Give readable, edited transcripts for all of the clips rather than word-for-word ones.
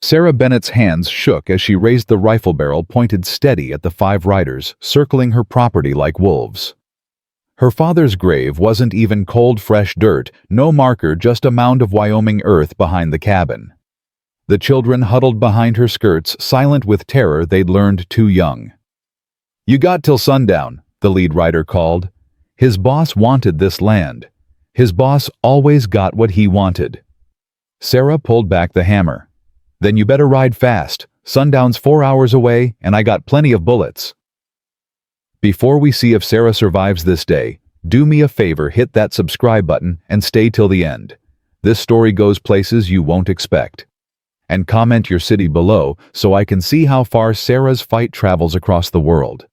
Sarah Bennett's hands shook as she raised the rifle barrel pointed steady at the 5 riders, circling her property like wolves. Her father's grave wasn't even cold, fresh dirt, no marker, just a mound of Wyoming earth behind the cabin. The children huddled behind her skirts, silent with terror they'd learned too young. "You got till sundown," the lead rider called. His boss wanted this land. His boss always got what he wanted. Sarah pulled back the hammer. "Then you better ride fast. Sundown's 4 hours away, and I got plenty of bullets." Before we see if Sarah survives this day, do me a favor, hit that subscribe button and stay till the end. This story goes places you won't expect. And comment your city below so I can see how far Sarah's fight travels across the world.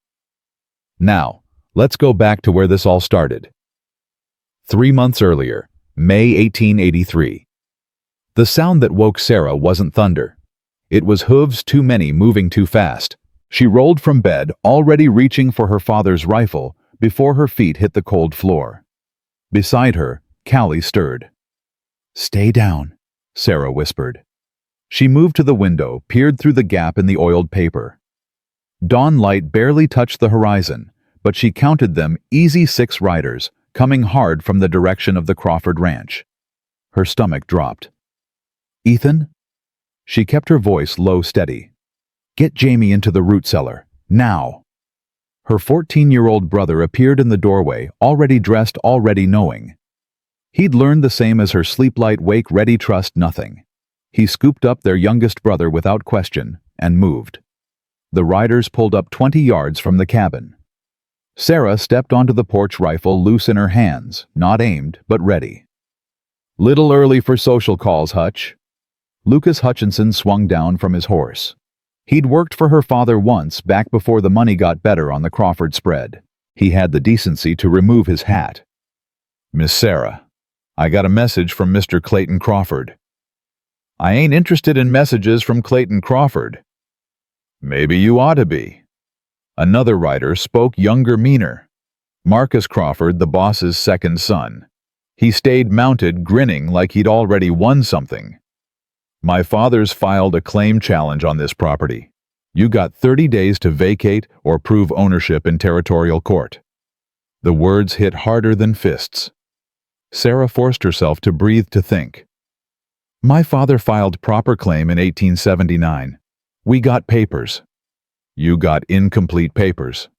Now, let's go back to where this all started. 3 months earlier, May 1883. The sound that woke Sarah wasn't thunder. It was hooves too many moving too fast. She rolled from bed, already reaching for her father's rifle, before her feet hit the cold floor. Beside her, Callie stirred. "Stay down," Sarah whispered. She moved to the window, peered through the gap in the oiled paper. Dawn light barely touched the horizon, but she counted them, easy 6 riders, coming hard from the direction of the Crawford ranch. Her stomach dropped. "Ethan?" She kept her voice low, steady. "Get Jamie into the root cellar, now." Her 14-year-old brother appeared in the doorway, already dressed, already knowing. He'd learned the same as her, sleep light, wake ready, trust nothing. He scooped up their youngest brother without question and moved. The riders pulled up 20 yards from the cabin. Sarah stepped onto the porch, rifle loose in her hands, not aimed, but ready. "Little early for social calls, Hutch." Lucas Hutchinson swung down from his horse. He'd worked for her father once, back before the money got better on the Crawford spread. He had the decency to remove his hat. "Miss Sarah, I got a message from Mr. Clayton Crawford." "I ain't interested in messages from Clayton Crawford." "Maybe you ought to be." Another rider spoke, younger, meaner. Marcus Crawford, the boss's second son. He stayed mounted, grinning like he'd already won something. "My father's filed a claim challenge on this property. You got 30 days to vacate or prove ownership in territorial court." The words hit harder than fists. Sarah forced herself to breathe, to think. "My father filed proper claim in 1879. We got papers." "You got incomplete papers."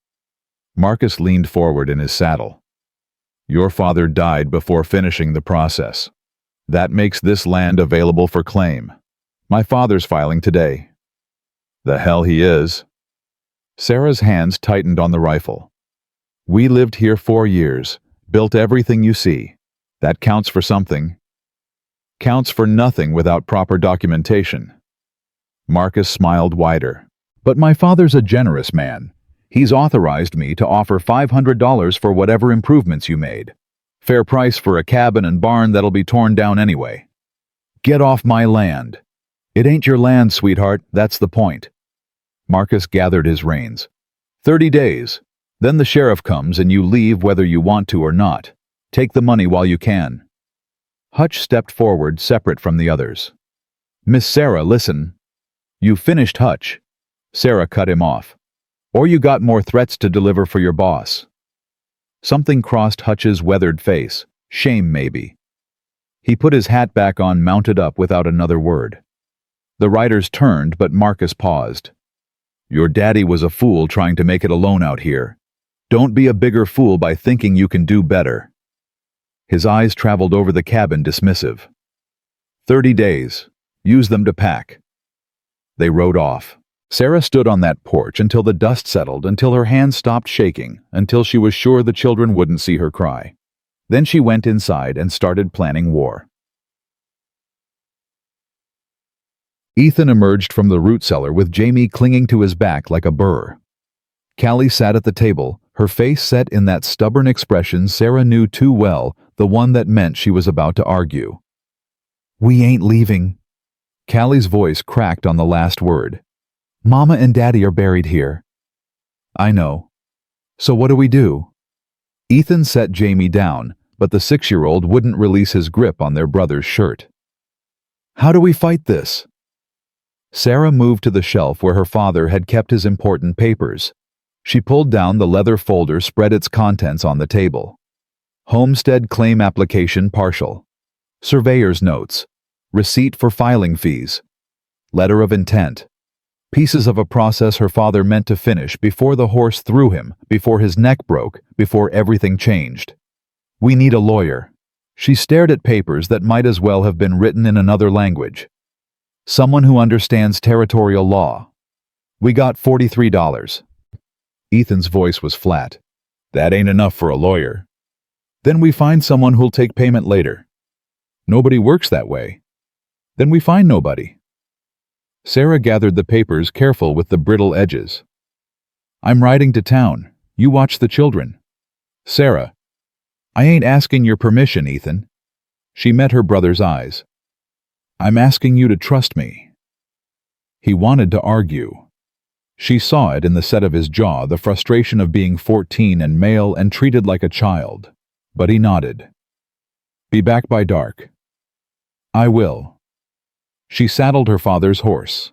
Marcus leaned forward in his saddle. "Your father died before finishing the process. That makes this land available for claim. My father's filing today." "The hell he is." Sarah's hands tightened on the rifle. "We lived here 4 years, built everything you see. That counts for something." "Counts for nothing without proper documentation." Marcus smiled wider. "But my father's a generous man. He's authorized me to offer $500 for whatever improvements you made. Fair price for a cabin and barn that'll be torn down anyway." "Get off my land." "It ain't your land, sweetheart, that's the point." Marcus gathered his reins. 30 days. Then the sheriff comes and you leave whether you want to or not. Take the money while you can." Hutch stepped forward, separate from the others. "Miss Sarah, listen." "You finished, Hutch." Sarah cut him off. "Or you got more threats to deliver for your boss." Something crossed Hutch's weathered face. Shame, maybe. He put his hat back on, mounted up without another word. The riders turned, but Marcus paused. "Your daddy was a fool trying to make it alone out here. Don't be a bigger fool by thinking you can do better." His eyes traveled over the cabin, dismissive. 30 days. Use them to pack." They rode off. Sarah stood on that porch until the dust settled, until her hands stopped shaking, until she was sure the children wouldn't see her cry. Then she went inside and started planning war. Ethan emerged from the root cellar with Jamie clinging to his back like a burr. Callie sat at the table, her face set in that stubborn expression Sarah knew too well, the one that meant she was about to argue. "We ain't leaving." Callie's voice cracked on the last word. "Mama and Daddy are buried here." "I know. So what do we do?" Ethan set Jamie down, but the 6-year-old wouldn't release his grip on their brother's shirt. "How do we fight this?" Sarah moved to the shelf where her father had kept his important papers. She pulled down the leather folder, spread its contents on the table. Homestead claim application partial. Surveyor's notes. Receipt for filing fees. Letter of intent. Pieces of a process her father meant to finish before the horse threw him, before his neck broke, before everything changed. We need a lawyer. She stared at papers that might as well have been written in another language. Someone who understands territorial law. We got $43. Ethan's voice was flat. That ain't enough for a lawyer. Then we find someone who'll take payment later. Nobody works that way. Then we find nobody. Sarah gathered the papers, careful with the brittle edges. I'm riding to town. You watch the children. Sarah. I ain't asking your permission, Ethan. She met her brother's eyes. I'm asking you to trust me. He wanted to argue. She saw it in the set of his jaw, the frustration of being 14 and male and treated like a child. But he nodded. Be back by dark. I will. She saddled her father's horse.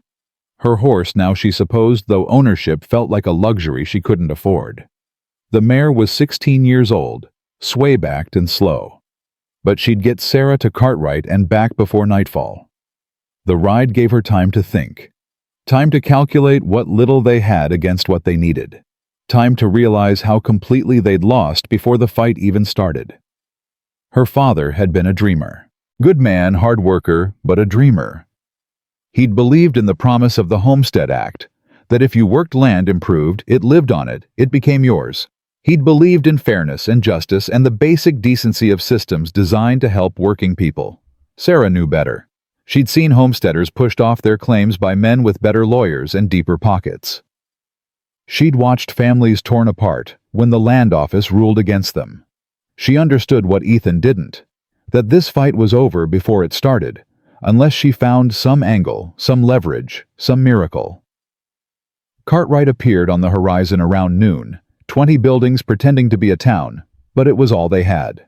Her horse now, she supposed, though ownership felt like a luxury she couldn't afford. The mare was 16 years old, sway-backed and slow. But she'd get Sarah to Cartwright and back before nightfall. The ride gave her time to think. Time to calculate what little they had against what they needed. Time to realize how completely they'd lost before the fight even started. Her father had been a dreamer. Good man, hard worker, but a dreamer. He'd believed in the promise of the Homestead Act, that if you worked land improved, it lived on it, it became yours. He'd believed in fairness and justice and the basic decency of systems designed to help working people. Sarah knew better. She'd seen homesteaders pushed off their claims by men with better lawyers and deeper pockets. She'd watched families torn apart when the land office ruled against them. She understood what Ethan didn't, that this fight was over before it started, unless she found some angle, some leverage, some miracle. Cartwright appeared on the horizon around noon, 20 buildings pretending to be a town, but it was all they had.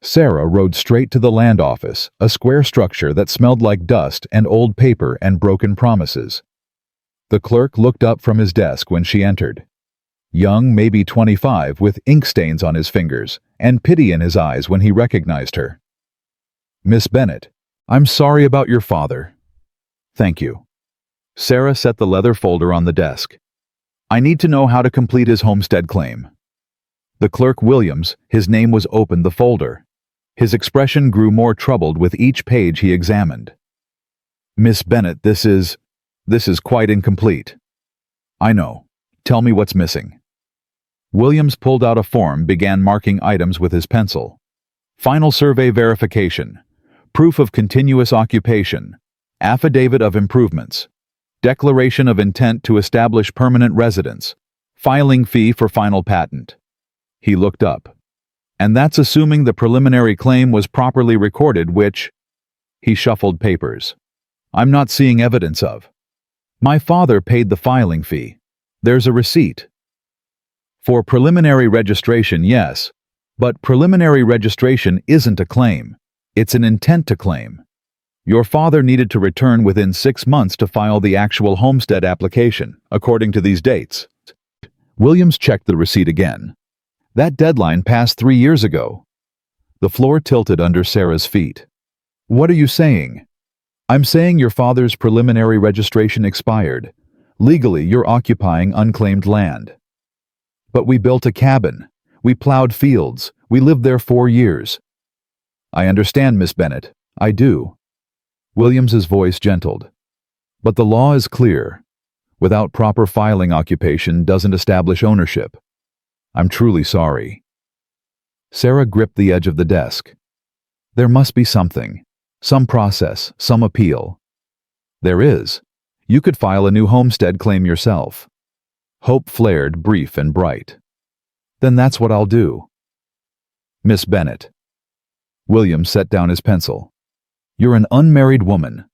Sarah rode straight to the land office, a square structure that smelled like dust and old paper and broken promises. The clerk looked up from his desk when she entered. Young, maybe 25, with ink stains on his fingers, and pity in his eyes when he recognized her. Miss Bennett, I'm sorry about your father. Thank you. Sarah set the leather folder on the desk. I need to know how to complete his homestead claim. The clerk, Williams, his name was, opened the folder. His expression grew more troubled with each page he examined. Miss Bennett, this is quite incomplete. I know. Tell me what's missing. Williams pulled out a form, began marking items with his pencil. Final survey verification. Proof of continuous occupation. Affidavit of improvements. Declaration of intent to establish permanent residence. Filing fee for final patent. He looked up. And that's assuming the preliminary claim was properly recorded, which... He shuffled papers. I'm not seeing evidence of. My father paid the filing fee. There's a receipt. For preliminary registration, yes. But preliminary registration isn't a claim. It's an intent to claim. Your father needed to return within 6 months to file the actual homestead application, according to these dates. Williams checked the receipt again. That deadline passed 3 years ago. The floor tilted under Sarah's feet. What are you saying? I'm saying your father's preliminary registration expired. Legally, you're occupying unclaimed land. But we built a cabin. We plowed fields. We lived there 4 years. I understand, Miss Bennett. I do. Williams's voice gentled. But the law is clear. Without proper filing, occupation doesn't establish ownership. I'm truly sorry. Sarah gripped the edge of the desk. There must be something. Some process, some appeal. There is. You could file a new homestead claim yourself. Hope flared, brief and bright. Then that's what I'll do. Miss Bennett. Williams set down his pencil. You're an unmarried woman.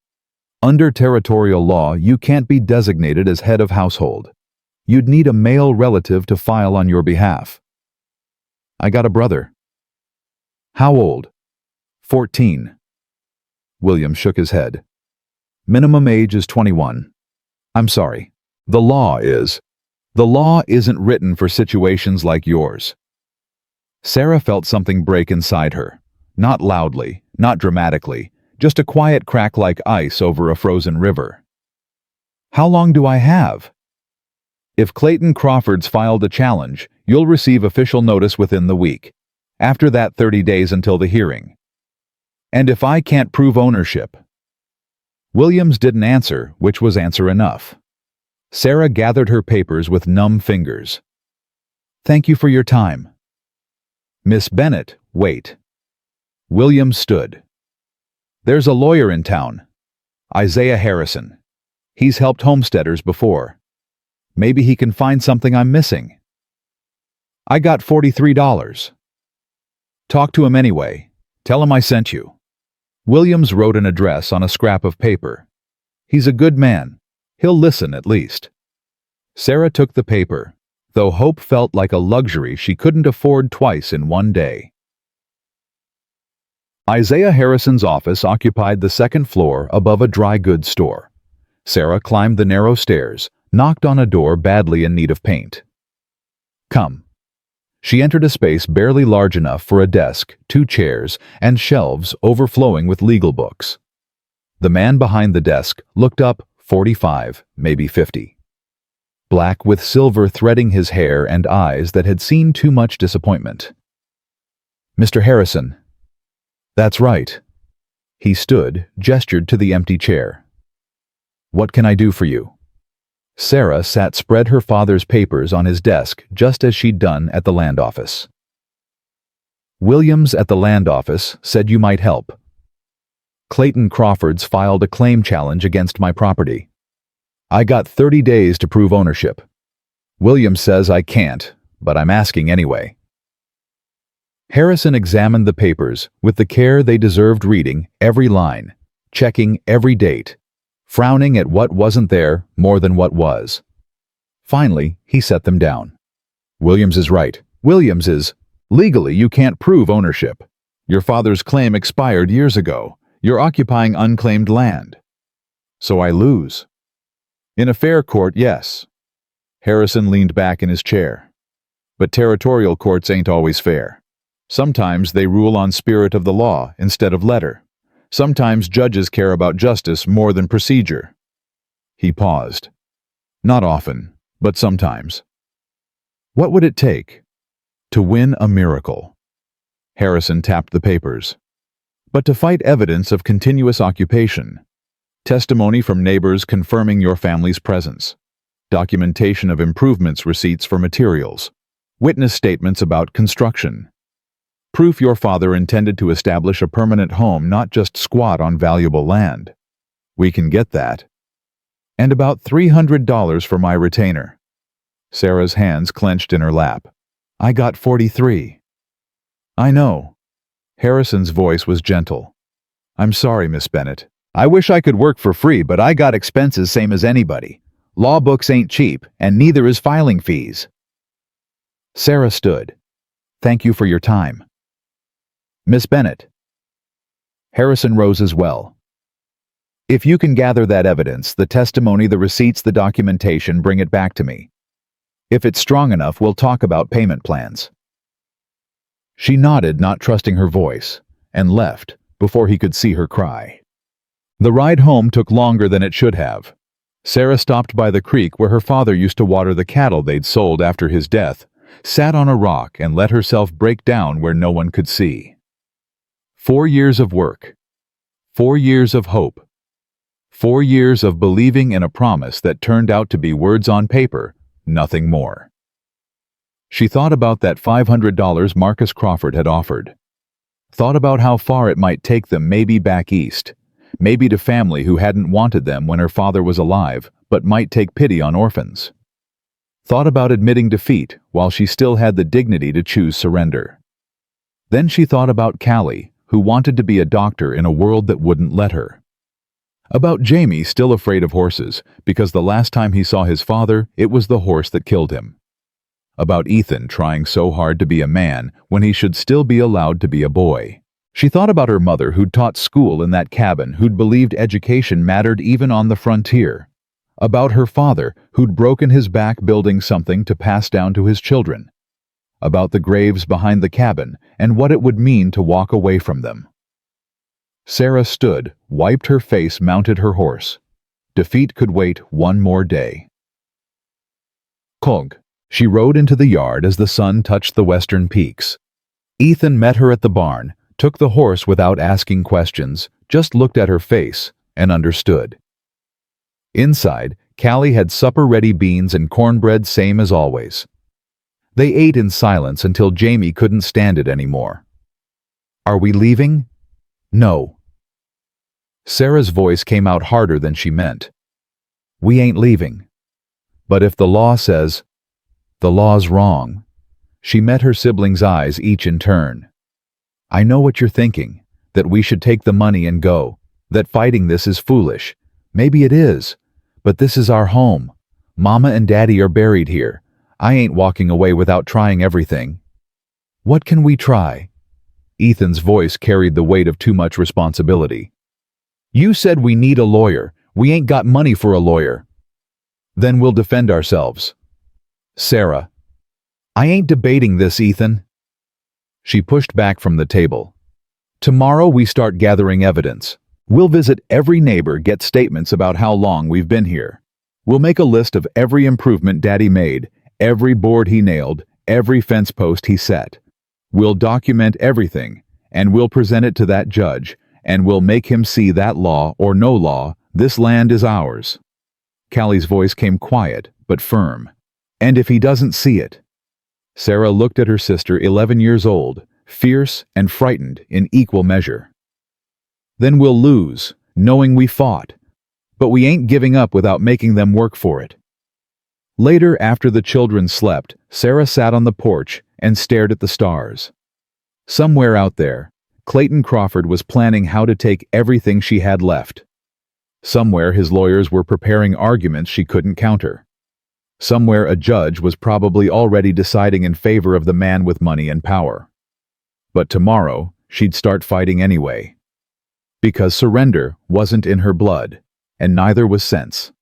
Under territorial law, you can't be designated as head of household. You'd need a male relative to file on your behalf. I got a brother. How old? 14. William shook his head. Minimum age is 21. I'm sorry. The law is. The law isn't written for situations like yours. Sarah felt something break inside her. Not loudly, not dramatically, just a quiet crack like ice over a frozen river. How long do I have? If Clayton Crawford's filed a challenge, you'll receive official notice within the week. After that, 30 days until the hearing. And if I can't prove ownership? Williams didn't answer, which was answer enough. Sarah gathered her papers with numb fingers. Thank you for your time. Miss Bennett, wait. Williams stood. There's a lawyer in town. Isaiah Harrison. He's helped homesteaders before. Maybe he can find something I'm missing. I got $43. Talk to him anyway. Tell him I sent you. Williams wrote an address on a scrap of paper. He's a good man. He'll listen at least. Sarah took the paper, though hope felt like a luxury she couldn't afford twice in one day. Isaiah Harrison's office occupied the second floor above a dry goods store. Sarah climbed the narrow stairs, knocked on a door badly in need of paint. Come. She entered a space barely large enough for a desk, 2 chairs, and shelves overflowing with legal books. The man behind the desk looked up, 45, maybe 50. Black with silver threading his hair and eyes that had seen too much disappointment. Mr. Harrison. That's right. He stood, gestured to the empty chair. What can I do for you? Sarah spread her father's papers on his desk just as she'd done at the land office. Williams at the land office said you might help. Clayton Crawford's filed a claim challenge against my property. I got 30 days to prove ownership. Williams says I can't, but I'm asking anyway. Harrison examined the papers with the care they deserved, reading every line, checking every date, frowning at what wasn't there more than what was. Finally, he set them down. Williams is right. Williams is, legally you can't prove ownership. Your father's claim expired years ago. You're occupying unclaimed land. So I lose. In a fair court, yes. Harrison leaned back in his chair. But territorial courts ain't always fair. Sometimes they rule on spirit of the law instead of letter. Sometimes judges care about justice more than procedure. He paused. Not often, but sometimes. What would it take to win a miracle? Harrison tapped the papers. But to fight evidence of continuous occupation, testimony from neighbors confirming your family's presence, documentation of improvements receipts for materials, witness statements about construction, proof your father intended to establish a permanent home, not just squat on valuable land. We can get that. And about $300 for my retainer. Sarah's hands clenched in her lap. I got 43. I know. Harrison's voice was gentle. I'm sorry, Miss Bennett. I wish I could work for free, but I got expenses same as anybody. Law books ain't cheap, and neither is filing fees. Sarah stood. Thank you for your time. Miss Bennett. Harrison rose as well. If you can gather that evidence, the testimony, the receipts, the documentation, bring it back to me. If it's strong enough, we'll talk about payment plans. She nodded, not trusting her voice, and left before he could see her cry. The ride home took longer than it should have. Sarah stopped by the creek where her father used to water the cattle they'd sold after his death, sat on a rock, and let herself break down where no one could see. 4 years of work. 4 years of hope. 4 years of believing in a promise that turned out to be words on paper, nothing more. She thought about that $500 Marcus Crawford had offered. Thought about how far it might take them, maybe back east, maybe to family who hadn't wanted them when her father was alive, but might take pity on orphans. Thought about admitting defeat while she still had the dignity to choose surrender. Then she thought about Callie, who wanted to be a doctor in a world that wouldn't let her. About Jamie, still afraid of horses, because the last time he saw his father, it was the horse that killed him. About Ethan trying so hard to be a man when he should still be allowed to be a boy. She thought about her mother who'd taught school in that cabin, who'd believed education mattered even on the frontier. About her father who'd broken his back building something to pass down to his children. About the graves behind the cabin and what it would mean to walk away from them. Sarah stood, wiped her face, mounted her horse. Defeat could wait one more day. Kog. She rode into the yard as the sun touched the western peaks. Ethan met her at the barn, took the horse without asking questions, just looked at her face and understood. Inside, Callie had supper-ready beans and cornbread, same as always. They ate in silence until Jamie couldn't stand it anymore. "Are we leaving?" "No." Sarah's voice came out harder than she meant. "We ain't leaving. But if the law says, the law's wrong." She met her siblings' eyes each in turn. "I know what you're thinking, that we should take the money and go, that fighting this is foolish. Maybe it is, but this is our home. Mama and Daddy are buried here. I ain't walking away without trying everything." "What can we try?" Ethan's voice carried the weight of too much responsibility. "You said we need a lawyer. We ain't got money for a lawyer." "Then we'll defend ourselves." "Sarah." "I ain't debating this, Ethan." She pushed back from the table. "Tomorrow we start gathering evidence. We'll visit every neighbor, get statements about how long we've been here. We'll make a list of every improvement Daddy made, every board he nailed, every fence post he set. We'll document everything, and we'll present it to that judge, and we'll make him see that law or no law, this land is ours." Callie's voice came quiet but firm. "And if he doesn't see it?" Sarah looked at her sister, 11 years old, fierce and frightened in equal measure. "Then we'll lose, knowing we fought. But we ain't giving up without making them work for it." Later, after the children slept, Sarah sat on the porch and stared at the stars. Somewhere out there, Clayton Crawford was planning how to take everything she had left. Somewhere his lawyers were preparing arguments she couldn't counter. Somewhere a judge was probably already deciding in favor of the man with money and power. But tomorrow, she'd start fighting anyway. Because surrender wasn't in her blood, and neither was sense.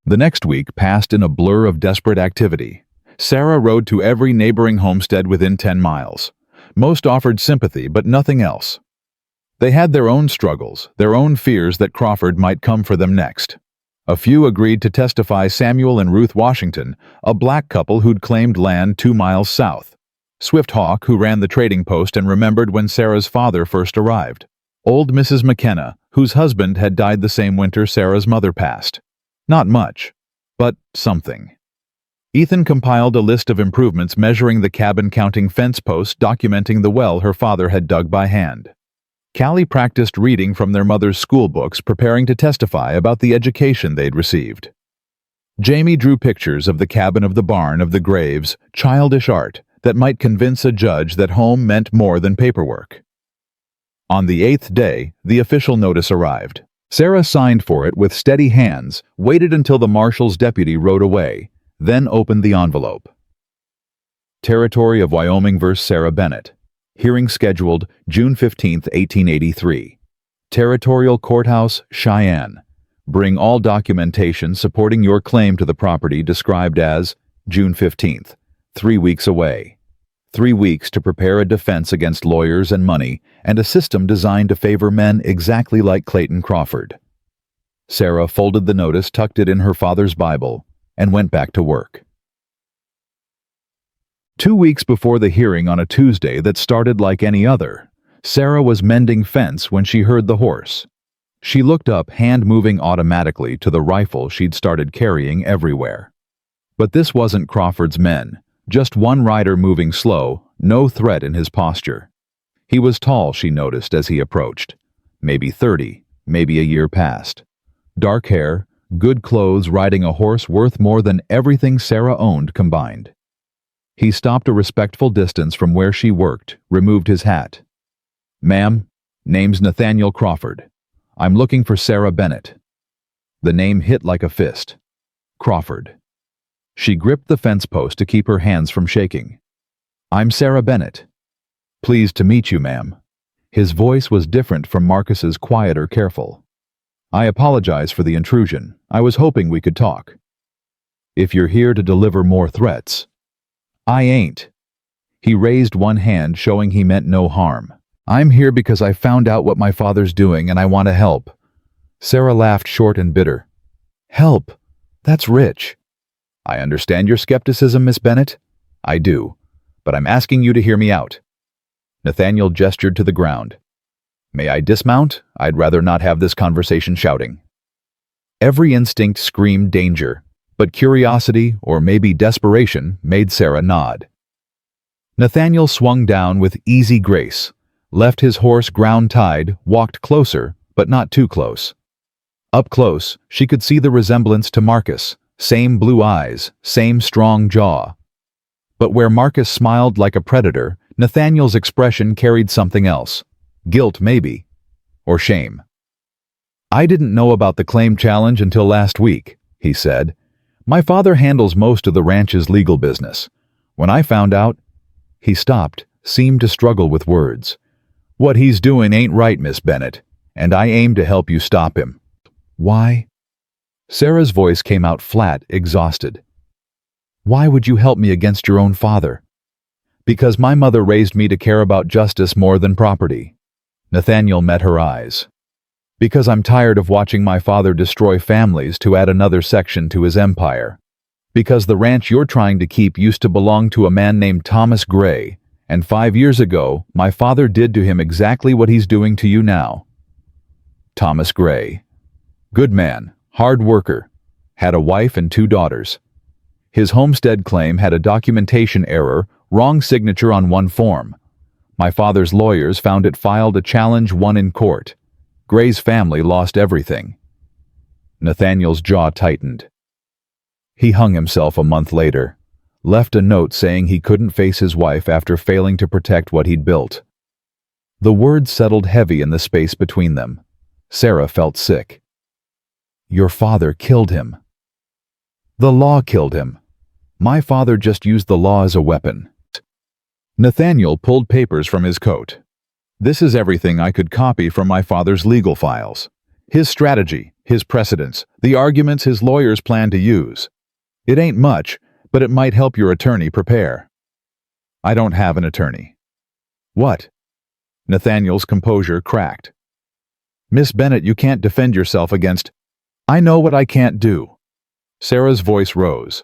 The next week passed in a blur of desperate activity. Sarah rode to every neighboring homestead within 10 miles. Most offered sympathy, but nothing else. They had their own struggles, their own fears that Crawford might come for them next. A few agreed to testify: Samuel and Ruth Washington, a black couple who'd claimed land 2 miles south. Swift Hawk, who ran the trading post and remembered when Sarah's father first arrived. Old Mrs. McKenna, whose husband had died the same winter Sarah's mother passed. Not much, but something. Ethan compiled a list of improvements, measuring the cabin, counting fence posts, documenting the well her father had dug by hand. Callie practiced reading from their mother's school books, preparing to testify about the education they'd received. Jamie drew pictures of the cabin, of the barn, of the graves, childish art that might convince a judge that home meant more than paperwork. On the 8th day, the official notice arrived. Sarah signed for it with steady hands, waited until the marshal's deputy rode away, then opened the envelope. Territory of Wyoming vs. Sarah Bennett. Hearing scheduled June 15, 1883. Territorial Courthouse, Cheyenne. Bring all documentation supporting your claim to the property described as June 15th, 3 weeks away. 3 weeks to prepare a defense against lawyers and money, and a system designed to favor men exactly like Clayton Crawford. Sarah folded the notice, tucked it in her father's Bible, and went back to work. 2 weeks before the hearing, on a Tuesday that started like any other, Sarah was mending fence when she heard the horse. She looked up, hand moving automatically to the rifle she'd started carrying everywhere. But this wasn't Crawford's men, just one rider moving slow, no threat in his posture. He was tall, she noticed as he approached. Maybe 30, maybe a year past. Dark hair, good clothes, riding a horse worth more than everything Sarah owned combined. He stopped a respectful distance from where she worked, removed his hat. "Ma'am, name's Nathaniel Crawford. I'm looking for Sarah Bennett." The name hit like a fist. Crawford. She gripped the fence post to keep her hands from shaking. "I'm Sarah Bennett." Pleased to meet you, ma'am. His voice was different from Marcus's quieter, careful. I apologize for the intrusion. I was hoping we could talk. If you're here to deliver more threats. I ain't. He raised one hand, showing he meant no harm. I'm here because I found out what my father's doing and I want to help. Sarah laughed short and bitter. Help? That's rich. I understand your skepticism, Miss Bennett. I do. But I'm asking you to hear me out. Nathaniel gestured to the ground. May I dismount? I'd rather not have this conversation shouting. Every instinct screamed danger, but curiosity, or maybe desperation, made Sarah nod. Nathaniel swung down with easy grace, left his horse ground-tied, walked closer, but not too close. Up close, she could see the resemblance to Marcus, same blue eyes, same strong jaw. But where Marcus smiled like a predator, Nathaniel's expression carried something else. Guilt, maybe. Or shame. I didn't know about the claim challenge until last week, he said. My father handles most of the ranch's legal business. When I found out, he stopped, seemed to struggle with words. What he's doing ain't right, Miss Bennett, and I aim to help you stop him. Why? Sarah's voice came out flat, exhausted. Why would you help me against your own father? Because my mother raised me to care about justice more than property. Nathaniel met her eyes. Because I'm tired of watching my father destroy families to add another section to his empire. Because the ranch you're trying to keep used to belong to a man named Thomas Gray, and 5 years ago, my father did to him exactly what he's doing to you now. Thomas Gray. Good man, hard worker, had a wife and 2 daughters. His homestead claim had a documentation error, wrong signature on one form. My father's lawyers found it filed a challenge won in court. Gray's family lost everything. Nathaniel's jaw tightened. He hung himself a month later, left a note saying he couldn't face his wife after failing to protect what he'd built. The words settled heavy in the space between them. Sarah felt sick. Your father killed him. The law killed him. My father just used the law as a weapon. Nathaniel pulled papers from his coat. This is everything I could copy from my father's legal files. His strategy, his precedents, the arguments his lawyers plan to use. It ain't much, but it might help your attorney prepare. I don't have an attorney. What? Nathaniel's composure cracked. Miss Bennett, you can't defend yourself against... I know what I can't do. Sarah's voice rose.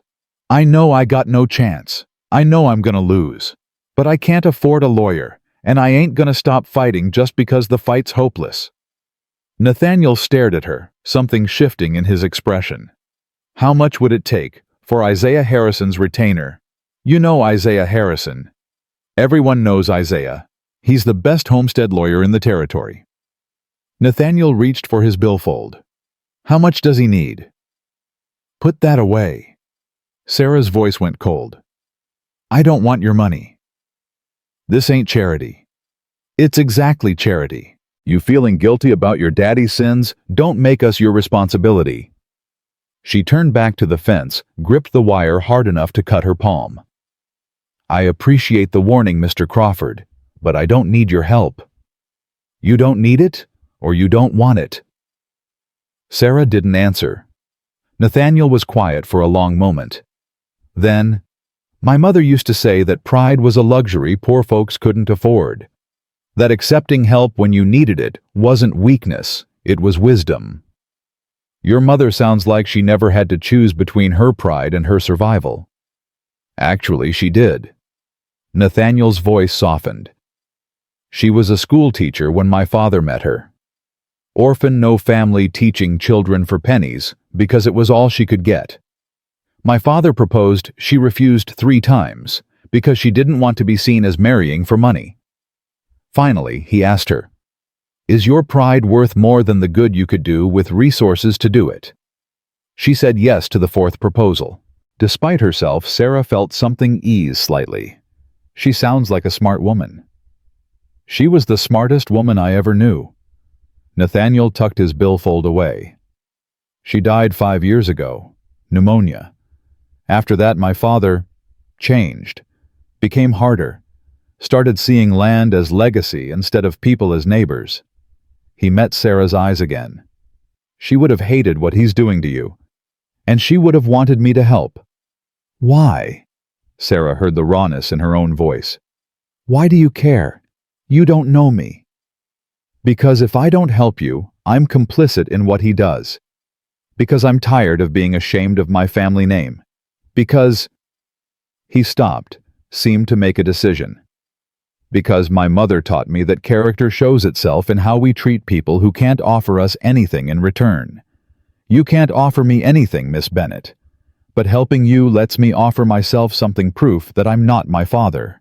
I know I got no chance. I know I'm gonna lose. But I can't afford a lawyer, and I ain't gonna stop fighting just because the fight's hopeless. Nathaniel stared at her, something shifting in his expression. How much would it take for Isaiah Harrison's retainer? You know Isaiah Harrison. Everyone knows Isaiah. He's the best homestead lawyer in the territory. Nathaniel reached for his billfold. How much does he need? Put that away. Sarah's voice went cold. I don't want your money. This ain't charity. It's exactly charity. You feeling guilty about your daddy's sins? Don't make us your responsibility. She turned back to the fence, gripped the wire hard enough to cut her palm. I appreciate the warning, Mr. Crawford, but I don't need your help. You don't need it, or you don't want it. Sarah didn't answer. Nathaniel was quiet for a long moment. Then, my mother used to say that pride was a luxury poor folks couldn't afford. That accepting help when you needed it wasn't weakness, it was wisdom. Your mother sounds like she never had to choose between her pride and her survival. Actually, she did. Nathaniel's voice softened. She was a school teacher when my father met her. Orphan, no family, teaching children for pennies because it was all she could get. My father proposed, she refused 3 times because she didn't want to be seen as marrying for money. Finally, he asked her, "Is your pride worth more than the good you could do with resources to do it?" She said yes to the 4th proposal. Despite herself, Sarah felt something ease slightly. She sounds like a smart woman. She was the smartest woman I ever knew. Nathaniel tucked his billfold away. She died 5 years ago. Pneumonia. After that, my father changed, became harder, Started seeing land as legacy instead of people as neighbors. He met Sarah's eyes again. She would have hated what he's doing to you, and she would have wanted me to help. Why? Sarah heard the rawness in her own voice. Why do you care? You don't know me. Because if I don't help you, I'm complicit in what he does. Because I'm tired of being ashamed of my family name. Because... He stopped, seemed to make a decision. Because my mother taught me that character shows itself in how we treat people who can't offer us anything in return. You can't offer me anything, Miss Bennett. But helping you lets me offer myself something proof that I'm not my father.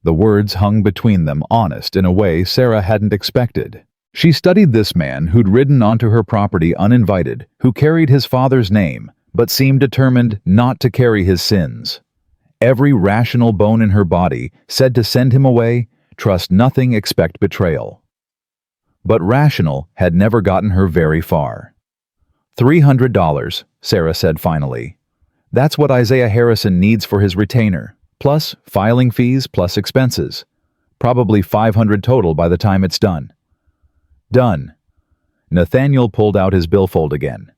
The words hung between them, honest in a way Sarah hadn't expected. She studied this man who'd ridden onto her property uninvited, who carried his father's name, but seemed determined not to carry his sins. Every rational bone in her body said to send him away, trust nothing, expect betrayal. But rational had never gotten her very far. $300, Sarah said finally. That's what Isaiah Harrison needs for his retainer, plus filing fees plus expenses. Probably $500 total by the time it's done. Done. Nathaniel pulled out his billfold again.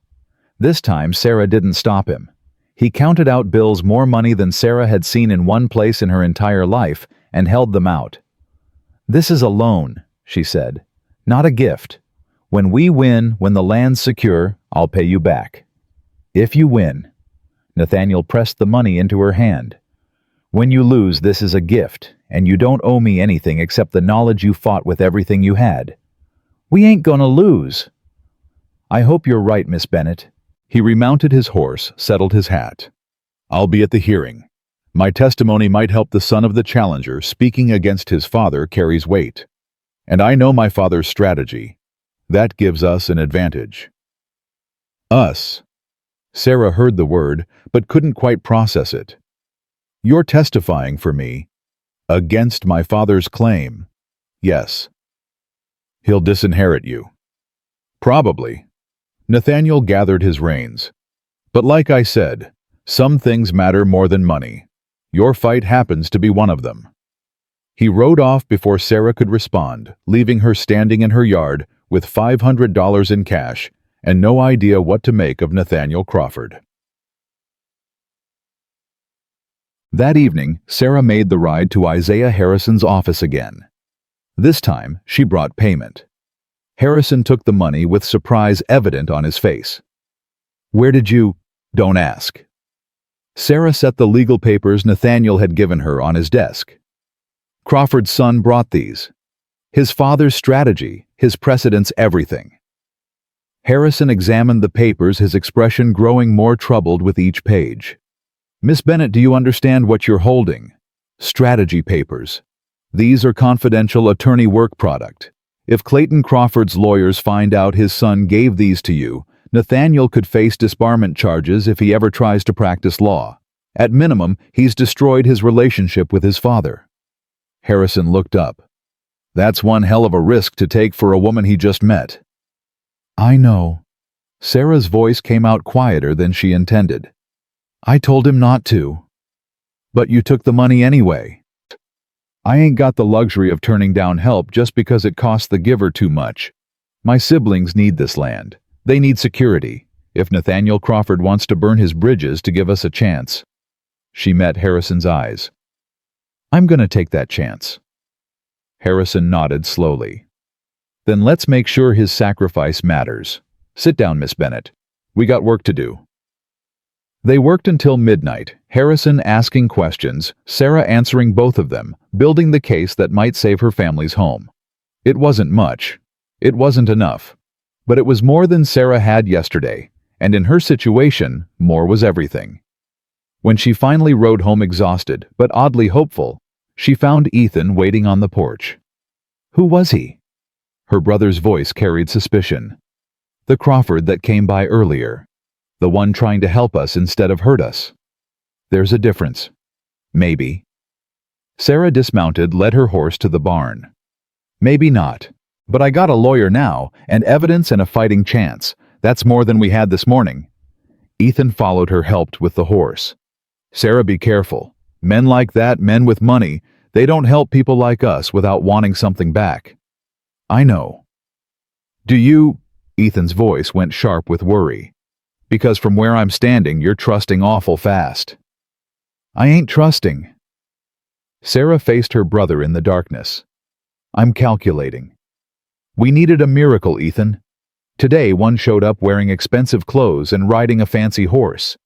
This time Sarah didn't stop him. He counted out bills more money than Sarah had seen in one place in her entire life and held them out. This is a loan, she said, not a gift. When we win, when the land's secure, I'll pay you back. If you win. Nathaniel pressed the money into her hand. When you lose, this is a gift, and you don't owe me anything except the knowledge you fought with everything you had. We ain't gonna lose. I hope you're right, Miss Bennett. He remounted his horse, settled his hat. I'll be at the hearing. My testimony might help the son of the challenger speaking against his father carries weight. And I know my father's strategy. That gives us an advantage. Us. Sarah heard the word, but couldn't quite process it. You're testifying for me. Against my father's claim. Yes. He'll disinherit you. Probably. Nathaniel gathered his reins. But like I said, some things matter more than money. Your fight happens to be one of them. He rode off before Sarah could respond, leaving her standing in her yard with $500 in cash and no idea what to make of Nathaniel Crawford. That evening, Sarah made the ride to Isaiah Harrison's office again. This time, she brought payment. Harrison took the money with surprise evident on his face. Where did you... Don't ask. Sarah set the legal papers Nathaniel had given her on his desk. Crawford's son brought these. His father's strategy, his precedents, everything. Harrison examined the papers, his expression growing more troubled with each page. Miss Bennett, do you understand what you're holding? Strategy papers. These are confidential attorney work product. If Clayton Crawford's lawyers find out his son gave these to you, Nathaniel could face disbarment charges if he ever tries to practice law. At minimum, he's destroyed his relationship with his father. Harrison looked up. That's one hell of a risk to take for a woman he just met. I know. Sarah's voice came out quieter than she intended. I told him not to. But you took the money anyway. I ain't got the luxury of turning down help just because it costs the giver too much. My siblings need this land. They need security, if Nathaniel Crawford wants to burn his bridges to give us a chance. She met Harrison's eyes. I'm gonna take that chance. Harrison nodded slowly. Then let's make sure his sacrifice matters. Sit down, Miss Bennett. We got work to do. They worked until midnight, Harrison asking questions, Sarah answering both of them, building the case that might save her family's home. It wasn't much. It wasn't enough. But it was more than Sarah had yesterday, and in her situation, more was everything. When she finally rode home exhausted, but oddly hopeful, she found Ethan waiting on the porch. Who was he? Her brother's voice carried suspicion. The Crawford that came by earlier. The one trying to help us instead of hurt us. There's a difference. Maybe. Sarah dismounted, led her horse to the barn. Maybe not. But I got a lawyer now, and evidence and a fighting chance. That's more than we had this morning. Ethan followed her, helped with the horse. Sarah, be careful. Men like that, men with money, They don't help people like us without wanting something back. I know. Do you? Ethan's voice went sharp with worry. Because from where I'm standing, you're trusting awful fast. I ain't trusting. Sarah faced her brother in the darkness. I'm calculating. We needed a miracle, Ethan. Today, one showed up wearing expensive clothes and riding a fancy horse.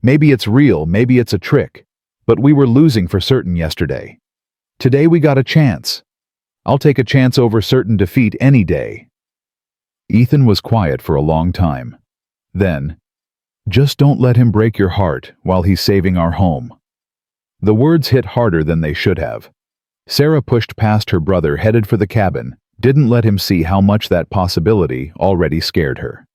Maybe it's real, maybe it's a trick, but we were losing for certain yesterday. Today we got a chance. I'll take a chance over certain defeat any day. Ethan was quiet for a long time. Then, just don't let him break your heart while he's saving our home. The words hit harder than they should have. Sarah pushed past her brother, headed for the cabin, didn't let him see how much that possibility already scared her.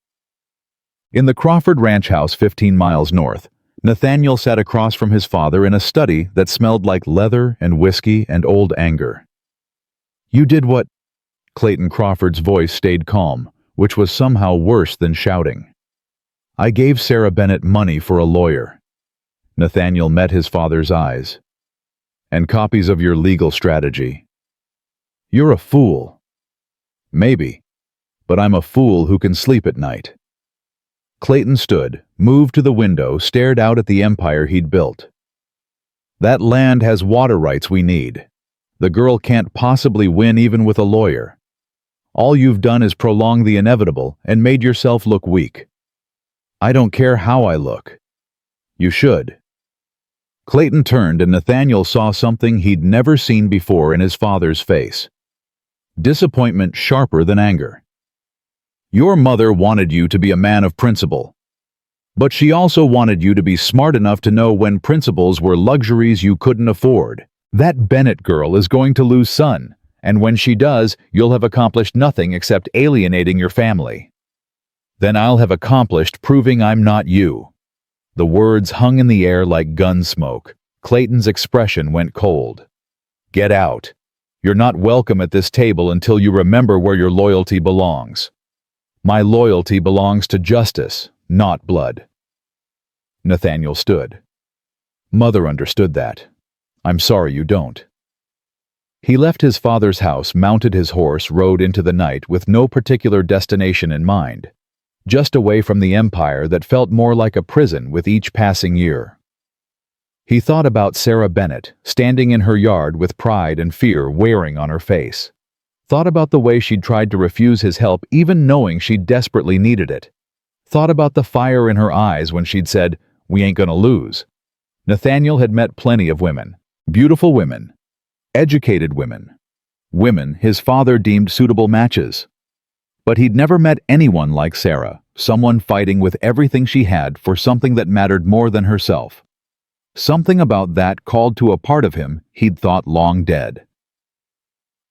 In the Crawford ranch house 15 miles north, Nathaniel sat across from his father in a study that smelled like leather and whiskey and old anger. You did what? Clayton Crawford's voice stayed calm, which was somehow worse than shouting. I gave Sarah Bennett money for a lawyer. Nathaniel met his father's eyes. And copies of your legal strategy. You're a fool. Maybe, but I'm a fool who can sleep at night. Clayton stood, moved to the window, stared out at the empire he'd built. That land has water rights we need. The girl can't possibly win even with a lawyer. All you've done is prolong the inevitable and made yourself look weak. I don't care how I look. You should. Clayton turned and Nathaniel saw something he'd never seen before in his father's face. Disappointment sharper than anger. Your mother wanted you to be a man of principle. But she also wanted you to be smart enough to know when principles were luxuries you couldn't afford. That Bennett girl is going to lose son, and when she does, you'll have accomplished nothing except alienating your family. Then I'll have accomplished proving I'm not you. The words hung in the air like gun smoke. Clayton's expression went cold. Get out. You're not welcome at this table until you remember where your loyalty belongs. My loyalty belongs to justice, not blood. Nathaniel stood. Mother understood that. I'm sorry you don't. He left his father's house, mounted his horse, rode into the night with no particular destination in mind. Just away from the empire that felt more like a prison with each passing year. He thought about Sarah Bennett, standing in her yard with pride and fear wearing on her face. Thought about the way she'd tried to refuse his help even knowing she desperately needed it. Thought about the fire in her eyes when she'd said, "We ain't gonna lose." Nathaniel had met plenty of women. Beautiful women. Educated women. Women his father deemed suitable matches. But he'd never met anyone like Sarah, someone fighting with everything she had for something that mattered more than herself. Something about that called to a part of him he'd thought long dead.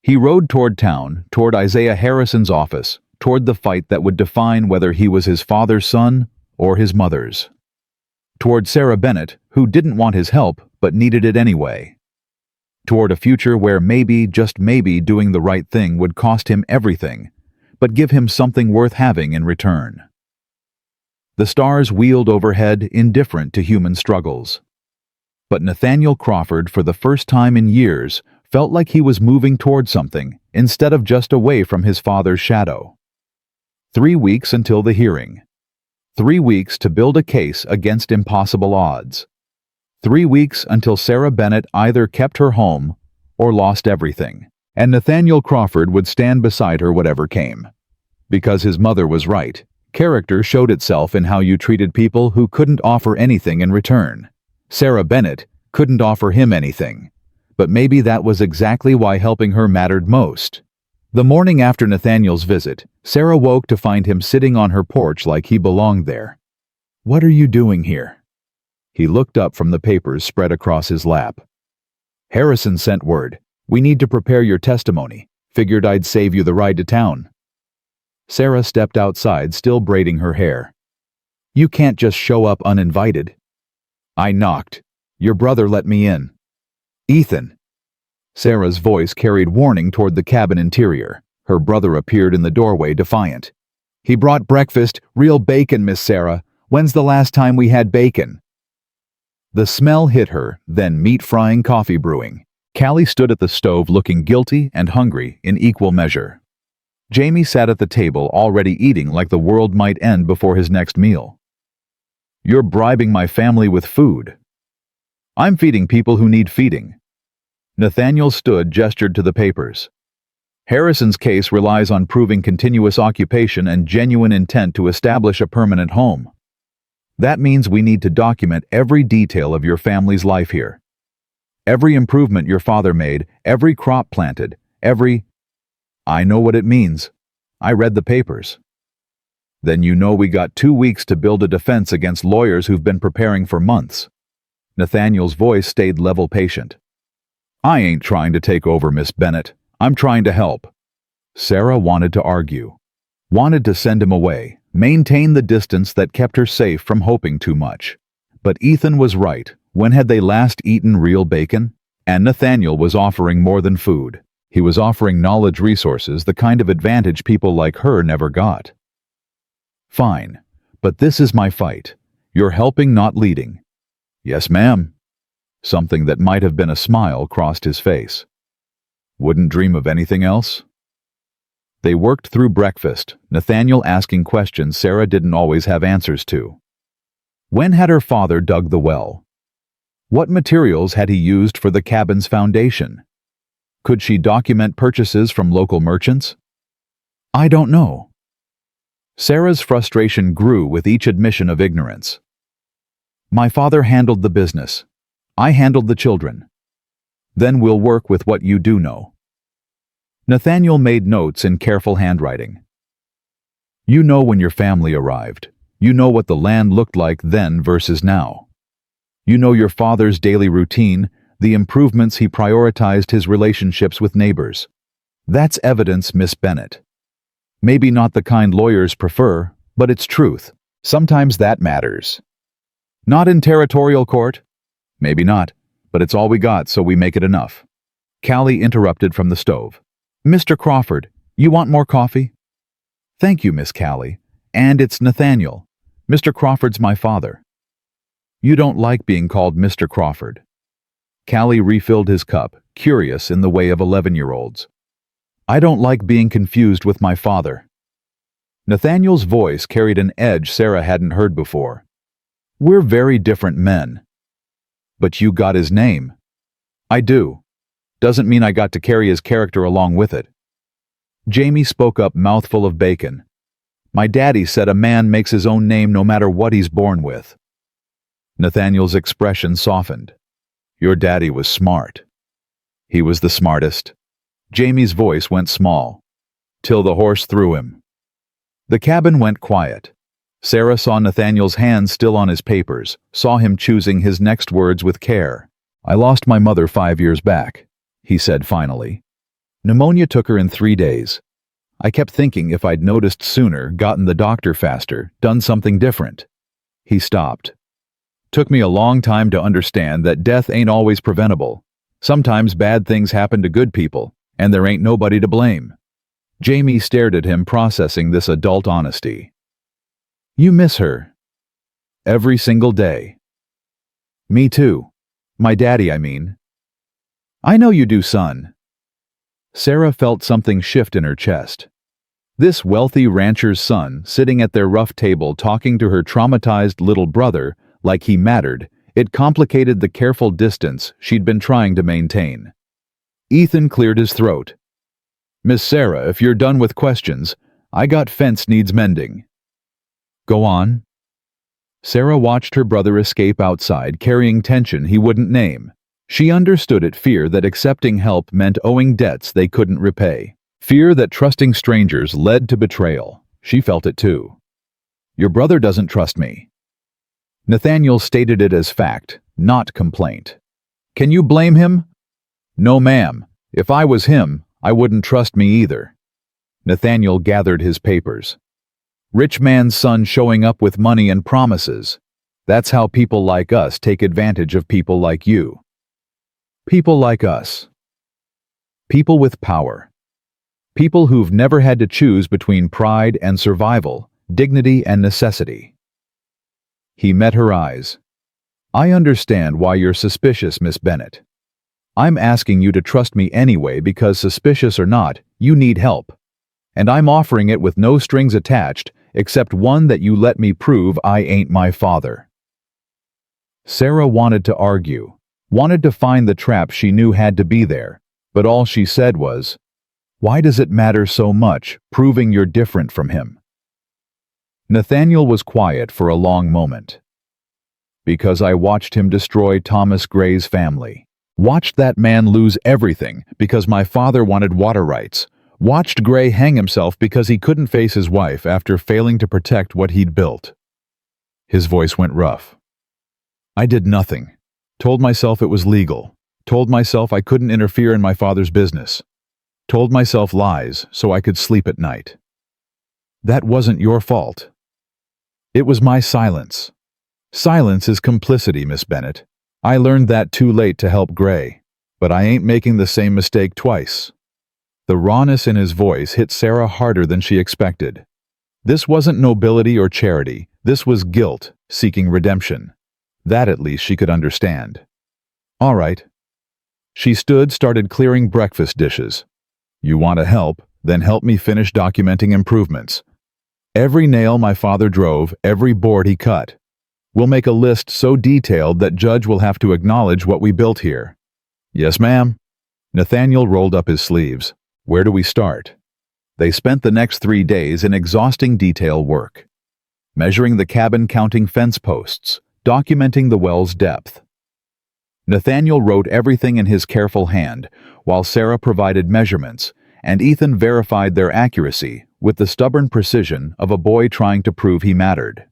He rode toward town, toward Isaiah Harrison's office, toward the fight that would define whether he was his father's son or his mother's. Toward Sarah Bennett, who didn't want his help but needed it anyway. Toward a future where maybe, just maybe, doing the right thing would cost him everything, but give him something worth having in return. The stars wheeled overhead, indifferent to human struggles. But Nathaniel Crawford, for the first time in years, felt like he was moving toward something, instead of just away from his father's shadow. 3 weeks until the hearing. 3 weeks to build a case against impossible odds. 3 weeks until Sarah Bennett either kept her home or lost everything. And Nathaniel Crawford would stand beside her whatever came. Because his mother was right. Character showed itself in how you treated people who couldn't offer anything in return. Sarah Bennett couldn't offer him anything. But maybe that was exactly why helping her mattered most. The morning after Nathaniel's visit, Sarah woke to find him sitting on her porch like he belonged there. What are you doing here? He looked up from the papers spread across his lap. Harrison sent word. We need to prepare your testimony. Figured I'd save you the ride to town. Sarah stepped outside, still braiding her hair. You can't just show up uninvited. I knocked. Your brother let me in. Ethan. Sarah's voice carried warning toward the cabin interior. Her brother appeared in the doorway, defiant. He brought breakfast, real bacon, Miss Sarah. When's the last time we had bacon? The smell hit her, then meat frying, coffee brewing. Callie stood at the stove looking guilty and hungry in equal measure. Jamie sat at the table already eating like the world might end before his next meal. "You're bribing my family with food." "I'm feeding people who need feeding." Nathaniel gestured to the papers. "Harrison's case relies on proving continuous occupation and genuine intent to establish a permanent home. That means we need to document every detail of your family's life here. Every improvement your father made, every crop planted, every—" "I know what it means. I read the papers." "Then you know we got 2 weeks to build a defense against lawyers who've been preparing for months." Nathaniel's voice stayed level patient. "I ain't trying to take over, Miss Bennett. I'm trying to help." Sarah wanted to argue. Wanted to send him away, maintain the distance that kept her safe from hoping too much. But Ethan was right. When had they last eaten real bacon? And Nathaniel was offering more than food. He was offering knowledge resources, the kind of advantage people like her never got. "Fine, but this is my fight. You're helping, not leading." "Yes, ma'am." Something that might have been a smile crossed his face. "Wouldn't dream of anything else." They worked through breakfast, Nathaniel asking questions Sarah didn't always have answers to. When had her father dug the well? What materials had he used for the cabin's foundation? Could she document purchases from local merchants? "I don't know." Sarah's frustration grew with each admission of ignorance. "My father handled the business. I handled the children. Then we'll work with what you do know." Nathaniel made notes in careful handwriting. "You know when your family arrived. You know what the land looked like then versus now. You know your father's daily routine, the improvements he prioritized, his relationships with neighbors. That's evidence, Miss Bennett. Maybe not the kind lawyers prefer, but it's truth. Sometimes that matters. Not in territorial court? Maybe not, but it's all we got, so we make it enough." Callie interrupted from the stove. "Mr. Crawford, you want more coffee?" "Thank you, Miss Callie. And it's Nathaniel. Mr. Crawford's my father." "You don't like being called Mr. Crawford." Callie refilled his cup, curious in the way of 11-year-olds. "I don't like being confused with my father." Nathaniel's voice carried an edge Sarah hadn't heard before. "We're very different men." "But you got his name." "I do. Doesn't mean I got to carry his character along with it." Jamie spoke up, mouthful of bacon. "My daddy said a man makes his own name no matter what he's born with." Nathaniel's expression softened. "Your daddy was smart." "He was the smartest." Jamie's voice went small. "Till the horse threw him." The cabin went quiet. Sarah saw Nathaniel's hands still on his papers, saw him choosing his next words with care. "I lost my mother 5 years back," he said finally. "Pneumonia took her in 3 days. I kept thinking if I'd noticed sooner, gotten the doctor faster, done something different." He stopped. "Took me a long time to understand that death ain't always preventable. Sometimes bad things happen to good people, and there ain't nobody to blame." Jamie stared at him, processing this adult honesty. "You miss her?" "Every single day." "Me too. My daddy, I mean." "I know you do, son." Sarah felt something shift in her chest. This wealthy rancher's son, sitting at their rough table talking to her traumatized little brother like he mattered, it complicated the careful distance she'd been trying to maintain. Ethan cleared his throat. "Miss Sarah, if you're done with questions, I got fence needs mending." "Go on." Sarah watched her brother escape outside, carrying tension he wouldn't name. She understood it, fear that accepting help meant owing debts they couldn't repay. Fear that trusting strangers led to betrayal. She felt it too. "Your brother doesn't trust me." Nathaniel stated it as fact, not complaint. "Can you blame him?" "No, ma'am. If I was him, I wouldn't trust me either." Nathaniel gathered his papers. "Rich man's son showing up with money and promises. That's how people like us take advantage of people like you." People like us. People with power. People who've never had to choose between pride and survival, dignity and necessity. He met her eyes. "I understand why you're suspicious, Miss Bennett. I'm asking you to trust me anyway because, suspicious or not, you need help. And I'm offering it with no strings attached, except one that you let me prove I ain't my father." Sarah wanted to argue, wanted to find the trap she knew had to be there, but all she said was, "Why does it matter so much, proving you're different from him?" Nathaniel was quiet for a long moment. "Because I watched him destroy Thomas Gray's family. Watched that man lose everything because my father wanted water rights. Watched Gray hang himself because he couldn't face his wife after failing to protect what he'd built." His voice went rough. "I did nothing. Told myself it was legal. Told myself I couldn't interfere in my father's business. Told myself lies so I could sleep at night. That wasn't your fault. It was my silence. Silence is complicity, Miss Bennett. I learned that too late to help Gray, but I ain't making the same mistake twice." The rawness in his voice hit Sarah harder than she expected. This wasn't nobility or charity. This was guilt, seeking redemption. That at least she could understand. "All right." She started clearing breakfast dishes. "You want to help? Then help me finish documenting improvements. Every nail my father drove, every board he cut. We'll make a list so detailed that Judge will have to acknowledge what we built here." "Yes, ma'am." Nathaniel rolled up his sleeves. "Where do we start?" They spent the next 3 days in exhausting detail work. Measuring the cabin, counting fence posts, documenting the well's depth. Nathaniel wrote everything in his careful hand, while Sarah provided measurements, and Ethan verified their accuracy with the stubborn precision of a boy trying to prove he mattered.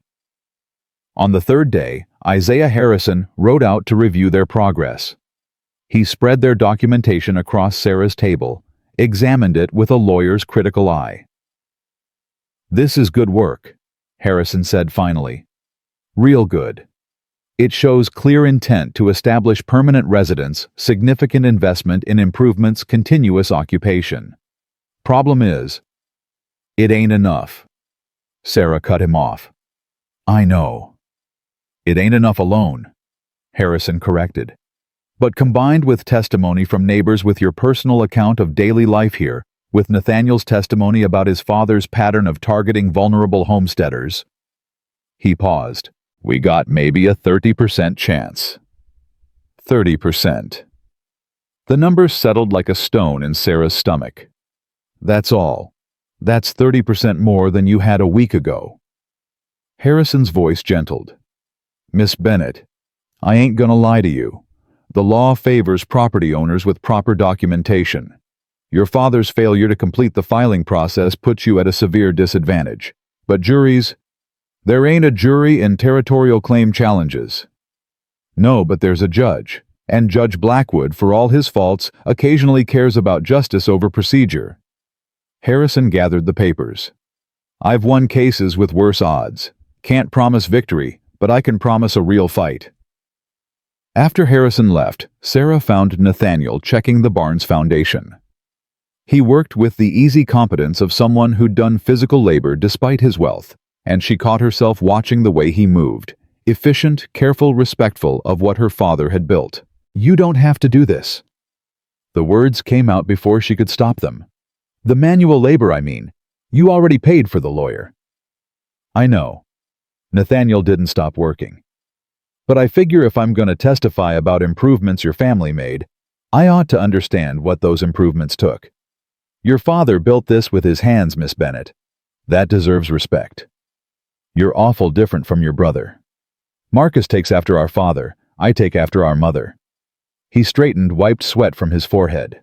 On the third day, Isaiah Harrison rode out to review their progress. He spread their documentation across Sarah's table, examined it with a lawyer's critical eye. "This is good work," Harrison said finally. "Real good. It shows clear intent to establish permanent residence, significant investment in improvements, continuous occupation. Problem is, it ain't enough." Sarah cut him off. "I know. It ain't enough alone," Harrison corrected. "But combined with testimony from neighbors, with your personal account of daily life here, with Nathaniel's testimony about his father's pattern of targeting vulnerable homesteaders." He paused. "We got maybe a 30% chance." 30%. The number settled like a stone in Sarah's stomach. "That's all. That's 30% more than you had a week ago." Harrison's voice gentled. "Miss Bennett, I ain't gonna lie to you. The law favors property owners with proper documentation. Your father's failure to complete the filing process puts you at a severe disadvantage. But juries, there ain't a jury in territorial claim challenges." "No, but there's a judge, and Judge Blackwood, for all his faults, occasionally cares about justice over procedure." Harrison gathered the papers. "I've won cases with worse odds. Can't promise victory, but I can promise a real fight." After Harrison left, Sarah found Nathaniel checking the barn's foundation. He worked with the easy competence of someone who'd done physical labor despite his wealth, and she caught herself watching the way he moved, efficient, careful, respectful of what her father had built. "You don't have to do this." The words came out before she could stop them. "The manual labor, I mean. You already paid for the lawyer." "I know." Nathaniel didn't stop working. "But I figure if I'm going to testify about improvements your family made, I ought to understand what those improvements took. Your father built this with his hands, Miss Bennett. That deserves respect. You're awful different from your brother. Marcus takes after our father, I take after our mother." He straightened, wiped sweat from his forehead.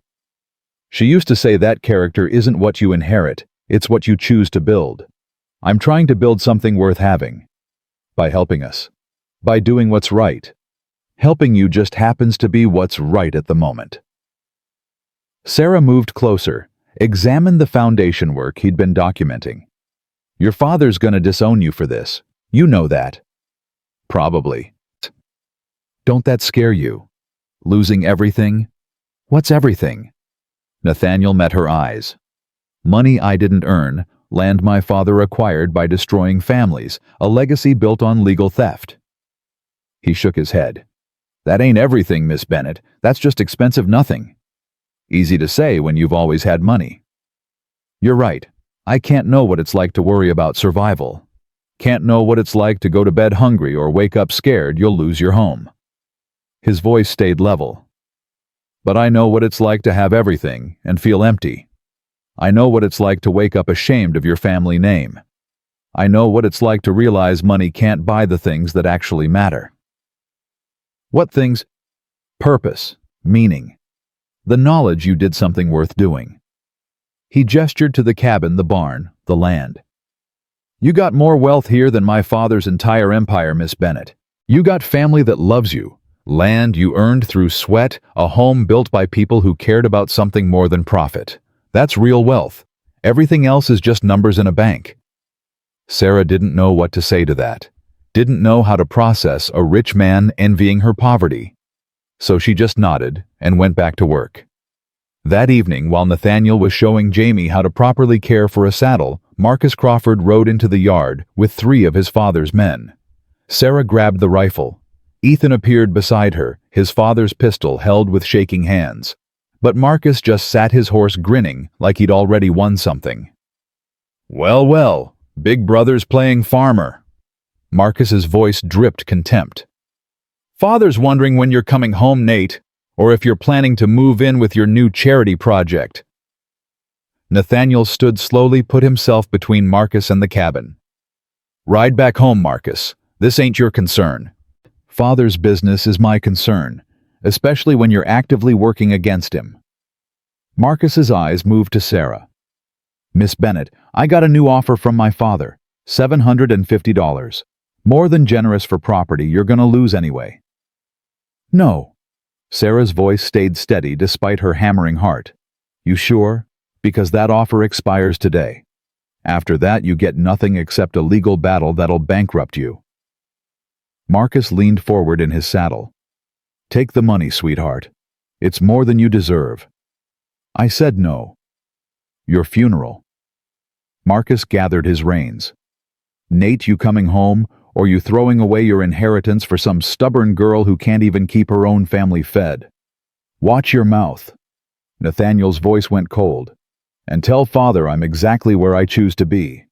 "She used to say that character isn't what you inherit, it's what you choose to build. I'm trying to build something worth having. By helping us. By doing what's right. Helping you just happens to be what's right at the moment." Sarah moved closer, examined the foundation work he'd been documenting. "Your father's gonna disown you for this. You know that." "Probably." "Don't that scare you? Losing everything?" "What's everything?" Nathaniel met her eyes. "Money I didn't earn, land my father acquired by destroying families, a legacy built on legal theft." He shook his head. That ain't everything, Miss Bennett. That's just expensive nothing. Easy to say when you've always had money. You're right. I can't know what it's like to worry about survival. Can't know what it's like to go to bed hungry or wake up scared you'll lose your home. His voice stayed level. But I know what it's like to have everything and feel empty. I know what it's like to wake up ashamed of your family name. I know what it's like to realize money can't buy the things that actually matter. What things? Purpose, meaning, the knowledge you did something worth doing. He gestured to the cabin, the barn, the land. You got more wealth here than my father's entire empire, Miss Bennett. You got family that loves you, land you earned through sweat, a home built by people who cared about something more than profit. That's real wealth. Everything else is just numbers in a bank. Sarah didn't know what to say to that. Didn't know how to process a rich man envying her poverty. So she just nodded and went back to work. That evening, while Nathaniel was showing Jamie how to properly care for a saddle, Marcus Crawford rode into the yard with 3 of his father's men. Sarah grabbed the rifle. Ethan appeared beside her, his father's pistol held with shaking hands. But Marcus just sat his horse grinning like he'd already won something. Well, well, big brother's playing farmer. Marcus's voice dripped contempt. Father's wondering when you're coming home, Nate, or if you're planning to move in with your new charity project. Nathaniel stood slowly, put himself between Marcus and the cabin. Ride back home, Marcus. This ain't your concern. Father's business is my concern, especially when you're actively working against him. Marcus's eyes moved to Sarah. Miss Bennett, I got a new offer from my father, $750. More than generous for property you're gonna lose anyway. No. Sarah's voice stayed steady despite her hammering heart. You sure? Because that offer expires today. After that you get nothing except a legal battle that'll bankrupt you. Marcus leaned forward in his saddle. Take the money, sweetheart. It's more than you deserve. I said no. Your funeral. Marcus gathered his reins. Nate, you coming home, or you throwing away your inheritance for some stubborn girl who can't even keep her own family fed? Watch your mouth. Nathaniel's voice went cold. And tell father I'm exactly where I choose to be.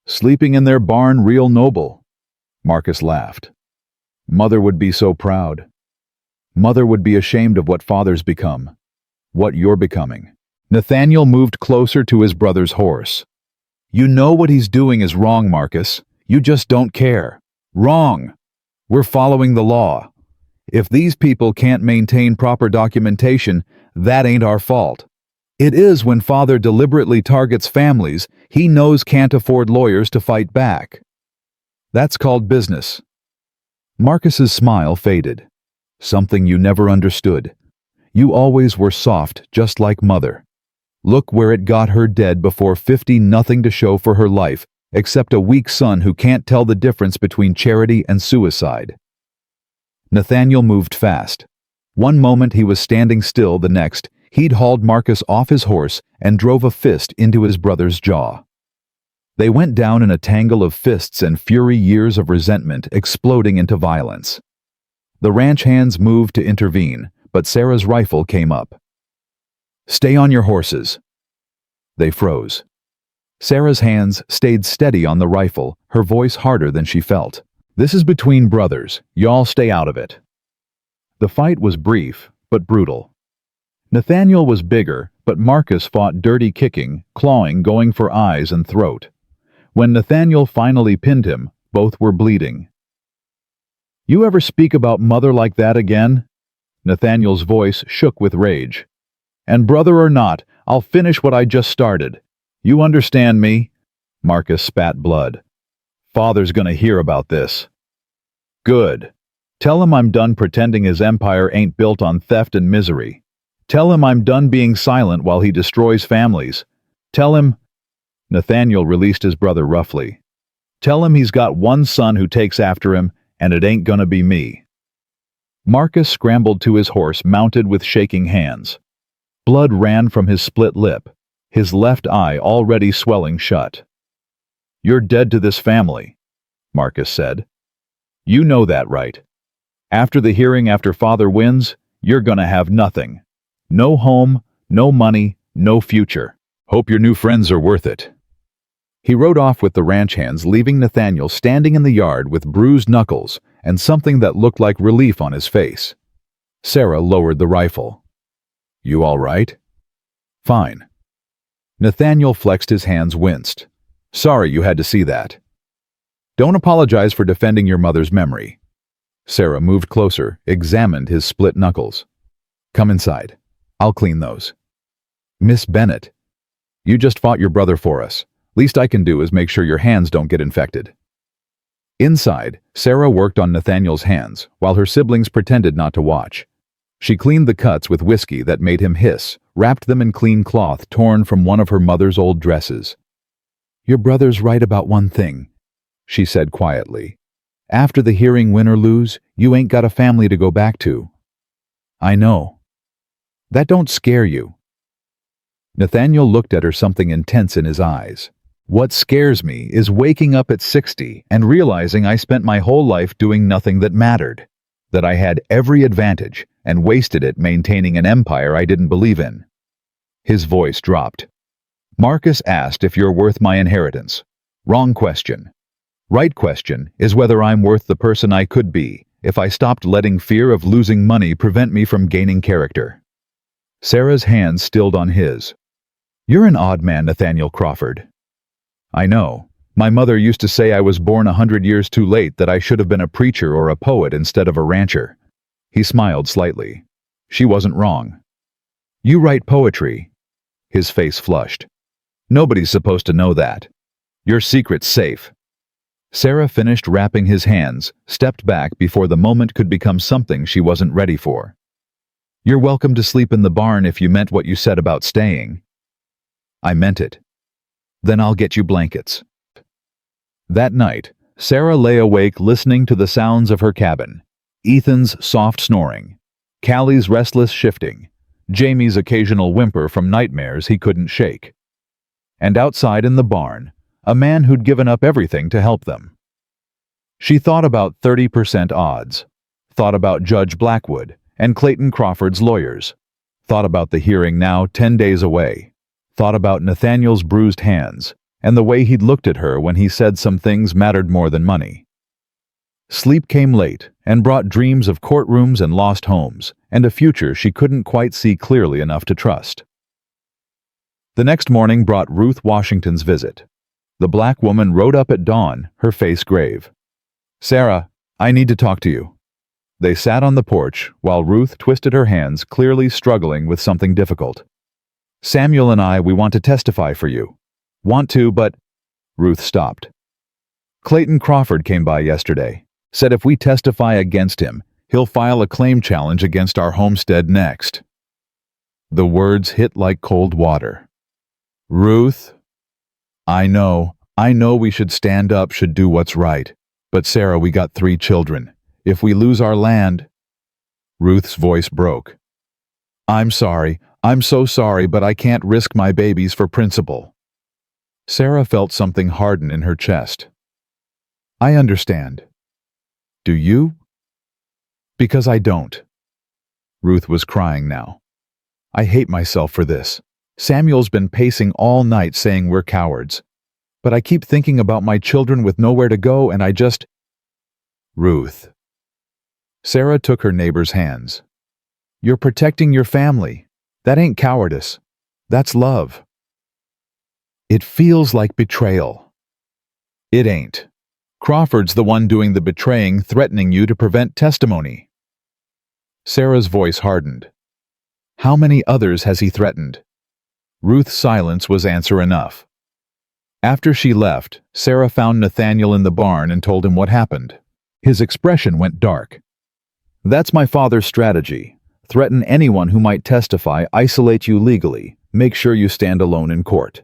Sleeping in their barn real noble. Marcus laughed. Mother would be so proud. Mother would be ashamed of what father's become. What you're becoming. Nathaniel moved closer to his brother's horse. You know what he's doing is wrong, Marcus. You just don't care. Wrong. We're following the law. If these people can't maintain proper documentation, that ain't our fault. It is when father deliberately targets families he knows can't afford lawyers to fight back. That's called business. Marcus's smile faded. Something you never understood. You always were soft, just like mother. Look where it got her, dead before 50, nothing to show for her life, except a weak son who can't tell the difference between charity and suicide. Nathaniel moved fast. One moment he was standing still, the next, he'd hauled Marcus off his horse and drove a fist into his brother's jaw. They went down in a tangle of fists and fury, years of resentment exploding into violence. The ranch hands moved to intervene, but Sarah's rifle came up. Stay on your horses. They froze. Sarah's hands stayed steady on the rifle, her voice harder than she felt. This is between brothers. Y'all stay out of it. The fight was brief, but brutal. Nathaniel was bigger, but Marcus fought dirty, kicking, clawing, going for eyes and throat. When Nathaniel finally pinned him, both were bleeding. You ever speak about mother like that again? Nathaniel's voice shook with rage. And brother or not, I'll finish what I just started. You understand me? Marcus spat blood. Father's gonna hear about this. Good. Tell him I'm done pretending his empire ain't built on theft and misery. Tell him I'm done being silent while he destroys families. Tell him... Nathaniel released his brother roughly. Tell him he's got one son who takes after him, and it ain't gonna be me. Marcus scrambled to his horse, mounted with shaking hands. Blood ran from his split lip, his left eye already swelling shut. You're dead to this family, Marcus said. You know that, right? After the hearing after father wins, you're gonna have nothing. No home, no money, no future. Hope your new friends are worth it." He rode off with the ranch hands, leaving Nathaniel standing in the yard with bruised knuckles and something that looked like relief on his face. Sarah lowered the rifle. "You all right?" "Fine." Nathaniel flexed his hands, winced. "Sorry you had to see that." "Don't apologize for defending your mother's memory." Sarah moved closer, examined his split knuckles. "Come inside. I'll clean those." "Miss Bennett, you just fought your brother for us. Least I can do is make sure your hands don't get infected." Inside, Sarah worked on Nathaniel's hands, while her siblings pretended not to watch. She cleaned the cuts with whiskey that made him hiss, wrapped them in clean cloth torn from one of her mother's old dresses. "Your brother's right about one thing," she said quietly. "After the hearing, win or lose, you ain't got a family to go back to." "I know." "That don't scare you." Nathaniel looked at her, something intense in his eyes. "What scares me is waking up at 60 and realizing I spent my whole life doing nothing that mattered, that I had every advantage and wasted it maintaining an empire I didn't believe in." His voice dropped. "Marcus asked if you're worth my inheritance. Wrong question. Right question is whether I'm worth the person I could be if I stopped letting fear of losing money prevent me from gaining character." Sarah's hands stilled on his. "You're an odd man, Nathaniel Crawford." "I know. My mother used to say I was born 100 years too late, that I should have been a preacher or a poet instead of a rancher." He smiled slightly. "She wasn't wrong." "You write poetry." His face flushed. "Nobody's supposed to know that. Your secret's safe." Sarah finished wrapping his hands, stepped back before the moment could become something she wasn't ready for. "You're welcome to sleep in the barn if you meant what you said about staying." "I meant it." "Then I'll get you blankets." That night, Sarah lay awake listening to the sounds of her cabin. Ethan's soft snoring, Callie's restless shifting, Jamie's occasional whimper from nightmares he couldn't shake. And outside in the barn, a man who'd given up everything to help them. She thought about 30% odds, thought about Judge Blackwood and Clayton Crawford's lawyers, thought about the hearing now 10 days away, thought about Nathaniel's bruised hands and the way he'd looked at her when he said some things mattered more than money. Sleep came late and brought dreams of courtrooms and lost homes and a future she couldn't quite see clearly enough to trust. The next morning brought Ruth Washington's visit. The black woman rode up at dawn, her face grave. "Sarah, I need to talk to you." They sat on the porch while Ruth twisted her hands, clearly struggling with something difficult. "Samuel and we want to testify for you." "Want to, but—" Ruth stopped. "Clayton Crawford came by yesterday. Said if we testify against him, he'll file a claim challenge against our homestead next." The words hit like cold water. "Ruth, I know we should stand up, should do what's right. But Sarah, we got 3 children. If we lose our land—" Ruth's voice broke. I'm so sorry, but I can't risk my babies for principle." Sarah felt something harden in her chest. "I understand. Do you?" "Because I don't." Ruth was crying now. "I hate myself for this. Samuel's been pacing all night saying we're cowards. But I keep thinking about my children with nowhere to go and I just—" "Ruth." Sarah took her neighbor's hands. "You're protecting your family. That ain't cowardice. That's love." "It feels like betrayal." "It ain't. Crawford's the one doing the betraying, threatening you to prevent testimony." Sarah's voice hardened. "How many others has he threatened?" Ruth's silence was answer enough. After she left, Sarah found Nathaniel in the barn and told him what happened. His expression went dark. "That's my father's strategy. Threaten anyone who might testify, isolate you legally, make sure you stand alone in court."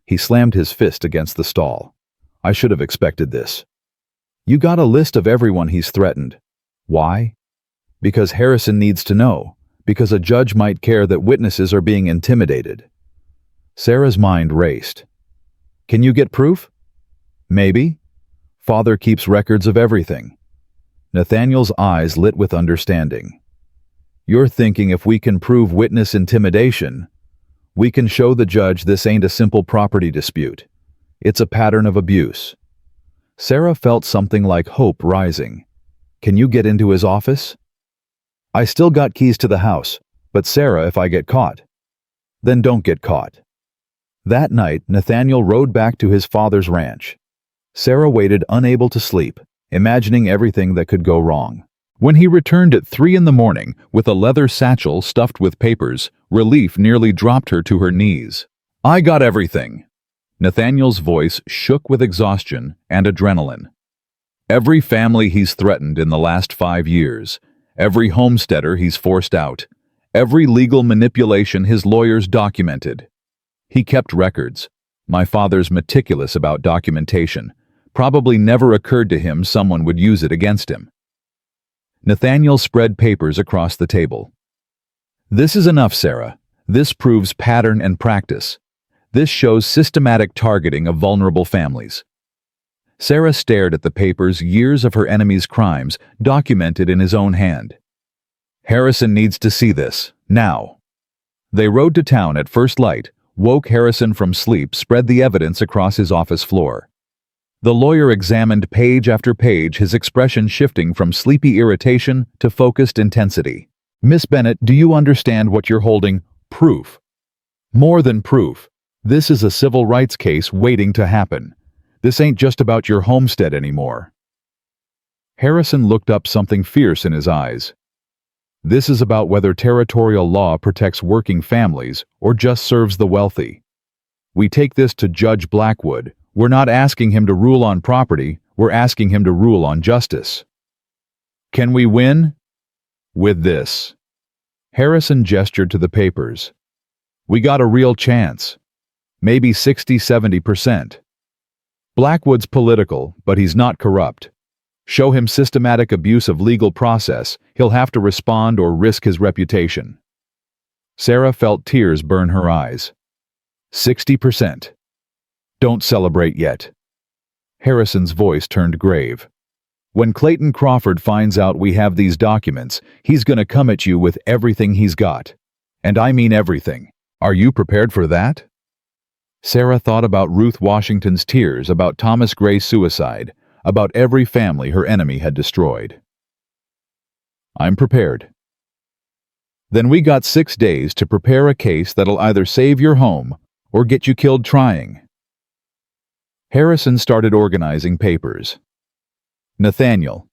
He slammed his fist against the stall. "I should have expected this." "You got a list of everyone he's threatened. Why?" "Because Harrison needs to know. Because a judge might care that witnesses are being intimidated." Sarah's mind raced. "Can you get proof?" "Maybe. Father keeps records of everything." Nathaniel's eyes lit with understanding. You're thinking if we can prove witness intimidation, we can show the judge this ain't a simple property dispute. It's a pattern of abuse. Sarah felt something like hope rising. Can you get into his office? I still got keys to the house, but Sarah, if I get caught. Then don't get caught. That night, Nathaniel rode back to his father's ranch. Sarah waited, unable to sleep, imagining everything that could go wrong. When he returned at 3 a.m. with a leather satchel stuffed with papers, relief nearly dropped her to her knees. I got everything. Nathaniel's voice shook with exhaustion and adrenaline. Every family he's threatened in the last 5 years, every homesteader he's forced out, every legal manipulation his lawyers documented. He kept records. My father's meticulous about documentation. Probably never occurred to him someone would use it against him. Nathaniel spread papers across the table. This is enough, Sarah. This proves pattern and practice. This shows systematic targeting of vulnerable families. Sarah stared at the papers, years of her enemy's crimes, documented in his own hand. Harrison needs to see this, now. They rode to town at first light, woke Harrison from sleep, spread the evidence across his office floor. The lawyer examined page after page, his expression shifting from sleepy irritation to focused intensity. Miss Bennett, do you understand what you're holding? Proof. More than proof. This is a civil rights case waiting to happen. This ain't just about your homestead anymore. Harrison looked up, something fierce in his eyes. This is about whether territorial law protects working families or just serves the wealthy. We take this to Judge Blackwood. We're not asking him to rule on property, we're asking him to rule on justice. Can we win? With this. Harrison gestured to the papers. We got a real chance. Maybe 60–70%. Blackwood's political, but he's not corrupt. Show him systematic abuse of legal process, he'll have to respond or risk his reputation. Sarah felt tears burn her eyes. 60%. Don't celebrate yet. Harrison's voice turned grave. When Clayton Crawford finds out we have these documents, he's gonna come at you with everything he's got. And I mean everything. Are you prepared for that? Sarah thought about Ruth Washington's tears, about Thomas Gray's suicide, about every family her enemy had destroyed. I'm prepared. Then we got 6 days to prepare a case that'll either save your home or get you killed trying. Harrison started organizing papers. Nathaniel,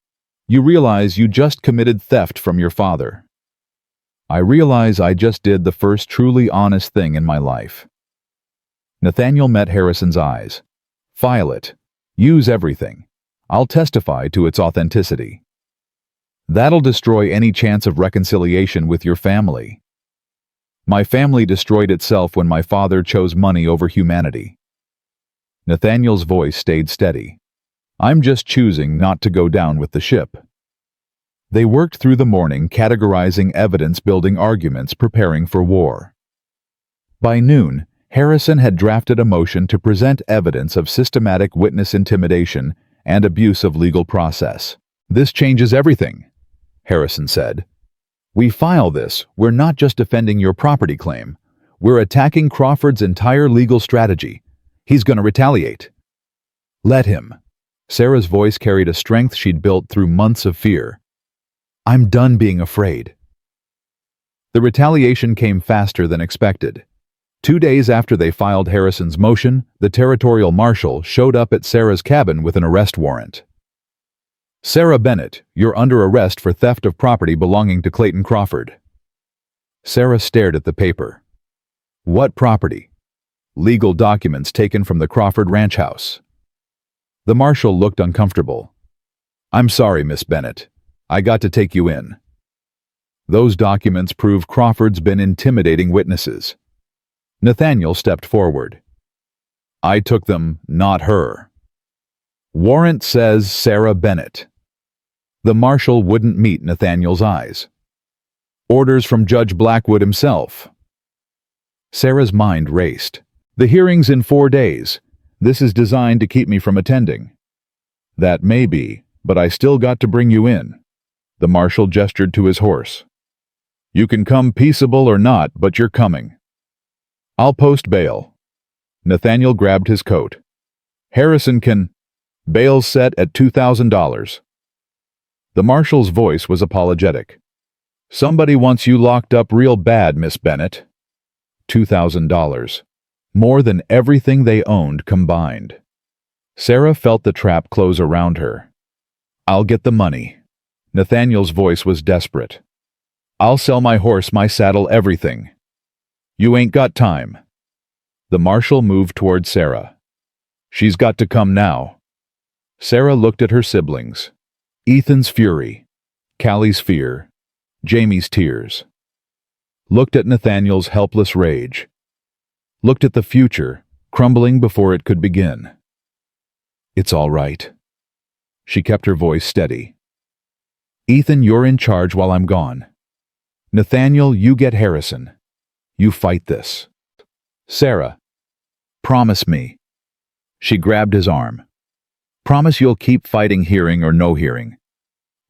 you realize you just committed theft from your father. I realize I just did the first truly honest thing in my life. Nathaniel met Harrison's eyes. File it. Use everything. I'll testify to its authenticity. That'll destroy any chance of reconciliation with your family. My family destroyed itself when my father chose money over humanity. Nathaniel's voice stayed steady. I'm just choosing not to go down with the ship. They worked through the morning, categorizing evidence, building arguments, preparing for war. By noon, Harrison had drafted a motion to present evidence of systematic witness intimidation and abuse of legal process. This changes everything, Harrison said. We file this, we're not just defending your property claim. We're attacking Crawford's entire legal strategy. He's going to retaliate. Let him. Sarah's voice carried a strength she'd built through months of fear. I'm done being afraid. The retaliation came faster than expected. 2 days after they filed Harrison's motion, the territorial marshal showed up at Sarah's cabin with an arrest warrant. Sarah Bennett, you're under arrest for theft of property belonging to Clayton Crawford. Sarah stared at the paper. What property? Legal documents taken from the Crawford ranch house. The marshal looked uncomfortable. I'm sorry, Miss Bennett. I got to take you in. Those documents prove Crawford's been intimidating witnesses. Nathaniel stepped forward. I took them, not her. Warrant says Sarah Bennett. The marshal wouldn't meet Nathaniel's eyes. Orders from Judge Blackwood himself. Sarah's mind raced. The hearing's in 4 days. This is designed to keep me from attending. That may be, But I still got to bring you in. The marshal gestured to his horse. You can come peaceable or not, but you're coming. I'll post bail. Nathaniel grabbed his coat. Harrison can... Bail's set at $2,000. The marshal's voice was apologetic. Somebody wants you locked up real bad, Miss Bennett. $2,000. More than everything they owned combined. Sarah felt the trap close around her. I'll get the money. Nathaniel's voice was desperate. I'll sell my horse, my saddle, everything. You ain't got time. The marshal moved toward Sarah. She's got to come now. Sarah looked at her siblings. Ethan's fury, Callie's fear, Jamie's tears. Looked at Nathaniel's helpless rage. Looked at the future, crumbling before it could begin. It's all right. She kept her voice steady. Ethan, you're in charge while I'm gone. Nathaniel, you get Harrison. You fight this. Sarah, promise me. She grabbed his arm. Promise you'll keep fighting, hearing or no hearing.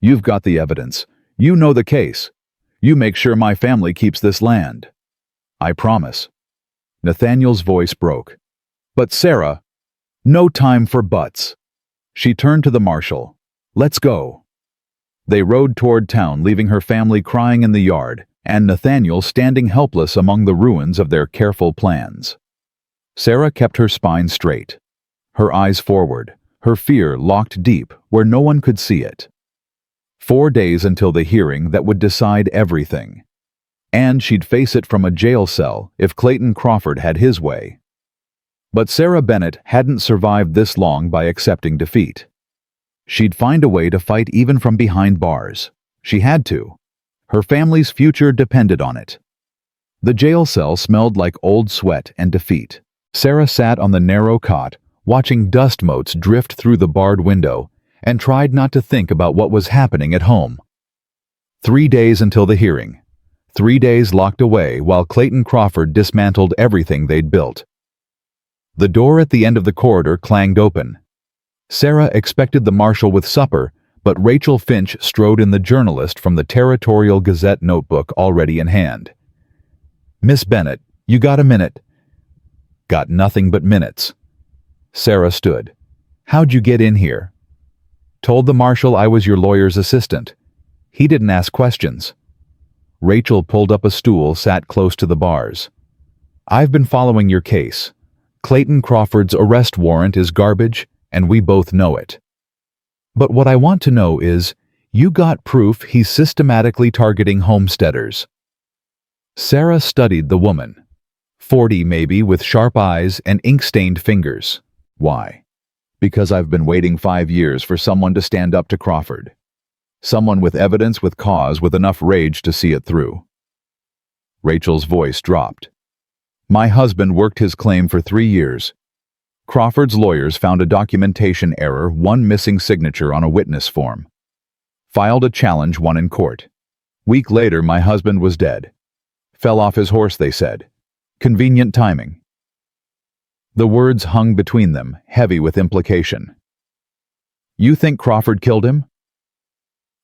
You've got the evidence. You know the case. You make sure my family keeps this land. I promise. Nathaniel's voice broke. But Sarah, no time for buts. She turned to the marshal. Let's go. They rode toward town, leaving her family crying in the yard, and Nathaniel standing helpless among the ruins of their careful plans. Sarah kept her spine straight, her eyes forward, her fear locked deep where no one could see it. 4 days until the hearing that would decide everything. And she'd face it from a jail cell if Clayton Crawford had his way. But Sarah Bennett hadn't survived this long by accepting defeat. She'd find a way to fight even from behind bars. She had to. Her family's future depended on it. The jail cell smelled like old sweat and defeat. Sarah sat on the narrow cot, watching dust motes drift through the barred window, and tried not to think about what was happening at home. 3 days until the hearing. 3 days locked away while Clayton Crawford dismantled everything they'd built. The door at the end of the corridor clanged open. Sarah expected the marshal with supper, but Rachel Finch strode in, the journalist from the Territorial Gazette notebook already in hand. Miss Bennett, you got a minute? Got nothing but minutes. Sarah stood. How'd you get in here? Told the marshal I was your lawyer's assistant. He didn't ask questions. Rachel pulled up a stool, sat close to the bars. I've been following your case. Clayton Crawford's arrest warrant is garbage, and we both know it. But what I want to know is, you got proof he's systematically targeting homesteaders. Sarah studied the woman. 40 maybe, with sharp eyes and ink-stained fingers. Why? Because I've been waiting 5 years for someone to stand up to Crawford. Someone with evidence, with cause, with enough rage to see it through. Rachel's voice dropped. My husband worked his claim for 3 years. Crawford's lawyers found a documentation error, one missing signature on a witness form. Filed a challenge, won in court. Week later, my husband was dead. Fell off his horse, they said. Convenient timing. The words hung between them, heavy with implication. You think Crawford killed him?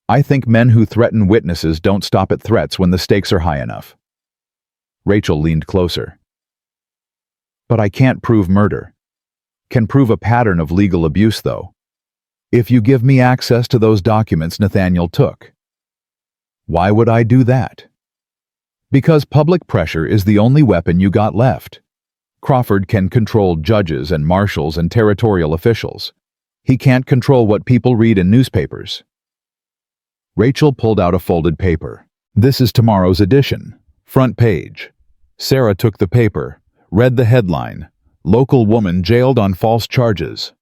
I think men who threaten witnesses don't stop at threats when the stakes are high enough. Rachel leaned closer. But I can't prove murder. Can prove a pattern of legal abuse, though. If you give me access to those documents Nathaniel took. Why would I do that? Because public pressure is the only weapon you got left. Crawford can control judges and marshals and territorial officials. He can't control what people read in newspapers. Rachel pulled out a folded paper. This is tomorrow's edition. Front page. Sarah took the paper, read the headline. Local woman jailed on false charges.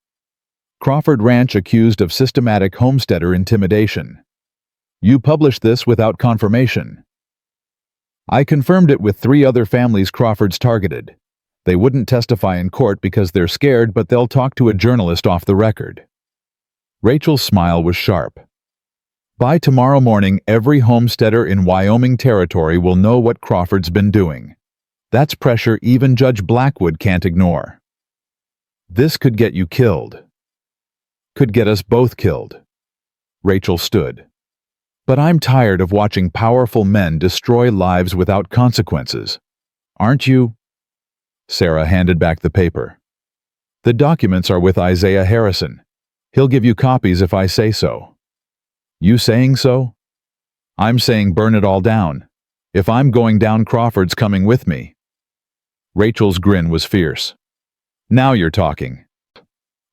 Crawford Ranch accused of systematic homesteader intimidation. You published this without confirmation. I confirmed it with 3 other families Crawford's targeted. They wouldn't testify in court because they're scared, but they'll talk to a journalist off the record. Rachel's smile was sharp. By tomorrow morning, every homesteader in Wyoming territory will know what Crawford's been doing. That's pressure even Judge Blackwood can't ignore. This could get you killed. Could get us both killed. Rachel stood. But I'm tired of watching powerful men destroy lives without consequences. Aren't you? Sarah handed back the paper. The documents are with Isaiah Harrison. He'll give you copies if I say so. You saying so? I'm saying burn it all down. If I'm going down, Crawford's coming with me. Rachel's grin was fierce. Now you're talking.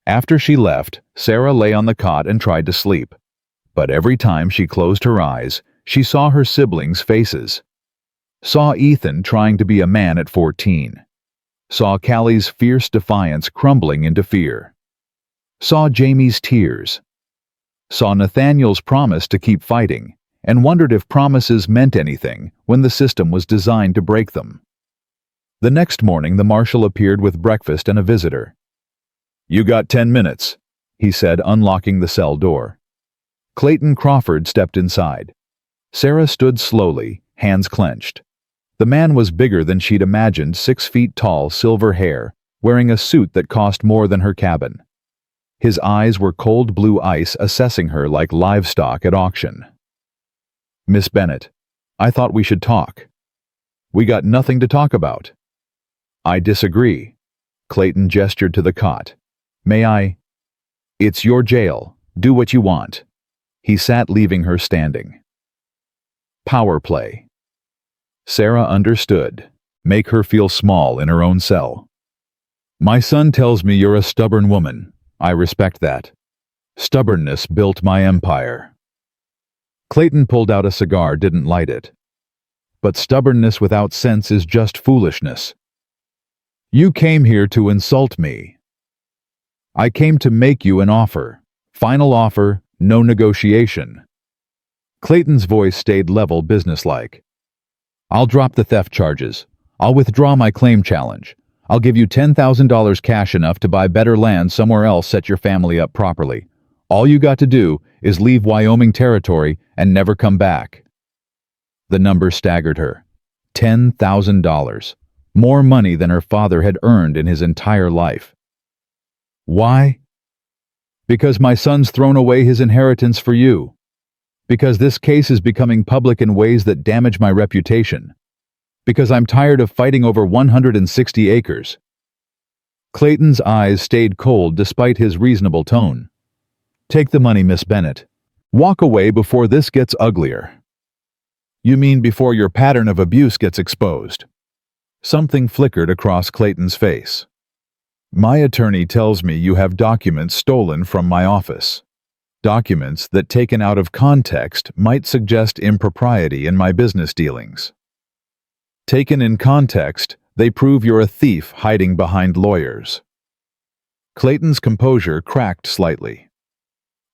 After she left, Sarah lay on the cot and tried to sleep. But every time she closed her eyes, she saw her siblings' faces. Saw Ethan trying to be a man at 14. Saw Callie's fierce defiance crumbling into fear. Saw Jamie's tears. Saw Nathaniel's promise to keep fighting, and wondered if promises meant anything when the system was designed to break them. The next morning, the marshal appeared with breakfast and a visitor. "You got 10 minutes," he said, unlocking the cell door. Clayton Crawford stepped inside. Sarah stood slowly, hands clenched. The man was bigger than she'd imagined, 6 feet tall, silver hair, wearing a suit that cost more than her cabin. His eyes were cold blue ice, assessing her like livestock at auction. "Miss Bennett, I thought we should talk." "We got nothing to talk about." "I disagree." Clayton gestured to the cot. "May I?" "It's your jail. Do what you want." He sat, leaving her standing. Power play. Sarah understood. Make her feel small in her own cell. "My son tells me you're a stubborn woman. I respect that. Stubbornness built my empire." Clayton pulled out a cigar, didn't light it. "But stubbornness without sense is just foolishness. You came here to insult me. I came to make you an offer. Final offer, no negotiation." Clayton's voice stayed level, businesslike. "I'll drop the theft charges. I'll withdraw my claim challenge. I'll give you $10,000 cash, enough to buy better land somewhere else, set your family up properly. All you got to do is leave Wyoming territory and never come back." The number staggered her. $10,000. More money than her father had earned in his entire life. "Why?" "Because my son's thrown away his inheritance for you. Because this case is becoming public in ways that damage my reputation. Because I'm tired of fighting over 160 acres. Clayton's eyes stayed cold despite his reasonable tone. "Take the money, Miss Bennett. Walk away before this gets uglier." "You mean before your pattern of abuse gets exposed?" Something flickered across Clayton's face. "My attorney tells me you have documents stolen from my office. Documents that, taken out of context, might suggest impropriety in my business dealings. Taken in context, they prove you're a thief hiding behind lawyers." Clayton's composure cracked slightly.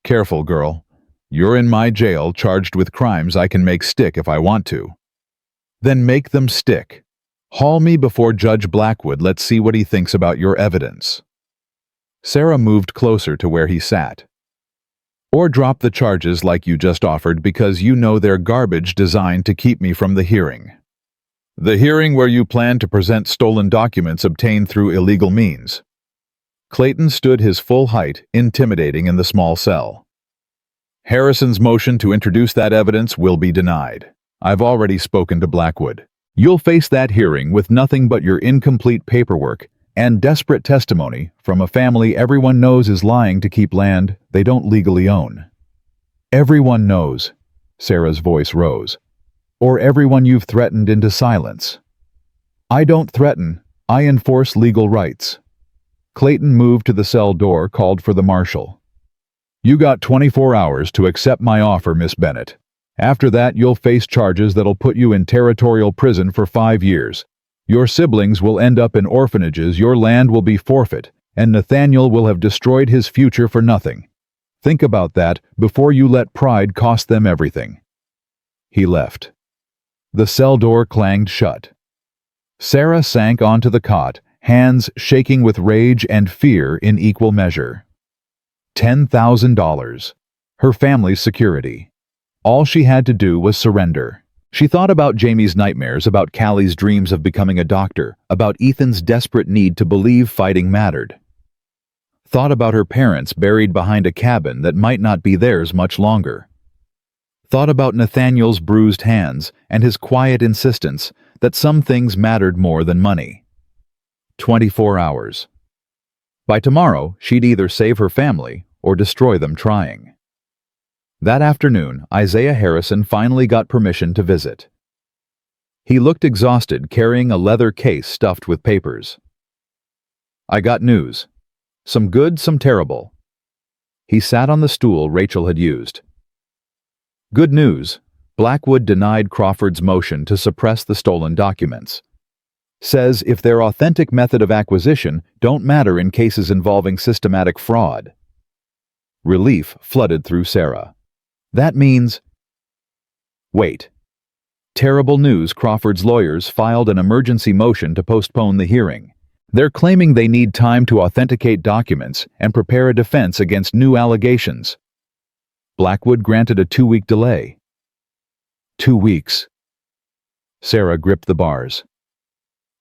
"Careful, girl. You're in my jail, charged with crimes I can make stick if I want to. Then make them stick. Haul me before Judge Blackwood. Let's see what he thinks about your evidence." Sarah moved closer to where he sat. "Or drop the charges like you just offered, because you know they're garbage designed to keep me from the hearing." "The hearing where you plan to present stolen documents obtained through illegal means." Clayton stood his full height, intimidating in the small cell. "Harrison's motion to introduce that evidence will be denied. I've already spoken to Blackwood. You'll face that hearing with nothing but your incomplete paperwork and desperate testimony from a family everyone knows is lying to keep land they don't legally own." "Everyone knows," Sarah's voice rose. "Or everyone you've threatened into silence." "I don't threaten, I enforce legal rights." Clayton moved to the cell door, called for the marshal. "You got 24 hours to accept my offer, Miss Bennett. After that, you'll face charges that'll put you in territorial prison for 5 years. Your siblings will end up in orphanages, your land will be forfeit, and Nathaniel will have destroyed his future for nothing. Think about that before you let pride cost them everything." He left. The cell door clanged shut. Sarah sank onto the cot, hands shaking with rage and fear in equal measure. $10,000. Her family's security. All she had to do was surrender. She thought about Jamie's nightmares, about Callie's dreams of becoming a doctor, about Ethan's desperate need to believe fighting mattered. Thought about her parents buried behind a cabin that might not be theirs much longer. Thought about Nathaniel's bruised hands and his quiet insistence that some things mattered more than money. 24 hours. By tomorrow, she'd either save her family or destroy them trying. That afternoon, Isaiah Harrison finally got permission to visit. He looked exhausted, carrying a leather case stuffed with papers. "I got news. Some good, some terrible." He sat on the stool Rachel had used. "Good news. Blackwood denied Crawford's motion to suppress the stolen documents. Says if their authentic method of acquisition don't matter in cases involving systematic fraud." Relief flooded through Sarah. "That means—" Wait. Terrible news. Crawford's lawyers filed an emergency motion to postpone the hearing. They're claiming they need time to authenticate documents and prepare a defense against new allegations. Blackwood granted a 2-week delay. 2 weeks. Sarah gripped the bars.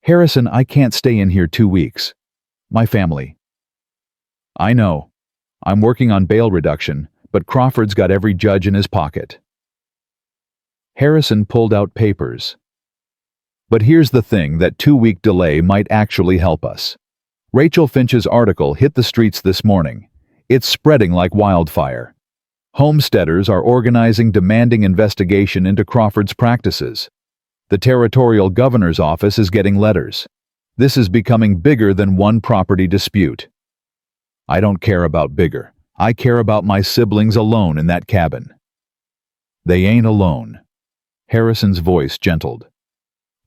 "Harrison, I can't stay in here 2 weeks. My family." "I know. I'm working on bail reduction, but Crawford's got every judge in his pocket." Harrison pulled out papers. "But here's the thing, that 2-week delay might actually help us. Rachel Finch's article hit the streets this morning. It's spreading like wildfire. Homesteaders are organizing, demanding investigation into Crawford's practices. The territorial governor's office is getting letters. This is becoming bigger than one property dispute. I don't care about bigger. I care about my siblings alone in that cabin." "They ain't alone." Harrison's voice gentled.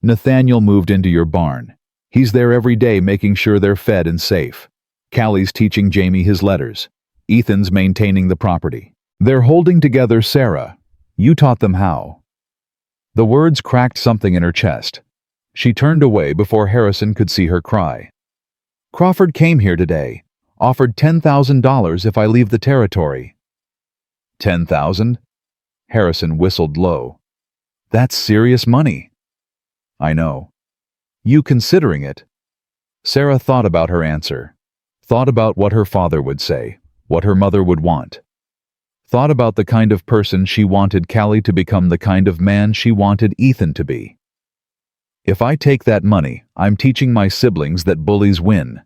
"Nathaniel moved into your barn. He's there every day making sure they're fed and safe. Callie's teaching Jamie his letters. Ethan's maintaining the property. They're holding together Sarah. You taught them how." The words cracked something in her chest. She turned away before Harrison could see her cry. "Crawford came here today. Offered $10,000 if I leave the territory." "10,000?" Harrison whistled low. "That's serious money." "I know. You considering it?" Sarah thought about her answer. Thought about what her father would say, what her mother would want. Thought about the kind of person she wanted Callie to become, the kind of man she wanted Ethan to be. "If I take that money, I'm teaching my siblings that bullies win.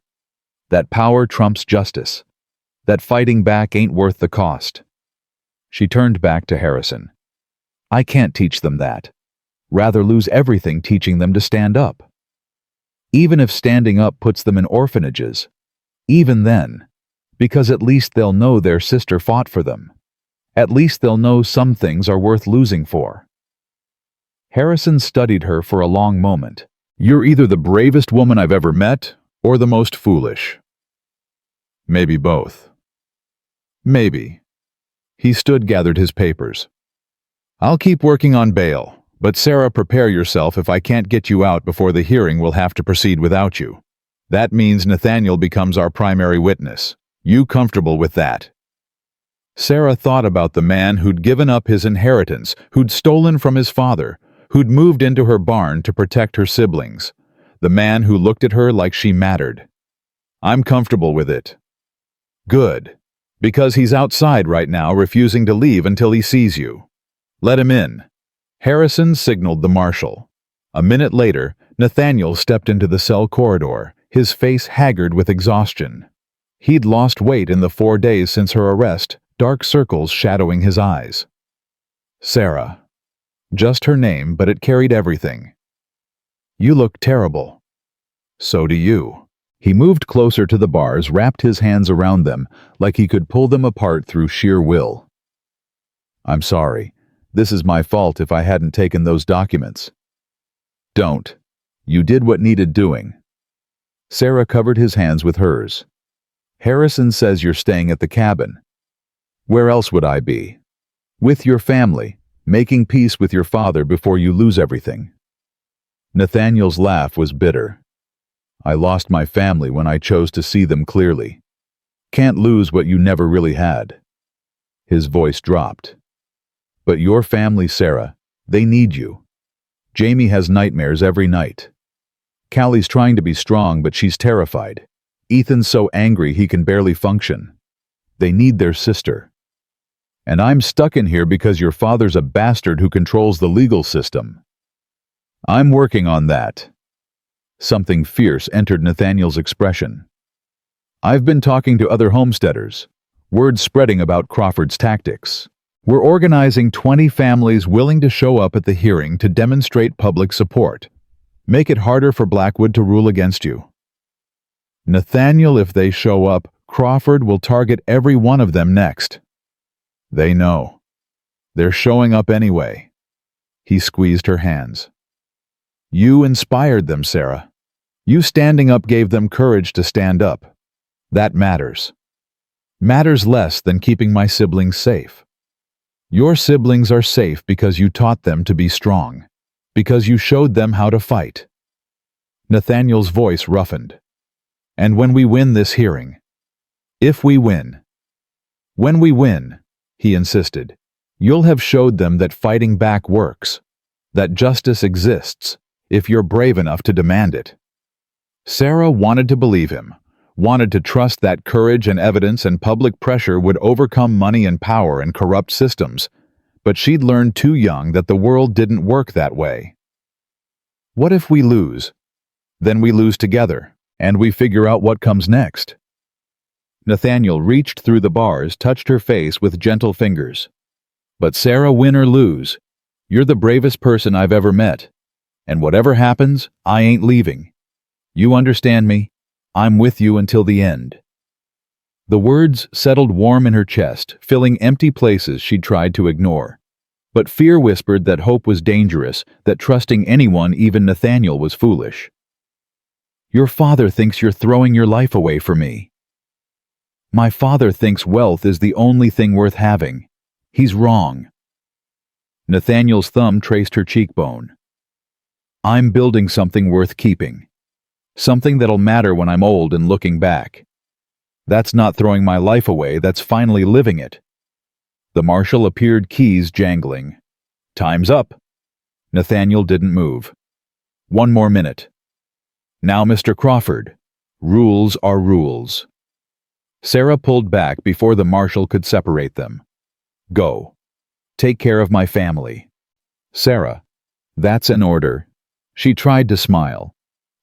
That power trumps justice. That fighting back ain't worth the cost." She turned back to Harrison. "I can't teach them that. Rather lose everything teaching them to stand up. Even if standing up puts them in orphanages. Even then. Because at least they'll know their sister fought for them. At least they'll know some things are worth losing for." Harrison studied her for a long moment. "You're either the bravest woman I've ever met, or the most foolish." "Maybe both." "Maybe." He stood, gathered his papers. "I'll keep working on bail, but Sarah, prepare yourself. If I can't get you out before the hearing, we'll have to proceed without you. That means Nathaniel becomes our primary witness. You comfortable with that?" Sarah thought about the man who'd given up his inheritance, who'd stolen from his father, who'd moved into her barn to protect her siblings. The man who looked at her like she mattered. "I'm comfortable with it." "Good. Because he's outside right now, refusing to leave until he sees you. Let him in." Harrison signaled the marshal. A minute later, Nathaniel stepped into the cell corridor, his face haggard with exhaustion. He'd lost weight in the 4 days since her arrest, dark circles shadowing his eyes. "Sarah." Just her name, but it carried everything. "You look terrible." "So do you." He moved closer to the bars, wrapped his hands around them, like he could pull them apart through sheer will. "I'm sorry. This is my fault if I hadn't taken those documents." "Don't. You did what needed doing." Sarah covered his hands with hers. "Harrison says you're staying at the cabin. Where else would I be? With your family, making peace with your father before you lose everything." Nathaniel's laugh was bitter. "I lost my family when I chose to see them clearly. Can't lose what you never really had." His voice dropped. "But your family, Sarah, they need you. Jamie has nightmares every night. Callie's trying to be strong, but she's terrified. Ethan's so angry he can barely function. They need their sister. And I'm stuck in here because your father's a bastard who controls the legal system. I'm working on that. Something fierce entered Nathaniel's expression. I've been talking to other homesteaders. Word spreading about Crawford's tactics. We're organizing 20 families willing to show up at the hearing to demonstrate public support. Make it harder for Blackwood to rule against you. Nathaniel, if they show up, Crawford will target every one of them next. They know. They're showing up anyway. He squeezed her hands. You inspired them, Sarah. You standing up gave them courage to stand up. That matters. Matters less than keeping my siblings safe. Your siblings are safe because you taught them to be strong, because you showed them how to fight. Nathaniel's voice roughened. And when we win this hearing, if we win, when we win, he insisted, you'll have showed them that fighting back works, that justice exists, if you're brave enough to demand it. Sarah wanted to believe him, wanted to trust that courage and evidence and public pressure would overcome money and power and corrupt systems, but she'd learned too young that the world didn't work that way. What if we lose? Then we lose together, and we figure out what comes next. Nathaniel reached through the bars, touched her face with gentle fingers. But Sarah, win or lose, you're the bravest person I've ever met. And whatever happens, I ain't leaving. You understand me? I'm with you until the end. The words settled warm in her chest, filling empty places she'd tried to ignore. But fear whispered that hope was dangerous, that trusting anyone, even Nathaniel, was foolish. Your father thinks you're throwing your life away for me. My father thinks wealth is the only thing worth having. He's wrong. Nathaniel's thumb traced her cheekbone. I'm building something worth keeping. Something that'll matter when I'm old and looking back. That's not throwing my life away, that's finally living it. The marshal appeared, keys jangling. Time's up. Nathaniel didn't move. 1 more minute. Now, Mr. Crawford, rules are rules. Sarah pulled back before the marshal could separate them. Go. Take care of my family. Sarah, that's an order. She tried to smile.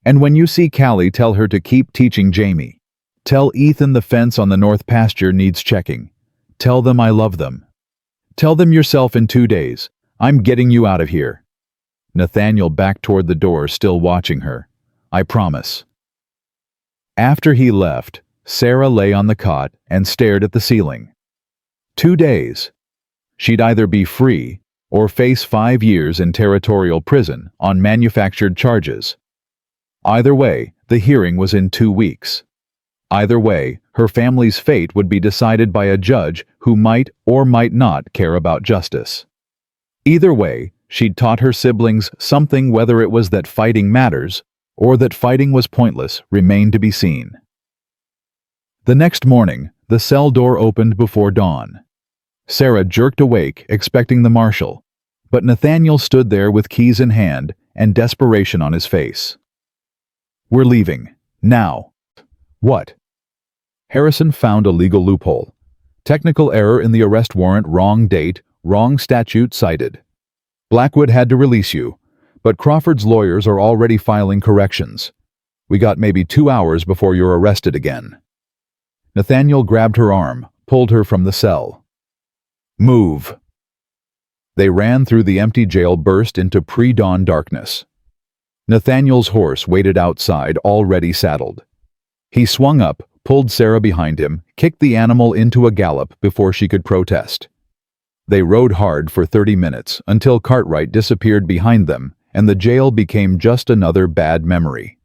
And when you see Callie, tell her to keep teaching Jamie. Tell Ethan the fence on the north pasture needs checking. Tell them I love them. Tell them yourself in 2 days. I'm getting you out of here. Nathaniel backed toward the door, still watching her. I promise. After he left, Sarah lay on the cot and stared at the ceiling. 2 days. She'd either be free or face 5 years in territorial prison on manufactured charges. Either way, the hearing was in 2 weeks. Either way, her family's fate would be decided by a judge who might or might not care about justice. Either way, she'd taught her siblings something, whether it was that fighting matters or that fighting was pointless remained to be seen. The next morning, the cell door opened before dawn. Sarah jerked awake, expecting the marshal, but Nathaniel stood there with keys in hand and desperation on his face. We're leaving. Now. What? Harrison found a legal loophole. Technical error in the arrest warrant, wrong date, wrong statute cited. Blackwood had to release you, but Crawford's lawyers are already filing corrections. We got maybe 2 hours before you're arrested again. Nathaniel grabbed her arm, pulled her from the cell. Move. They ran through the empty jail, burst into pre-dawn darkness. Nathaniel's horse waited outside, already saddled. He swung up, pulled Sarah behind him, kicked the animal into a gallop before she could protest. They rode hard for 30 minutes until Cartwright disappeared behind them and the jail became just another bad memory.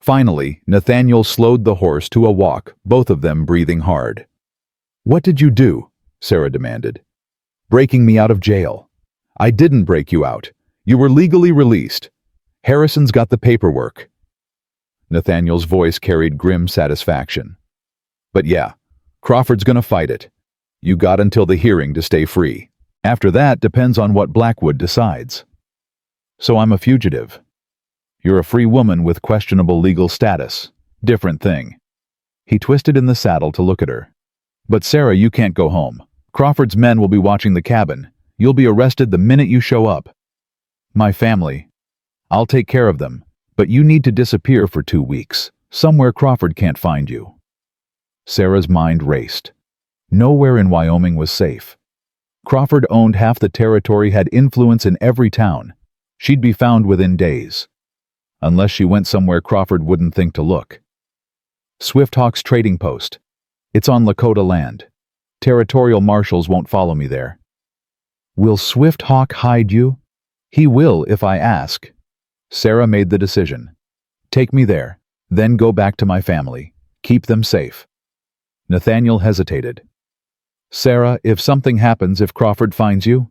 Finally, Nathaniel slowed the horse to a walk, both of them breathing hard. What did you do? Sarah demanded. Breaking me out of jail. I didn't break you out. You were legally released. Harrison's got the paperwork. Nathaniel's voice carried grim satisfaction. But yeah, Crawford's gonna fight it. You got until the hearing to stay free. After that depends on what Blackwood decides. So I'm a fugitive. You're a free woman with questionable legal status. Different thing. He twisted in the saddle to look at her. But Sarah, you can't go home. Crawford's men will be watching the cabin. You'll be arrested the minute you show up. My family. I'll take care of them, but you need to disappear for 2 weeks, somewhere Crawford can't find you. Sarah's mind raced. Nowhere in Wyoming was safe. Crawford owned half the territory, had influence in every town. She'd be found within days. Unless she went somewhere Crawford wouldn't think to look. Swift Hawk's trading post. It's on Lakota land. Territorial marshals won't follow me there. Will Swift Hawk hide you? He will if I ask. Sarah made the decision. Take me there, then go back to my family. Keep them safe. Nathaniel hesitated. Sarah, if something happens, if Crawford finds you,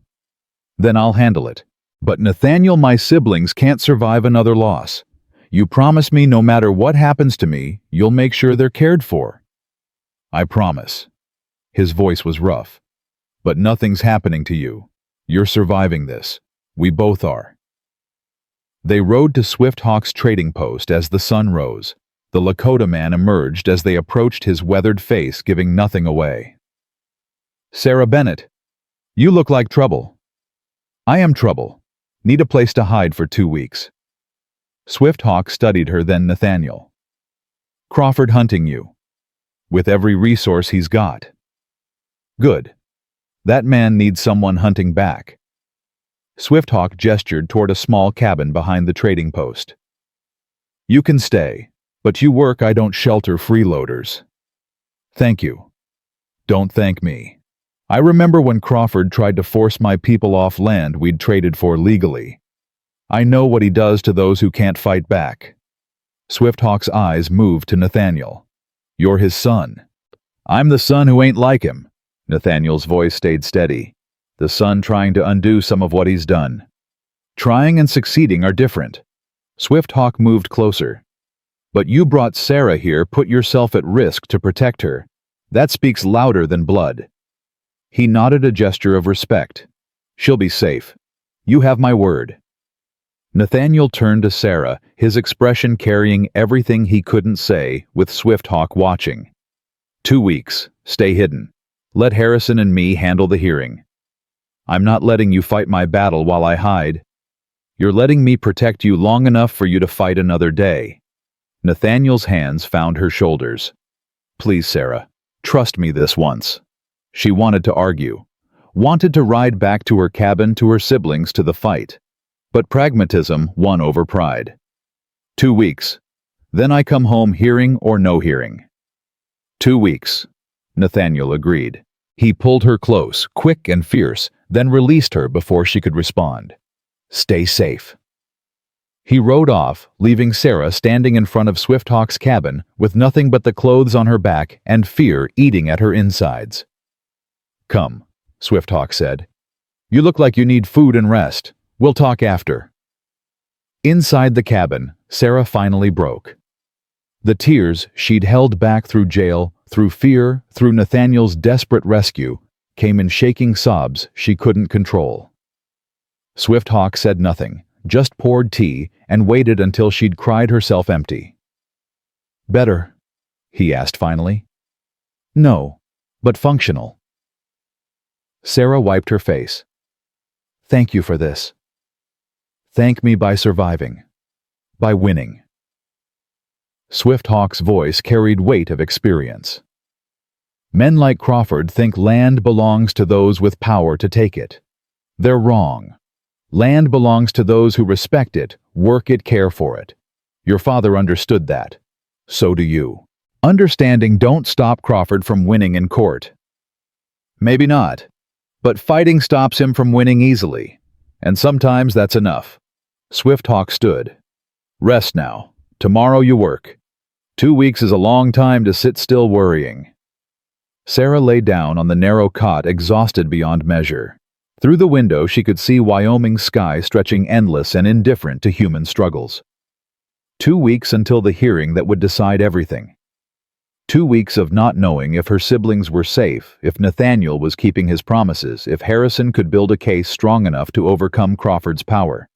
then I'll handle it. But Nathaniel, my siblings can't survive another loss. You promise me no matter what happens to me, you'll make sure they're cared for. I promise. His voice was rough. But nothing's happening to you. You're surviving this. We both are. They rode to Swift Hawk's trading post as the sun rose. The Lakota man emerged as they approached, his weathered face giving nothing away. Sarah Bennett, you look like trouble. I am trouble. Need a place to hide for 2 weeks. Swift Hawk studied her, then Nathaniel. Crawford hunting you. With every resource he's got. Good. That man needs someone hunting back. Swift Hawk gestured toward a small cabin behind the trading post. You can stay, but you work. I don't shelter freeloaders. Thank you. Don't thank me. I remember when Crawford tried to force my people off land we'd traded for legally. I know what he does to those who can't fight back. Swift Hawk's eyes moved to Nathaniel. You're his son. I'm the son who ain't like him. Nathaniel's voice stayed steady. The son trying to undo some of what he's done. Trying and succeeding are different. Swift Hawk moved closer. But you brought Sarah here, put yourself at risk to protect her. That speaks louder than blood. He nodded, a gesture of respect. She'll be safe. You have my word. Nathaniel turned to Sarah, his expression carrying everything he couldn't say, with Swift Hawk watching. 2 weeks. Stay hidden. Let Harrison and me handle the hearing. I'm not letting you fight my battle while I hide. You're letting me protect you long enough for you to fight another day. Nathaniel's hands found her shoulders. Please, Sarah, trust me this once. She wanted to argue, wanted to ride back to her cabin, to her siblings, to the fight. But pragmatism won over pride. 2 weeks. Then I come home, hearing or no hearing. 2 weeks. Nathaniel agreed. He pulled her close, quick and fierce, then released her before she could respond. Stay safe. He rode off, leaving Sarah standing in front of Swift Hawk's cabin with nothing but the clothes on her back and fear eating at her insides. Come, Swift Hawk said. You look like you need food and rest. We'll talk after. Inside the cabin, Sarah finally broke. The tears she'd held back through jail, through fear, through Nathaniel's desperate rescue, came in shaking sobs she couldn't control. Swift Hawk said nothing, just poured tea and waited until she'd cried herself empty. Better? He asked finally. No, but functional. Sarah wiped her face. Thank you for this. Thank me by surviving. By winning. Swift Hawk's voice carried weight of experience. Men like Crawford think land belongs to those with power to take it. They're wrong. Land belongs to those who respect it, work it, care for it. Your father understood that. So do you. Understanding don't stop Crawford from winning in court. Maybe not. But fighting stops him from winning easily. And sometimes that's enough. Swift Hawk stood. Rest now. Tomorrow you work. 2 weeks is a long time to sit still worrying. Sarah lay down on the narrow cot, exhausted beyond measure. Through the window she could see Wyoming's sky stretching endless and indifferent to human struggles. 2 weeks until the hearing that would decide everything. 2 weeks of not knowing if her siblings were safe, if Nathaniel was keeping his promises, if Harrison could build a case strong enough to overcome Crawford's power.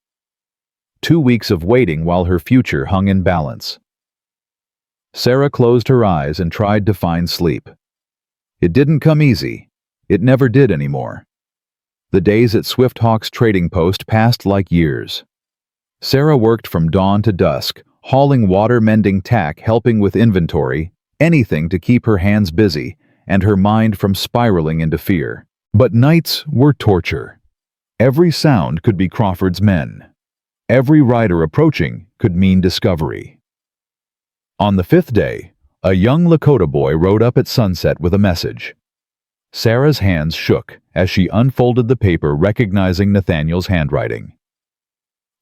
2 weeks of waiting while her future hung in balance. Sarah closed her eyes and tried to find sleep. It didn't come easy. It never did anymore. The days at Swift Hawk's trading post passed like years. Sarah worked from dawn to dusk, hauling water, mending tack, helping with inventory, anything to keep her hands busy and her mind from spiraling into fear. But nights were torture. Every sound could be Crawford's men. Every rider approaching could mean discovery. On the fifth day, a young Lakota boy rode up at sunset with a message. Sarah's hands shook as she unfolded the paper, recognizing Nathaniel's handwriting.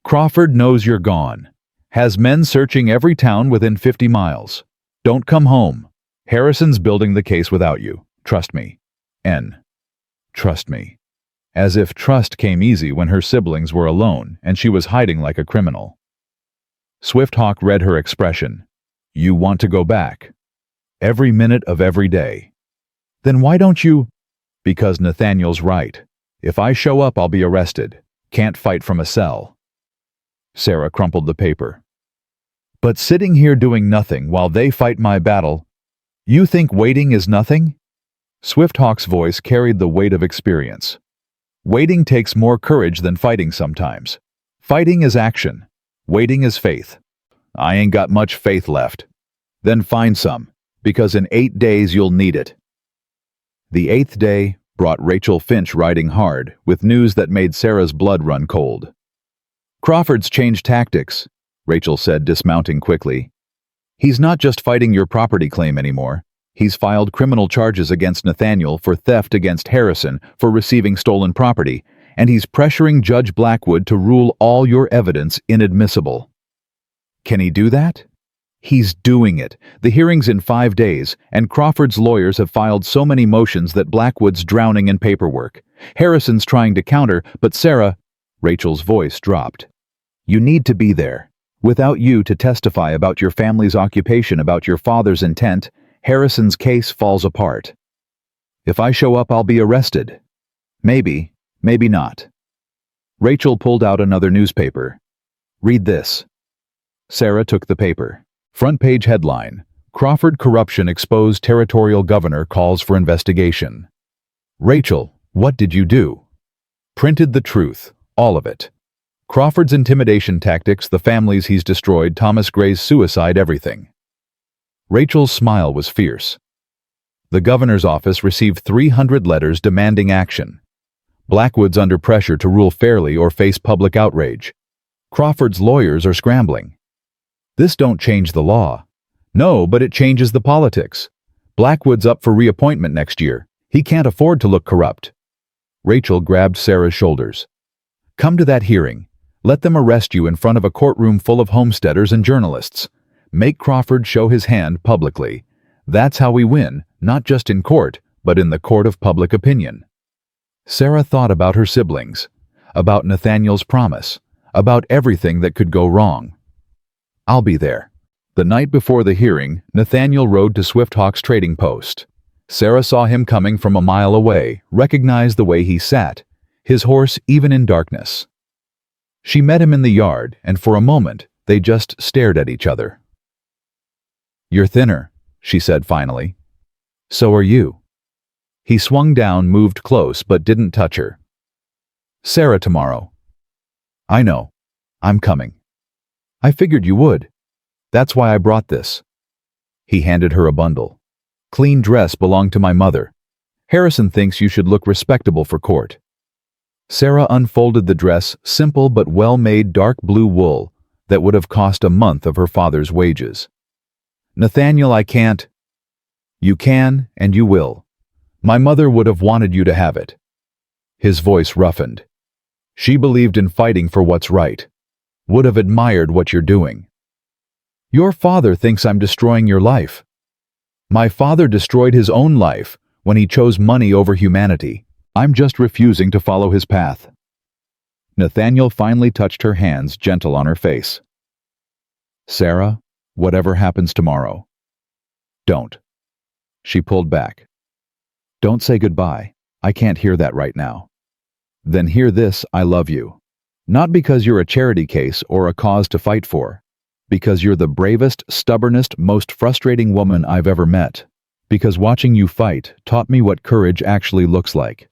Crawford knows you're gone. Has men searching every town within 50 miles. Don't come home. Harrison's building the case without you. Trust me. N. Trust me. As if trust came easy when her siblings were alone and she was hiding like a criminal. Swift Hawk read her expression. You want to go back. Every minute of every day. Then why don't you? Because Nathaniel's right. If I show up, I'll be arrested. Can't fight from a cell. Sarah crumpled the paper. But sitting here doing nothing while they fight my battle, you think waiting is nothing? Swift Hawk's voice carried the weight of experience. Waiting takes more courage than fighting sometimes. Fighting is action. Waiting is faith. I ain't got much faith left. Then find some, because in 8 days you'll need it. The 8th day brought Rachel Finch riding hard with news that made Sarah's blood run cold. Crawford's changed tactics, Rachel said, dismounting quickly. He's not just fighting your property claim anymore. He's filed criminal charges against Nathaniel for theft against Harrison for receiving stolen property, and he's pressuring Judge Blackwood to rule all your evidence inadmissible. Can he do that? He's doing it. The hearing's in 5 days, and Crawford's lawyers have filed so many motions that Blackwood's drowning in paperwork. Harrison's trying to counter, but Sarah, Rachel's voice dropped. You need to be there. Without you to testify about your family's occupation, about your father's intent, Harrison's case falls apart. If I show up, I'll be arrested. Maybe, maybe not. Rachel pulled out another newspaper. Read this. Sarah took the paper. Front page headline, Crawford corruption exposed, territorial governor calls for investigation. Rachel, what did you do? Printed the truth, all of it. Crawford's intimidation tactics, the families he's destroyed, Thomas Gray's suicide, everything. Rachel's smile was fierce. The governor's office received 300 letters demanding action. Blackwood's under pressure to rule fairly or face public outrage. Crawford's lawyers are scrambling. This don't change the law. No, but it changes the politics. Blackwood's up for reappointment next year. He can't afford to look corrupt. Rachel grabbed Sarah's shoulders. Come to that hearing. Let them arrest you in front of a courtroom full of homesteaders and journalists. Make Crawford show his hand publicly. That's how we win, not just in court, but in the court of public opinion. Sarah thought about her siblings, about Nathaniel's promise, about everything that could go wrong. I'll be there. The night before the hearing, Nathaniel rode to Swift Hawk's trading post. Sarah saw him coming from a mile away, recognized the way he sat, his horse even in darkness. She met him in the yard, and for a moment, they just stared at each other. You're thinner, she said finally. So are you. He swung down, moved close, but didn't touch her. Sarah tomorrow. I know. I'm coming. I figured you would. That's why I brought this. He handed her a bundle. Clean dress belonged to my mother. Harrison thinks you should look respectable for court. Sarah unfolded the dress, simple but well-made dark blue wool that would have cost a month of her father's wages. Nathaniel, I can't. You can, and you will. My mother would have wanted you to have it. His voice roughened. She believed in fighting for what's right. Would have admired what you're doing. Your father thinks I'm destroying your life. My father destroyed his own life when he chose money over humanity. I'm just refusing to follow his path. Nathaniel finally touched her hands, gentle on her face. Sarah, whatever happens tomorrow, don't. She pulled back. Don't say goodbye. I can't hear that right now. Then hear this, I love you. Not because you're a charity case or a cause to fight for, Because you're the bravest, stubbornest, most frustrating woman I've ever met. Because watching you fight taught me what courage actually looks like."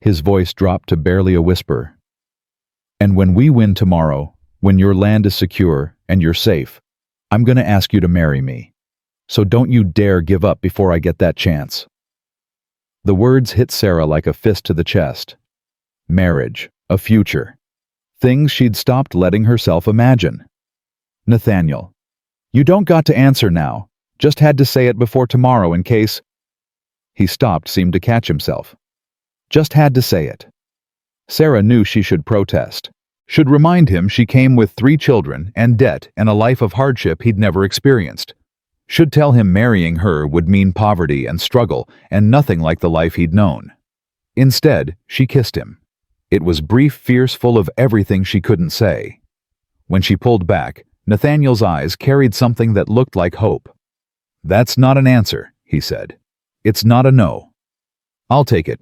His voice dropped to barely a whisper. "And when we win tomorrow, when your land is secure and you're safe, I'm going to ask you to marry me. So don't you dare give up before I get that chance." The words hit Sarah like a fist to the chest. Marriage, a future. Things she'd stopped letting herself imagine. "Nathaniel, you don't got to answer now. Just had to say it before tomorrow in case—" He stopped, seemed to catch himself. Just had to say it. Sarah knew she should protest. Should remind him she came with 3 children and debt and a life of hardship he'd never experienced. Should tell him marrying her would mean poverty and struggle and nothing like the life he'd known. Instead, she kissed him. It was brief, fierce, full of everything she couldn't say. When she pulled back, Nathaniel's eyes carried something that looked like hope. "That's not an answer," he said. "It's not a no. I'll take it."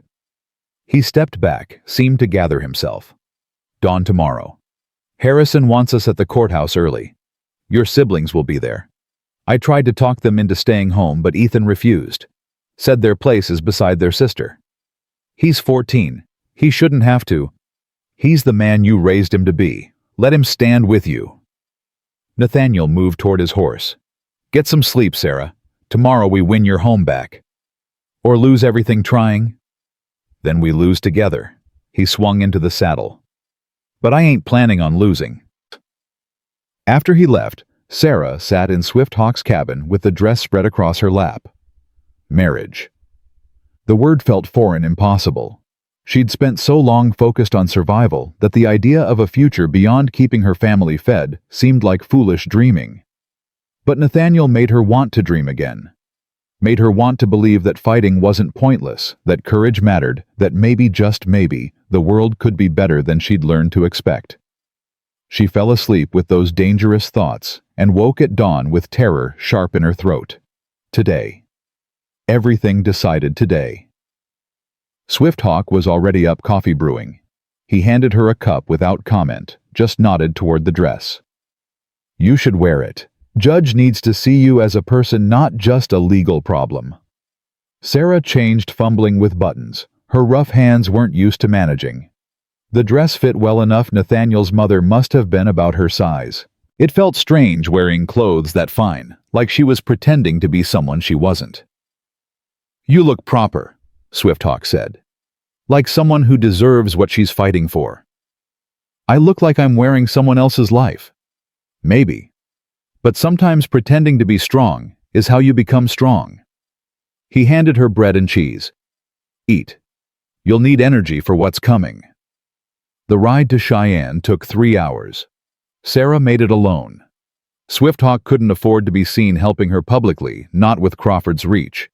He stepped back, seemed to gather himself. "Dawn tomorrow. Harrison wants us at the courthouse early. Your siblings will be there. I tried to talk them into staying home, but Ethan refused. Said their place is beside their sister. He's 14. He shouldn't have to. He's the man you raised him to be. Let him stand with you." Nathaniel moved toward his horse. "Get some sleep, Sarah. Tomorrow we win your home back. Or lose everything trying? Then we lose together." He swung into the saddle. "But I ain't planning on losing." After he left, Sarah sat in Swift Hawk's cabin with the dress spread across her lap. Marriage. The word felt foreign, impossible. She'd spent so long focused on survival that the idea of a future beyond keeping her family fed seemed like foolish dreaming. But Nathaniel made her want to dream again. Made her want to believe that fighting wasn't pointless, that courage mattered, that maybe, just maybe, the world could be better than she'd learned to expect. She fell asleep with those dangerous thoughts and woke at dawn with terror sharp in her throat. Today. Everything decided today. Swift Hawk was already up coffee brewing. He handed her a cup without comment, just nodded toward the dress. "You should wear it. Judge needs to see you as a person, not just a legal problem." Sarah changed, fumbling with buttons. Her rough hands weren't used to managing. The dress fit well enough. Nathaniel's mother must have been about her size. It felt strange wearing clothes that fine, like she was pretending to be someone she wasn't. "You look proper," Swift Hawk said. "Like someone who deserves what she's fighting for." "I look like I'm wearing someone else's life." "Maybe. But sometimes pretending to be strong is how you become strong." He handed her bread and cheese. "Eat. You'll need energy for what's coming." The ride to Cheyenne took 3 hours. Sarah made it alone. Swift Hawk couldn't afford to be seen helping her publicly, not with Crawford's reach.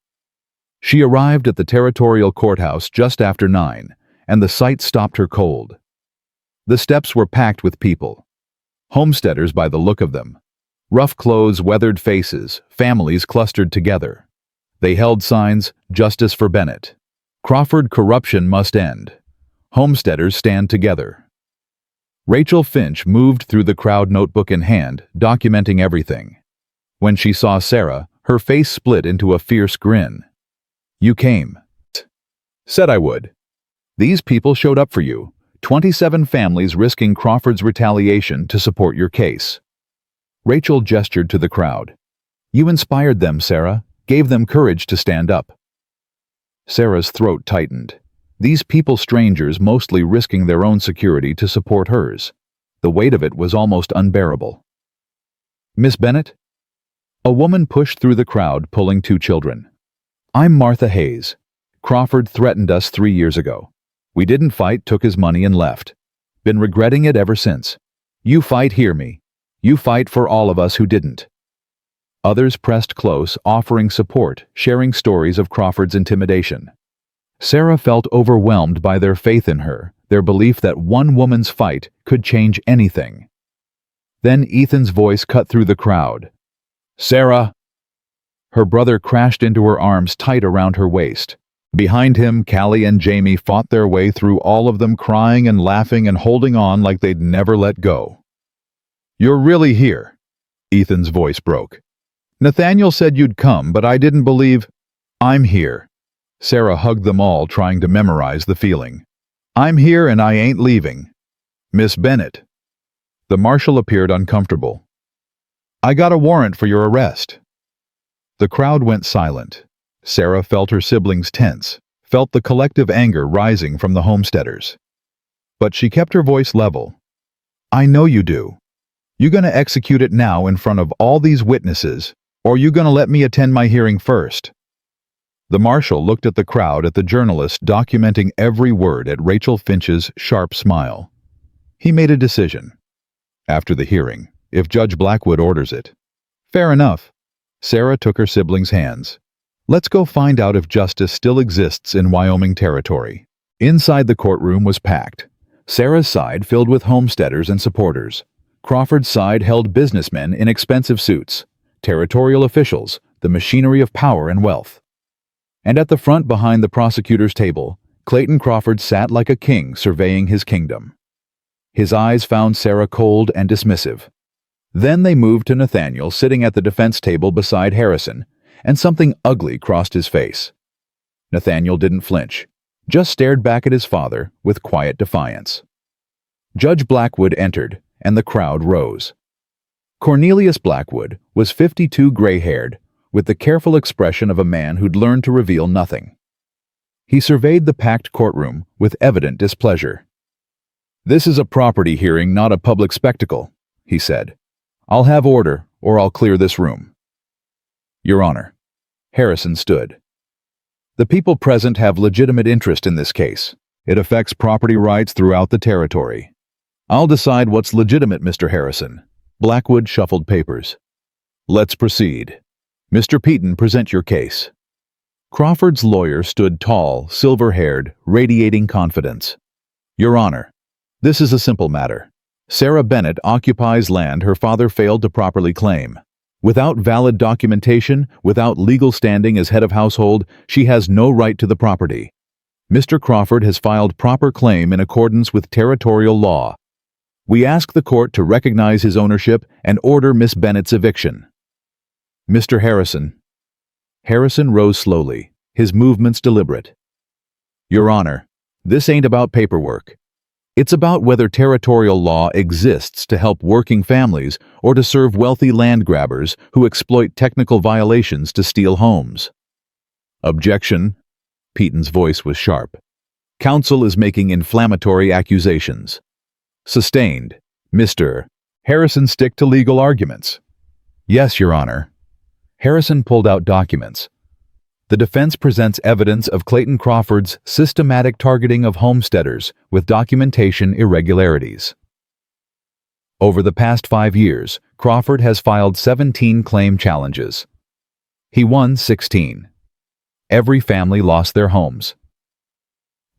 She arrived at the territorial courthouse just after 9, and the sight stopped her cold. The steps were packed with people. Homesteaders by the look of them. Rough clothes, weathered faces, families clustered together. They held signs, "Justice for Bennett." "Crawford corruption must end." "Homesteaders stand together." Rachel Finch moved through the crowd, notebook in hand, documenting everything. When she saw Sarah, her face split into a fierce grin. "You came." "Said I would. These people showed up for you. 27 families risking Crawford's retaliation to support your case." Rachel gestured to the crowd. "You inspired them, Sarah. Gave them courage to stand up." Sarah's throat tightened. These people, strangers, mostly risking their own security to support hers. The weight of it was almost unbearable. "Miss Bennett?" A woman pushed through the crowd, pulling 2 children. "I'm Martha Hayes. Crawford threatened us 3 years ago. We didn't fight, took his money and left. Been regretting it ever since. You fight, hear me. You fight for all of us who didn't." Others pressed close, offering support, sharing stories of Crawford's intimidation. Sarah felt overwhelmed by their faith in her, their belief that one woman's fight could change anything. Then Ethan's voice cut through the crowd. "Sarah!" Her brother crashed into her arms, tight around her waist. Behind him, Callie and Jamie fought their way through, all of them crying and laughing and holding on like they'd never let go. "You're really here. Ethan's voice broke. Nathaniel said you'd come, but I didn't believe. I'm here. Sarah hugged them all, trying to memorize the feeling. I'm here and I ain't leaving. Miss Bennett. The marshal appeared uncomfortable. I got a warrant for your arrest. The crowd went silent. Sarah felt her siblings tense, felt the collective anger rising from the homesteaders. But she kept her voice level. I know you do. You gonna execute it now in front of all these witnesses, or you gonna let me attend my hearing first? The marshal looked at the crowd, at the journalist documenting every word, at Rachel Finch's sharp smile. He made a decision. After the hearing, if Judge Blackwood orders it. Fair enough. Sarah took her siblings' hands. Let's go find out if justice still exists in Wyoming territory. Inside the courtroom was packed. Sarah's side filled with homesteaders and supporters. Crawford's side held businessmen in expensive suits, territorial officials, the machinery of power and wealth. And at the front behind the prosecutor's table, Clayton Crawford sat like a king surveying his kingdom. His eyes found Sarah cold and dismissive. Then they moved to Nathaniel sitting at the defense table beside Harrison, and something ugly crossed his face. Nathaniel didn't flinch, just stared back at his father with quiet defiance. Judge Blackwood entered, and the crowd rose. Cornelius Blackwood was 52, gray-haired, with the careful expression of a man who'd learned to reveal nothing. He surveyed the packed courtroom with evident displeasure. This is a property hearing, not a public spectacle, he said. I'll have order, or I'll clear this room. Your Honor. Harrison stood. The people present have legitimate interest in this case. It affects property rights throughout the territory. I'll decide what's legitimate, Mr. Harrison. Blackwood shuffled papers. Let's proceed. Mr. Peaton, present your case. Crawford's lawyer stood tall, silver-haired, radiating confidence. Your Honor, this is a simple matter. Sarah Bennett occupies land her father failed to properly claim. Without valid documentation, without legal standing as head of household, she has no right to the property. Mr. Crawford has filed proper claim in accordance with territorial law. We ask the court to recognize his ownership and order Miss Bennett's eviction. Mr. Harrison. Harrison rose slowly, his movements deliberate. Your Honor, this ain't about paperwork. It's about whether territorial law exists to help working families or to serve wealthy land grabbers who exploit technical violations to steal homes. Objection. Peaton's voice was sharp. Counsel is making inflammatory accusations. Sustained. Mr. Harrison, stick to legal arguments. Yes, Your Honor. Harrison pulled out documents. The defense presents evidence of Clayton Crawford's systematic targeting of homesteaders with documentation irregularities. Over the past 5 years, Crawford has filed 17 claim challenges. He won 16. Every family lost their homes.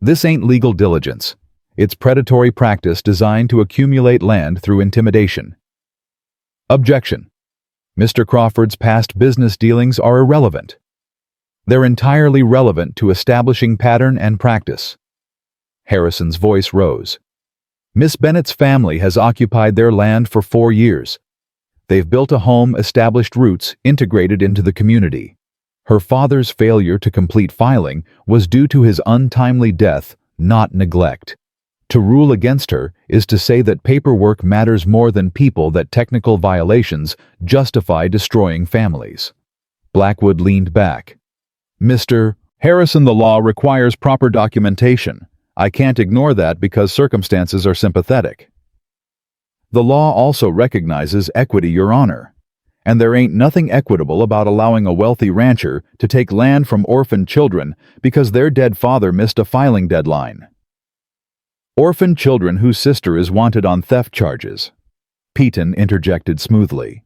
This ain't legal diligence. It's predatory practice designed to accumulate land through intimidation. Objection. Mr. Crawford's past business dealings are irrelevant. They're entirely relevant to establishing pattern and practice. Harrison's voice rose. Miss Bennett's family has occupied their land for 4 years. They've built a home, established roots, integrated into the community. Her father's failure to complete filing was due to his untimely death, not neglect. To rule against her is to say that paperwork matters more than people, that technical violations justify destroying families. Blackwood leaned back. Mr. Harrison, the law requires proper documentation. I can't ignore that because circumstances are sympathetic. The law also recognizes equity, Your Honor. And there ain't nothing equitable about allowing a wealthy rancher to take land from orphaned children because their dead father missed a filing deadline. Orphaned children whose sister is wanted on theft charges. Peaton interjected smoothly.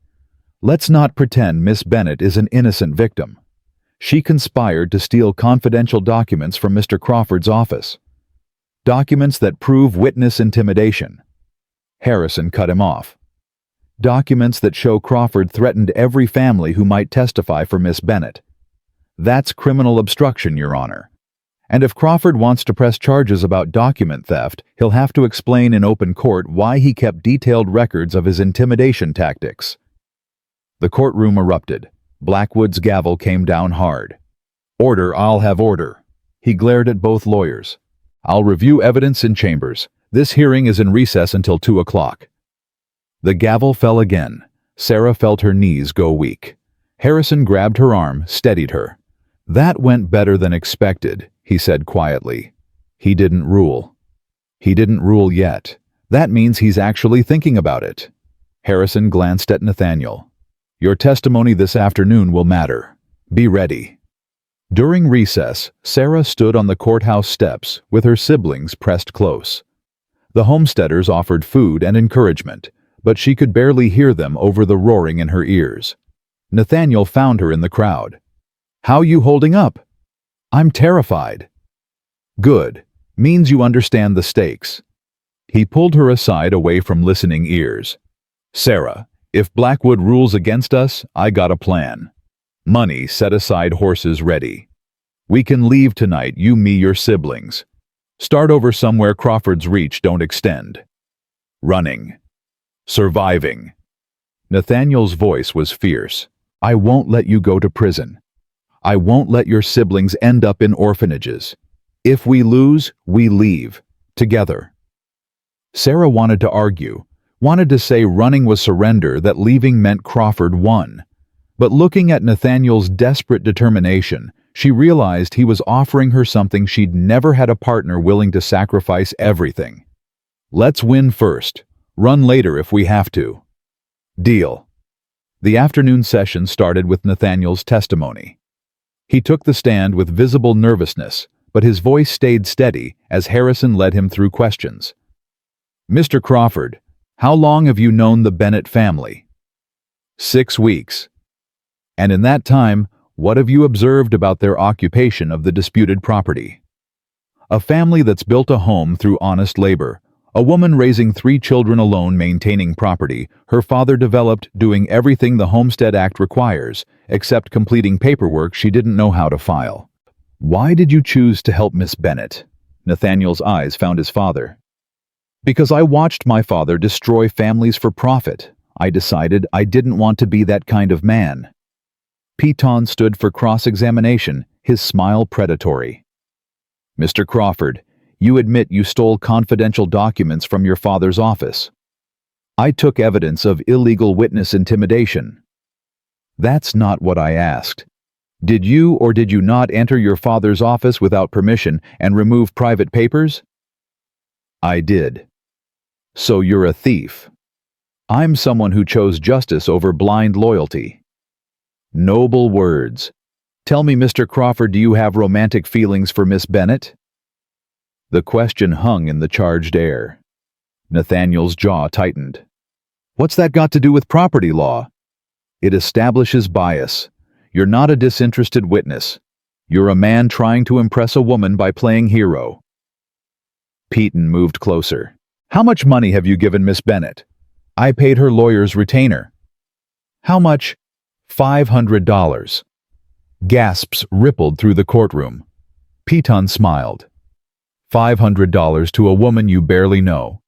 Let's not pretend Miss Bennett is an innocent victim. She conspired to steal confidential documents from Mr. Crawford's office. Documents that prove witness intimidation. Harrison cut him off. Documents that show Crawford threatened every family who might testify for Miss Bennett. That's criminal obstruction, Your Honor. And if Crawford wants to press charges about document theft, he'll have to explain in open court why he kept detailed records of his intimidation tactics. The courtroom erupted. Blackwood's gavel came down hard. "Order, I'll have order." He glared at both lawyers. "I'll review evidence in chambers. This hearing is in recess until 2 o'clock. The gavel fell again. Sarah felt her knees go weak. Harrison grabbed her arm, steadied her. "That went better than expected," he said quietly. "He didn't rule. He didn't rule yet. That means he's actually thinking about it." Harrison glanced at Nathaniel. "Your testimony this afternoon will matter. Be ready." During recess, Sarah stood on the courthouse steps with her siblings pressed close. The homesteaders offered food and encouragement, but she could barely hear them over the roaring in her ears. Nathaniel found her in the crowd. "How you holding up?" "I'm terrified." "Good. Means you understand the stakes." He pulled her aside away from listening ears. "Sarah, if Blackwood rules against us, I got a plan. Money set aside, horses ready. We can leave tonight, you, me, your siblings. Start over somewhere Crawford's reach don't extend. Running. Surviving." Nathaniel's voice was fierce. "I won't let you go to prison. I won't let your siblings end up in orphanages. If we lose, we leave. Together." Sarah wanted to argue, wanted to say running was surrender, that leaving meant Crawford won. But looking at Nathaniel's desperate determination, she realized he was offering her something she'd never had: a partner willing to sacrifice everything. "Let's win first. Run later if we have to." "Deal." The afternoon session started with Nathaniel's testimony. He took the stand with visible nervousness, but his voice stayed steady as Harrison led him through questions. "Mr. Crawford, how long have you known the Bennett family?" 6 weeks. "And in that time, what have you observed about their occupation of the disputed property?" "A family that's built a home through honest labor. A woman raising 3 children alone, maintaining property. Her father developed, doing everything the Homestead Act requires, except completing paperwork she didn't know how to file." "Why did you choose to help Miss Bennett?" Nathaniel's eyes found his father. "Because I watched my father destroy families for profit. I decided I didn't want to be that kind of man." Piton stood for cross-examination, his smile predatory. "Mr. Crawford, you admit you stole confidential documents from your father's office." "I took evidence of illegal witness intimidation." "That's not what I asked. Did you or did you not enter your father's office without permission and remove private papers?" "I did." "So you're a thief." "I'm someone who chose justice over blind loyalty." Noble words. "Tell me, Mr. Crawford, do you have romantic feelings for Miss Bennett?" The question hung in the charged air. Nathaniel's jaw tightened. "What's that got to do with property law?" "It establishes bias. You're not a disinterested witness. You're a man trying to impress a woman by playing hero." Piton moved closer. "How much money have you given Miss Bennett?" "I paid her lawyer's retainer." "How much?" $500. Gasps rippled through the courtroom. Piton smiled. $500 to a woman you barely know.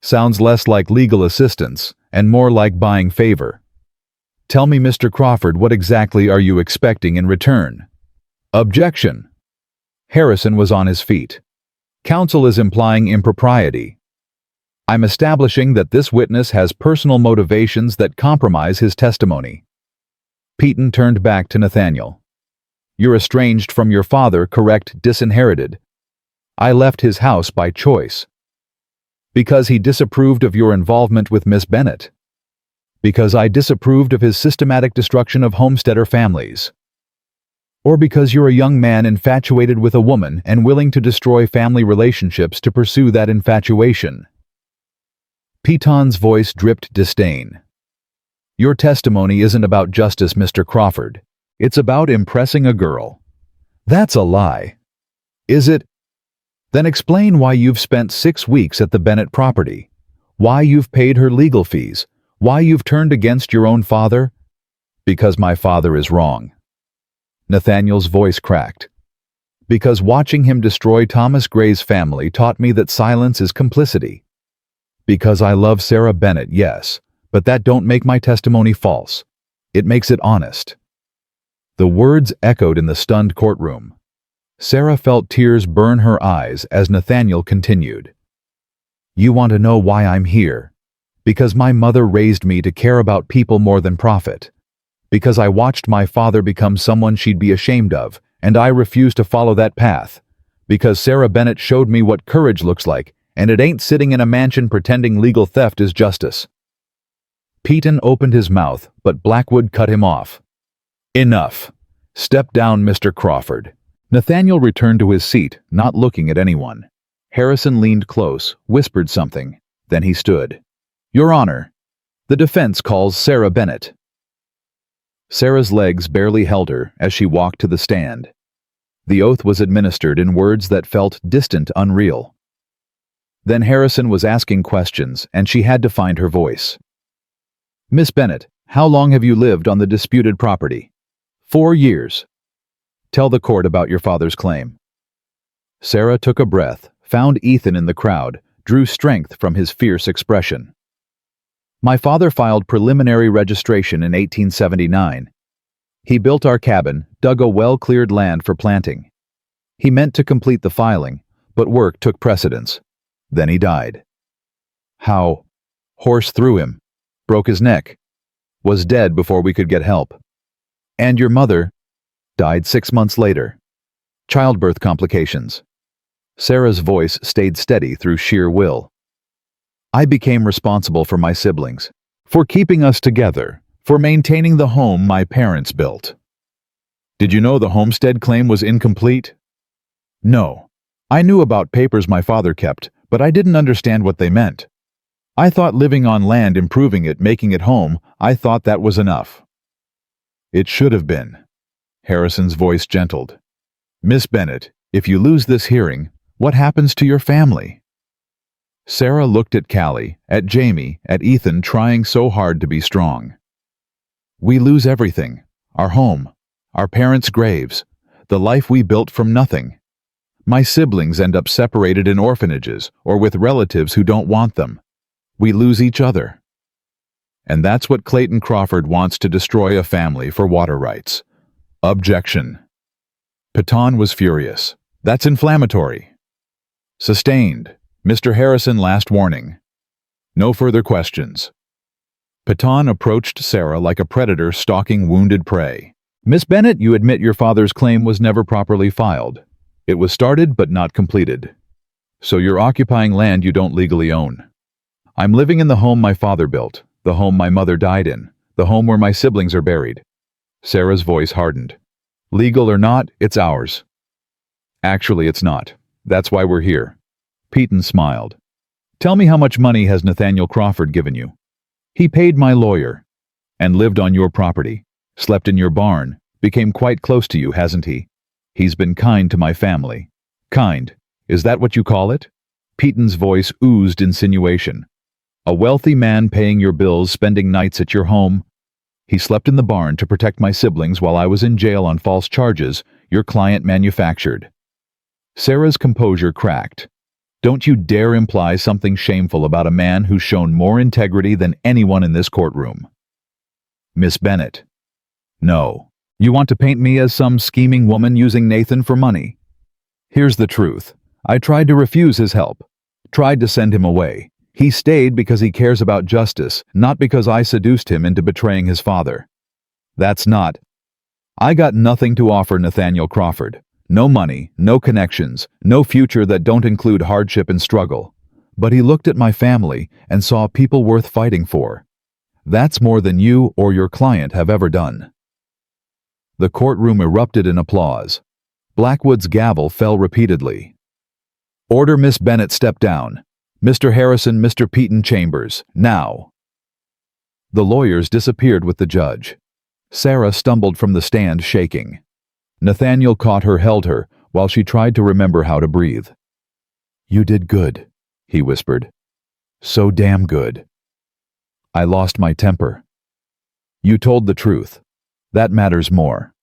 Sounds less like legal assistance and more like buying favor. "Tell me, Mr. Crawford, what exactly are you expecting in return?" "Objection." Harrison was on his feet. "Counsel is implying impropriety. I'm establishing that this witness has personal motivations that compromise his testimony." Piton turned back to Nathaniel. "You're estranged from your father, correct? Disinherited." "I left his house by choice." "Because he disapproved of your involvement with Miss Bennett." "Because I disapproved of his systematic destruction of homesteader families." "Or because you're a young man infatuated with a woman and willing to destroy family relationships to pursue that infatuation." Piton's voice dripped disdain. "Your testimony isn't about justice, Mr. Crawford. It's about impressing a girl." "That's a lie." "Is it? Then explain why you've spent 6 weeks at the Bennett property. Why you've paid her legal fees. Why you've turned against your own father." "Because my father is wrong." Nathaniel's voice cracked. "Because watching him destroy Thomas Gray's family taught me that silence is complicity." "Because I love Sarah Bennett, yes, but that don't make my testimony false." It makes it honest." The words echoed in the stunned courtroom. Sarah felt tears burn her eyes as Nathaniel continued. "You want to know why I'm here? Because my mother raised me to care about people more than profit. Because I watched my father become someone she'd be ashamed of, and I refused to follow that path. Because Sarah Bennett showed me what courage looks like, and it ain't sitting in a mansion pretending legal theft is justice." Peyton opened his mouth, but Blackwood cut him off. "Enough. Step down, Mr. Crawford." Nathaniel returned to his seat, not looking at anyone. Harrison leaned close, whispered something. Then he stood. "Your Honor, the defense calls Sarah Bennett." Sarah's legs barely held her as she walked to the stand. The oath was administered in words that felt distant, unreal. Then Harrison was asking questions, and she had to find her voice. "Miss Bennett, how long have you lived on the disputed property?" 4 years. "Tell the court about your father's claim." Sarah took a breath, found Ethan in the crowd, drew strength from his fierce expression. "My father filed preliminary registration in 1879. He built our cabin, dug a well-cleared land for planting. He meant to complete the filing, but work took precedence. Then he died." "How?" "Horse threw him. Broke his neck. Was dead before we could get help." "And your mother?" "Died 6 months later. Childbirth complications." Sarah's voice stayed steady through sheer will. "I became responsible for my siblings, for keeping us together, for maintaining the home my parents built." "Did you know the homestead claim was incomplete?" "No. I knew about papers my father kept, but I didn't understand what they meant. I thought living on land, improving it, making it home, I thought that was enough." "It should have been." Harrison's voice gentled. "Miss Bennett, if you lose this hearing, what happens to your family?" Sarah looked at Callie, at Jamie, at Ethan, trying so hard to be strong. "We lose everything. Our home, our parents' graves, the life we built from nothing. My siblings end up separated in orphanages or with relatives who don't want them. We lose each other. And that's what Clayton Crawford wants to destroy a family for water rights." Objection. Peyton was furious. "That's inflammatory." Sustained. Mr. Harrison, last warning. No further questions. Peyton approached Sarah like a predator stalking wounded prey. "Miss Bennett, you admit your father's claim was never properly filed. It was started but not completed. So you're occupying land you don't legally own." "I'm living in the home my father built, the home my mother died in, the home where my siblings are buried." Sarah's voice hardened. "Legal or not, it's ours." "Actually, it's not. That's why we're here." Peyton smiled. "Tell me, how much money has Nathaniel Crawford given you?" "He paid my lawyer." "And lived on your property, slept in your barn, became quite close to you, hasn't he?" "He's been kind to my family." "Kind? Is that what you call it?" Peyton's voice oozed insinuation. "A wealthy man paying your bills, spending nights at your home?" "He slept in the barn to protect my siblings while I was in jail on false charges your client manufactured." Sarah's composure cracked. "Don't you dare imply something shameful about a man who's shown more integrity than anyone in this courtroom." "Miss Bennett." "No. You want to paint me as some scheming woman using Nathan for money. Here's the truth. I tried to refuse his help. Tried to send him away. He stayed because he cares about justice, not because I seduced him into betraying his father. That's not. I got nothing to offer Nathaniel Crawford. No money, no connections, no future that don't include hardship and struggle. But he looked at my family and saw people worth fighting for. That's more than you or your client have ever done." The courtroom erupted in applause. Blackwood's gavel fell repeatedly. "Order Miss Bennett step down. Mr. Harrison, Mr. Peyton Chambers, now." The lawyers disappeared with the judge. Sarah stumbled from the stand shaking. Nathaniel caught her, held her, while she tried to remember how to breathe. "You did good," he whispered. "So damn good." "I lost my temper." "You told the truth. That matters more."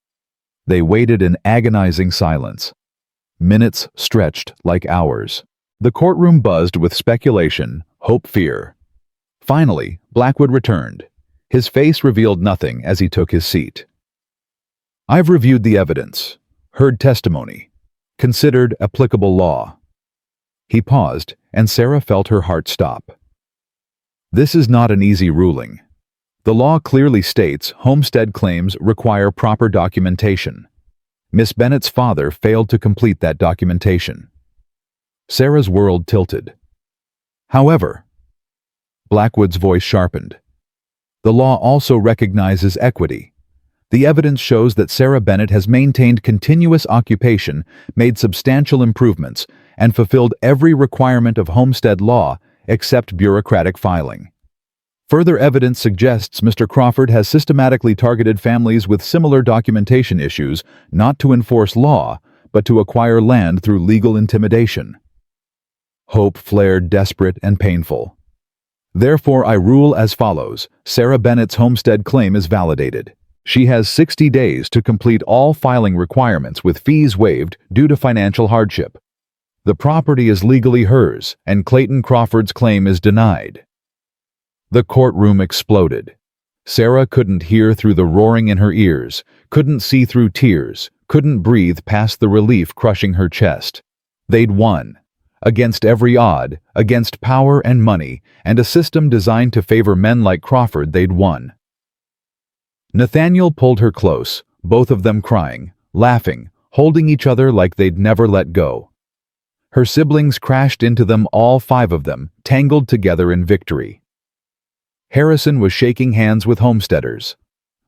They waited in agonizing silence. Minutes stretched like hours. The courtroom buzzed with speculation, hope, fear. Finally, Blackwood returned. His face revealed nothing as he took his seat. "I've reviewed the evidence, heard testimony, considered applicable law." He paused, and Sarah felt her heart stop. This is not an easy ruling. The law clearly states homestead claims require proper documentation. Miss Bennett's father failed to complete that documentation. Sarah's world tilted. However, Blackwood's voice sharpened. The law also recognizes equity. The evidence shows that Sarah Bennett has maintained continuous occupation, made substantial improvements, and fulfilled every requirement of homestead law except bureaucratic filing. Further evidence suggests Mr. Crawford has systematically targeted families with similar documentation issues, not to enforce law, but to acquire land through legal intimidation. Hope flared desperate and painful. Therefore, I rule as follows. Sarah Bennett's homestead claim is validated. She has 60 days to complete all filing requirements with fees waived due to financial hardship. The property is legally hers, and Clayton Crawford's claim is denied. The courtroom exploded. Sarah couldn't hear through the roaring in her ears, couldn't see through tears, couldn't breathe past the relief crushing her chest. They'd won. Against every odd, against power and money, and a system designed to favor men like Crawford, they'd won. Nathaniel pulled her close, both of them crying, laughing, holding each other like they'd never let go. Her siblings crashed into them, all 5 of them, tangled together in victory. Harrison was shaking hands with homesteaders.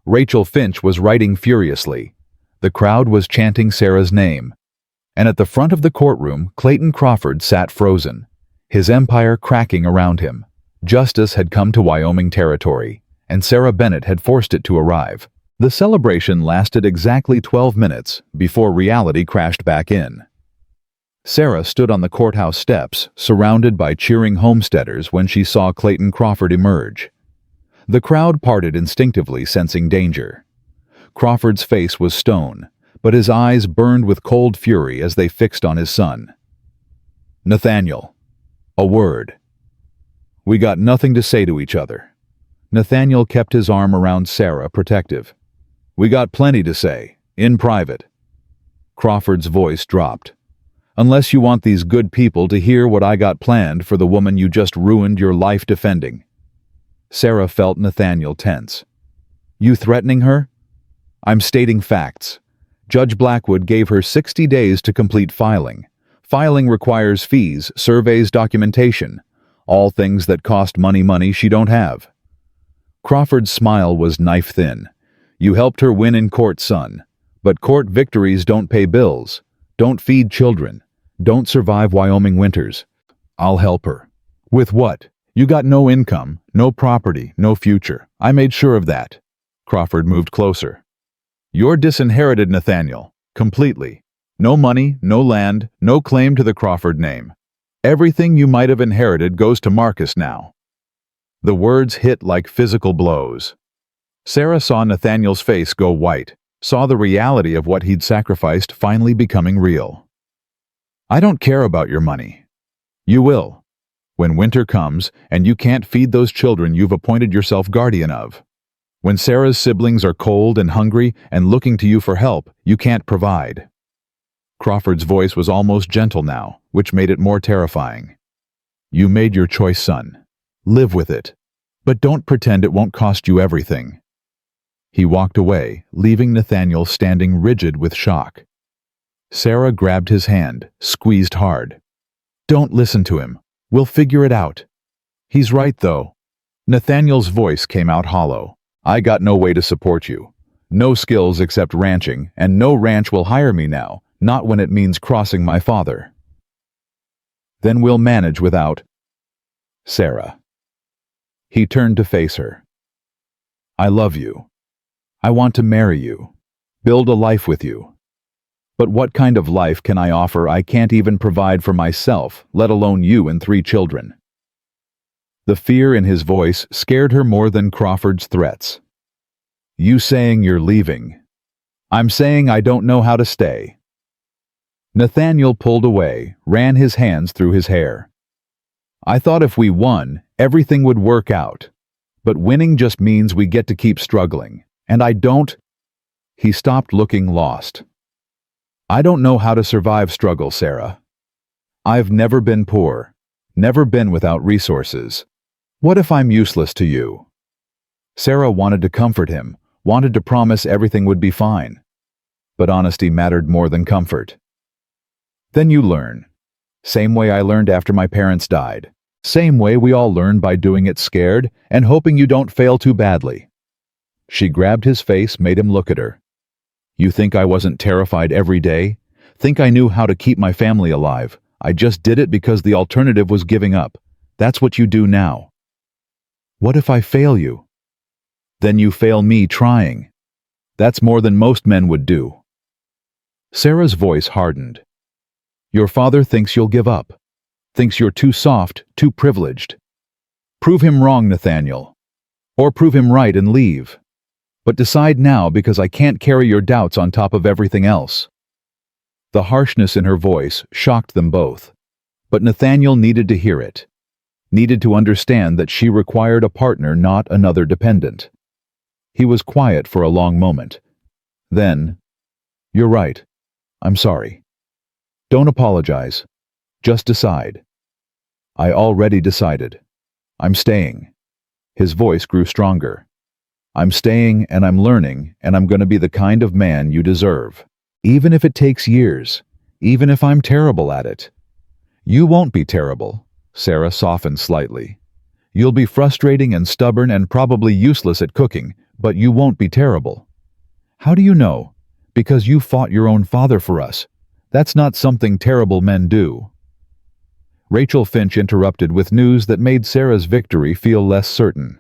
Rachel Finch was writing furiously. The crowd was chanting Sarah's name. And at the front of the courtroom, Clayton Crawford sat frozen, his empire cracking around him. Justice had come to Wyoming territory, and Sarah Bennett had forced it to arrive. The celebration lasted exactly 12 minutes before reality crashed back in. Sarah stood on the courthouse steps, surrounded by cheering homesteaders when she saw Clayton Crawford emerge. The crowd parted instinctively, sensing danger. Crawford's face was stone, but his eyes burned with cold fury as they fixed on his son. "Nathaniel, a word." "We got nothing to say to each other." Nathaniel kept his arm around Sarah, protective. "We got plenty to say, in private." Crawford's voice dropped. "Unless you want these good people to hear what I got planned for the woman you just ruined your life defending." Sarah felt Nathaniel tense. "You threatening her?" "I'm stating facts. Judge Blackwood gave her 60 days to complete filing. Filing requires fees, surveys, documentation, all things that cost money she don't have." Crawford's smile was knife-thin. "You helped her win in court, son. But court victories don't pay bills, don't feed children, don't survive Wyoming winters. I'll help her." "With what? You got no income, no property, no future. I made sure of that." Crawford moved closer. "You're disinherited, Nathaniel, completely. No money, no land, no claim to the Crawford name. Everything you might have inherited goes to Marcus now." The words hit like physical blows. Sarah saw Nathaniel's face go white, saw the reality of what he'd sacrificed finally becoming real. "I don't care about your money. You will. When winter comes and you can't feed those children you've appointed yourself guardian of. When Sarah's siblings are cold and hungry and looking to you for help, you can't provide." Crawford's voice was almost gentle now, which made it more terrifying. "You made your choice, son. Live with it. But don't pretend it won't cost you everything." He walked away, leaving Nathaniel standing rigid with shock. Sarah grabbed his hand, squeezed hard. "Don't listen to him. We'll figure it out." "He's right, though." Nathaniel's voice came out hollow. "I got no way to support you. No skills except ranching, and no ranch will hire me now, not when it means crossing my father." "Then we'll manage without Sarah." He turned to face her. "I love you. I want to marry you, build a life with you. But what kind of life can I offer I can't even provide for myself, let alone you and 3 children?" The fear in his voice scared her more than Crawford's threats. "You saying you're leaving. I'm saying I don't know how to stay." Nathaniel pulled away, ran his hands through his hair. "I thought if we won, everything would work out. But winning just means we get to keep struggling. And I don't. He stopped, looking lost. I don't know how to survive struggle, Sarah. I've never been poor, never been without resources. What if I'm useless to you? Sarah wanted to comfort him, wanted to promise everything would be fine. But honesty mattered more than comfort. Then you learn. Same way I learned after my parents died. Same way we all learn, by doing it scared and hoping you don't fail too badly. She grabbed his face, made him look at her. You think I wasn't terrified every day? Think I knew how to keep my family alive? I just did it because the alternative was giving up. That's what you do now. What if I fail you? Then you fail me trying. That's more than most men would do. Sarah's voice hardened. Your father thinks you'll give up. Thinks you're too soft, too privileged. Prove him wrong, Nathaniel. Or prove him right and leave. But decide now, because I can't carry your doubts on top of everything else. The harshness in her voice shocked them both. But Nathaniel needed to hear it. Needed to understand that she required a partner, not another dependent. He was quiet for a long moment. Then, you're right. I'm sorry. Don't apologize. Just decide. I already decided. I'm staying. His voice grew stronger. I'm staying, and I'm learning, and I'm going to be the kind of man you deserve. Even if it takes years. Even if I'm terrible at it. You won't be terrible. Sarah softened slightly. You'll be frustrating and stubborn and probably useless at cooking, but you won't be terrible. How do you know? Because you fought your own father for us. That's not something terrible men do. Rachel Finch interrupted with news that made Sarah's victory feel less certain.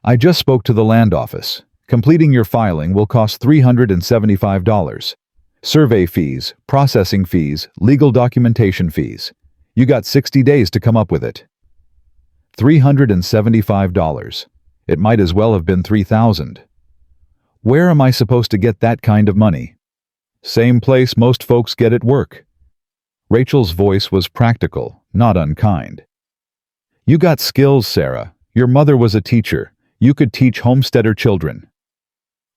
I just spoke to the land office. Completing your filing will cost $375. Survey fees, processing fees, legal documentation fees. You got 60 days to come up with it. $375. It might as well have been $3,000. Where am I supposed to get that kind of money? Same place most folks get at work. Rachel's voice was practical, not unkind. You got skills, Sarah. Your mother was a teacher. You could teach homesteader children.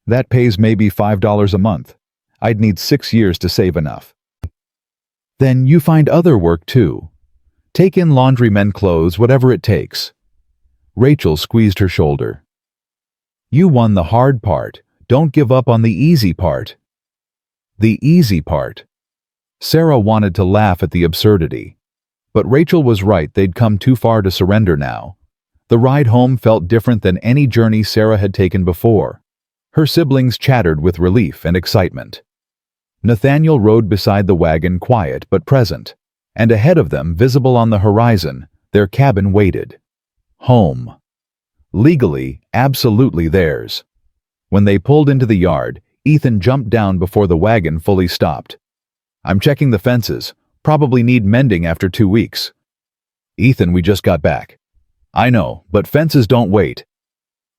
That pays maybe $5 a month. I'd need 6 years to save enough. Then you find other work too. Take in laundrymen clothes, whatever it takes. Rachel squeezed her shoulder. You won the hard part. Don't give up on the easy part. The easy part. Sarah wanted to laugh at the absurdity. But Rachel was right, they'd come too far to surrender now. The ride home felt different than any journey Sarah had taken before. Her siblings chattered with relief and excitement. Nathaniel rode beside the wagon, quiet but present. And ahead of them, visible on the horizon, their cabin waited. Home. Legally, absolutely theirs. When they pulled into the yard, Ethan jumped down before the wagon fully stopped. I'm checking the fences. Probably need mending after 2 weeks. Ethan, we just got back. I know, but fences don't wait.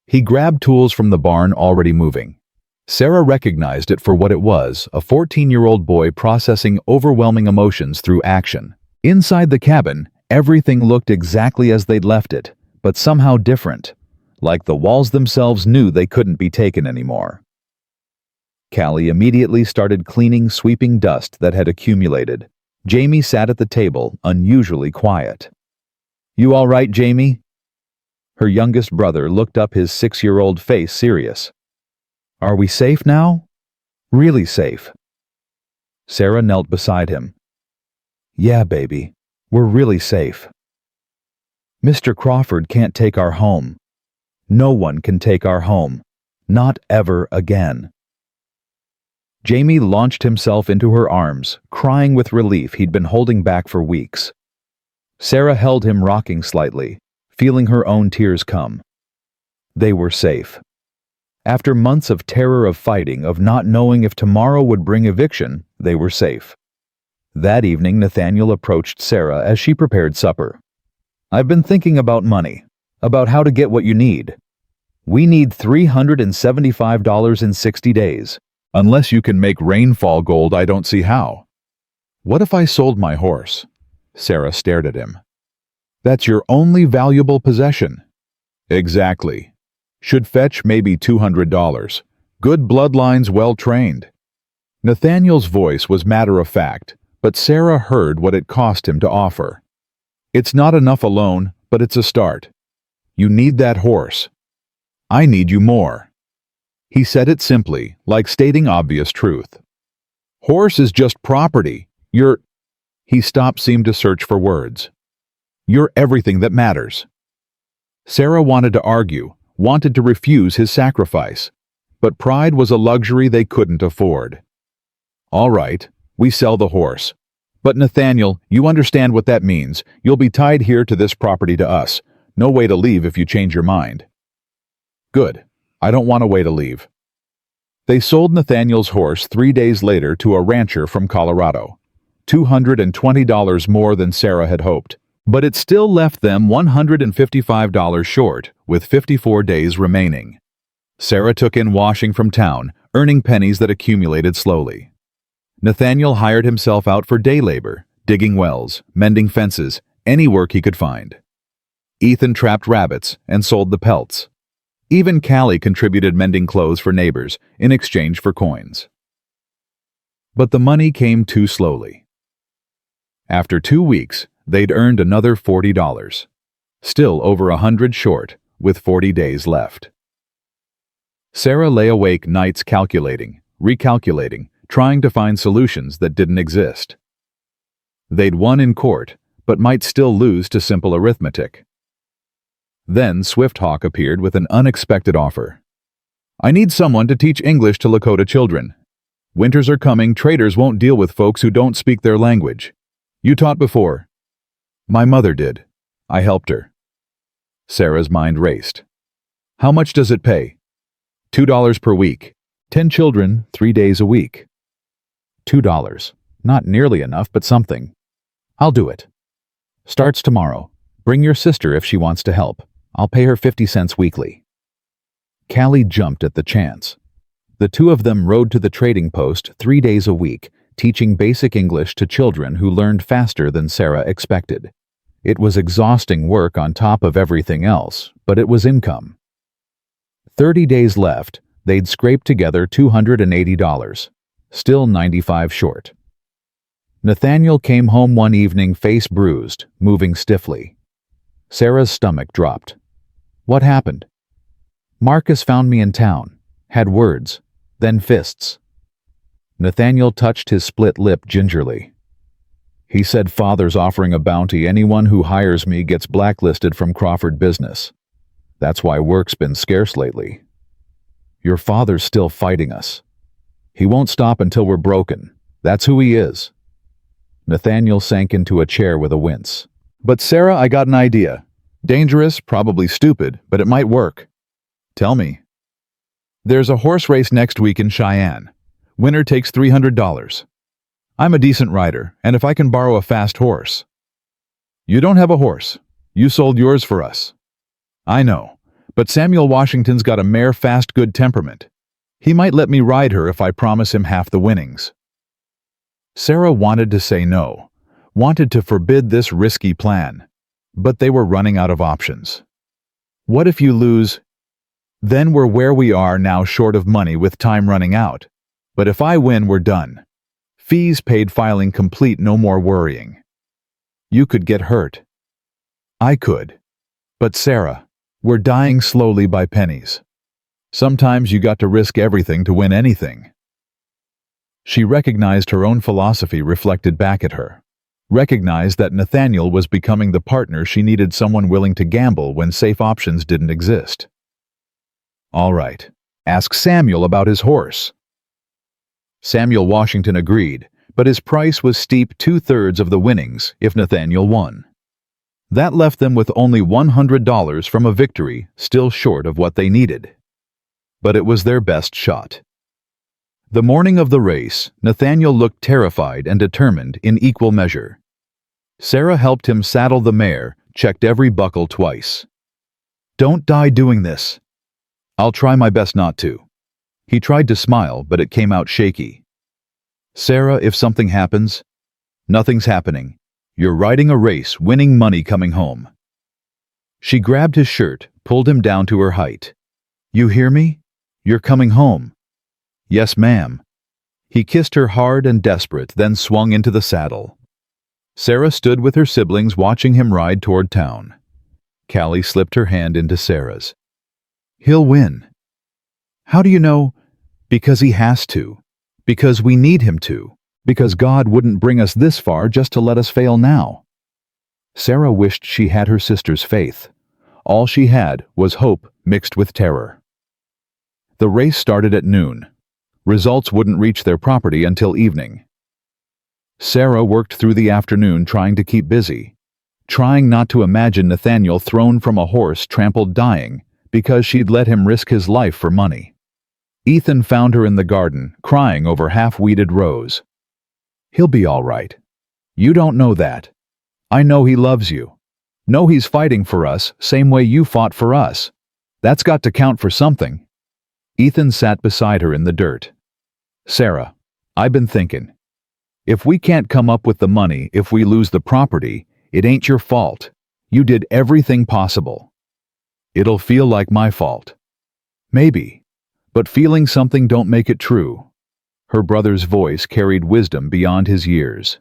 He grabbed tools from the barn already moving. Sarah recognized it for what it was, a 14-year-old boy processing overwhelming emotions through action. Inside the cabin, everything looked exactly as they'd left it, but somehow different. Like the walls themselves knew they couldn't be taken anymore. Callie immediately started cleaning, sweeping dust that had accumulated. Jamie sat at the table, unusually quiet. You all right, Jamie? Her youngest brother looked up, his 6-year-old face serious. Are we safe now? Really safe. Sarah knelt beside him. Yeah, baby, we're really safe. Mr. Crawford can't take our home. No one can take our home. Not ever again. Jamie launched himself into her arms, crying with relief he'd been holding back for weeks. Sarah held him, rocking slightly, feeling her own tears come. They were safe. After months of terror, of fighting, of not knowing if tomorrow would bring eviction, they were safe. That evening, Nathaniel approached Sarah as she prepared supper. I've been thinking about money, about how to get what you need. We need $375 in 60 days. Unless you can make rainfall gold, I don't see how. What if I sold my horse? Sarah stared at him. That's your only valuable possession. Exactly. Should fetch maybe $200. Good bloodlines, well trained. Nathaniel's voice was matter-of-fact, but Sarah heard what it cost him to offer. It's not enough alone, but it's a start. You need that horse. I need you more. He said it simply, like stating obvious truth. Horse is just property. He stopped, seemed to search for words. You're everything that matters. Sarah wanted to argue, wanted to refuse his sacrifice, but pride was a luxury they couldn't afford. All right, we sell the horse. But Nathaniel, you understand what that means. You'll be tied here to this property to us. No way to leave if you change your mind. Good. I don't want a way to leave. They sold Nathaniel's horse 3 days later to a rancher from Colorado. $220 more than Sarah had hoped. But it still left them $155 short, with 54 days remaining. Sarah took in washing from town, earning pennies that accumulated slowly. Nathaniel hired himself out for day labor, digging wells, mending fences, any work he could find. Ethan trapped rabbits and sold the pelts. Even Callie contributed mending clothes for neighbors in exchange for coins. But the money came too slowly. After 2 weeks, they'd earned another $40. Still over 100 short, with 40 days left. Sarah lay awake nights calculating, recalculating, trying to find solutions that didn't exist. They'd won in court, but might still lose to simple arithmetic. Then Swifthawk appeared with an unexpected offer. I need someone to teach English to Lakota children. Winters are coming, traders won't deal with folks who don't speak their language. You taught before. My mother did. I helped her. Sarah's mind raced. How much does it pay? $2 per week. 10 children, 3 days a week. $2. Not nearly enough, but something. I'll do it. Starts tomorrow. Bring your sister if she wants to help. I'll pay her 50 cents weekly. Callie jumped at the chance. The two of them rode to the trading post 3 days a week, teaching basic English to children who learned faster than Sarah expected. It was exhausting work on top of everything else, but it was income. 30 days left, they'd scraped together $280, still 95 short. Nathaniel came home one evening face bruised, moving stiffly. Sarah's stomach dropped. What happened? Marcus found me in town, had words, then fists. Nathaniel touched his split lip gingerly. He said Father's offering a bounty. Anyone who hires me gets blacklisted from Crawford business. That's why work's been scarce lately. Your father's still fighting us. He won't stop until we're broken. That's who he is. Nathaniel sank into a chair with a wince. But Sarah, I got an idea. Dangerous, probably stupid, but it might work. Tell me. There's a horse race next week in Cheyenne. Winner takes $300. I'm a decent rider, and if I can borrow a fast horse. You don't have a horse. You sold yours for us. I know, but Samuel Washington's got a mare fast, good temperament. He might let me ride her if I promise him half the winnings. Sarah wanted to say no, wanted to forbid this risky plan, but they were running out of options. What if you lose? Then we're where we are now, short of money with time running out. But if I win, we're done. Fees paid, filing complete, no more worrying. You could get hurt. I could. But Sarah, we're dying slowly by pennies. Sometimes you got to risk everything to win anything. She recognized her own philosophy reflected back at her. Recognized that Nathaniel was becoming the partner she needed, someone willing to gamble when safe options didn't exist. All right, ask Samuel about his horse. Samuel Washington agreed, but his price was steep, 2/3 of the winnings if Nathaniel won. That left them with only $100 from a victory, still short of what they needed. But it was their best shot. The morning of the race, Nathaniel looked terrified and determined in equal measure. Sarah helped him saddle the mare, checked every buckle twice. Don't die doing this. I'll try my best not to. He tried to smile, but it came out shaky. Sarah, if something happens, nothing's happening. You're riding a race, winning money, coming home. She grabbed his shirt, pulled him down to her height. "You hear me? You're coming home." "Yes, ma'am." He kissed her hard and desperate, then swung into the saddle. Sarah stood with her siblings watching him ride toward town. Callie slipped her hand into Sarah's. "He'll win." "How do you know?" "Because he has to. Because we need him to. Because God wouldn't bring us this far just to let us fail now." Sarah wished she had her sister's faith. All she had was hope mixed with terror. The race started at noon. Results wouldn't reach their property until evening. Sarah worked through the afternoon trying to keep busy, trying not to imagine Nathaniel thrown from a horse trampled dying because she'd let him risk his life for money. Ethan found her in the garden, crying over half-weeded rows. "He'll be all right. You don't know that. I know he loves you. Know he's fighting for us, same way you fought for us. That's got to count for something." Ethan sat beside her in the dirt. "Sarah, I've been thinking. If we can't come up with the money, if we lose the property, it ain't your fault. You did everything possible. It'll feel like my fault. Maybe. But feeling something don't make it true." Her brother's voice carried wisdom beyond his years.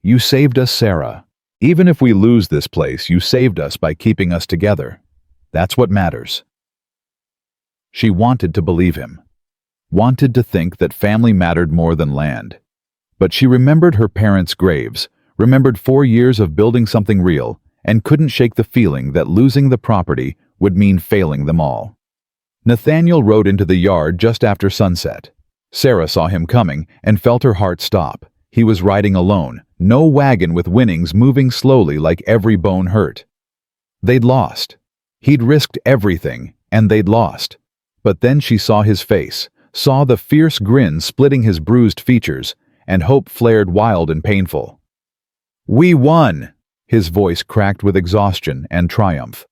"You saved us, Sarah. Even if we lose this place, you saved us by keeping us together. That's what matters." She wanted to believe him. Wanted to think that family mattered more than land. But she remembered her parents' graves, remembered 4 years of building something real, and couldn't shake the feeling that losing the property would mean failing them all. Nathaniel rode into the yard just after sunset. Sarah saw him coming and felt her heart stop. He was riding alone, no wagon with winnings moving slowly like every bone hurt. They'd lost. He'd risked everything, and they'd lost. But then she saw his face, saw the fierce grin splitting his bruised features, and hope flared wild and painful. "We won!" His voice cracked with exhaustion and triumph.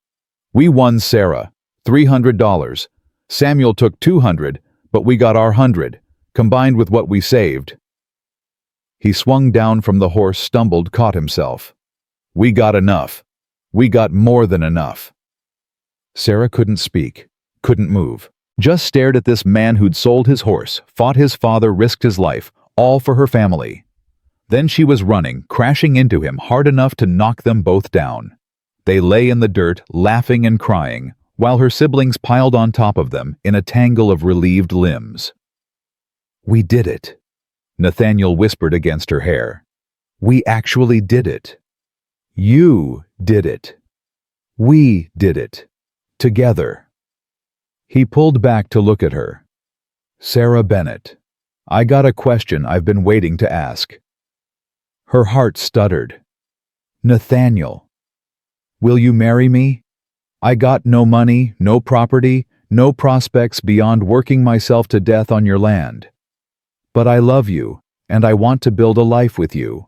"We won, Sarah. $300. Samuel took 200, but we got our 100, combined with what we saved." He swung down from the horse, stumbled, caught himself. "We got enough. We got more than enough." Sarah couldn't speak, couldn't move, just stared at this man who'd sold his horse, fought his father, risked his life, all for her family. Then she was running, crashing into him hard enough to knock them both down. They lay in the dirt, laughing and crying, while her siblings piled on top of them in a tangle of relieved limbs. "We did it," Nathaniel whispered against her hair. "We actually did it. You did it. We did it. Together." He pulled back to look at her. "Sarah Bennett, I got a question I've been waiting to ask." Her heart stuttered. "Nathaniel, will you marry me? I got no money, no property, no prospects beyond working myself to death on your land. But I love you, and I want to build a life with you.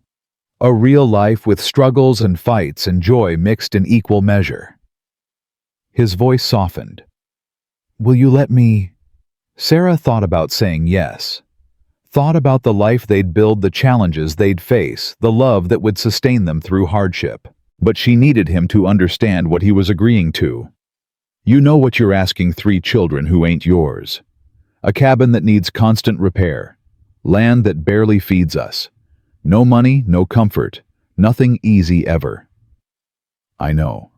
A real life with struggles and fights and joy mixed in equal measure." His voice softened. "Will you let me?" Sarah thought about saying yes. Thought about the life they'd build, the challenges they'd face, the love that would sustain them through hardship. But she needed him to understand what he was agreeing to. "You know what you're asking, 3 children who ain't yours. A cabin that needs constant repair. Land that barely feeds us. No money, no comfort. Nothing easy ever." "I know.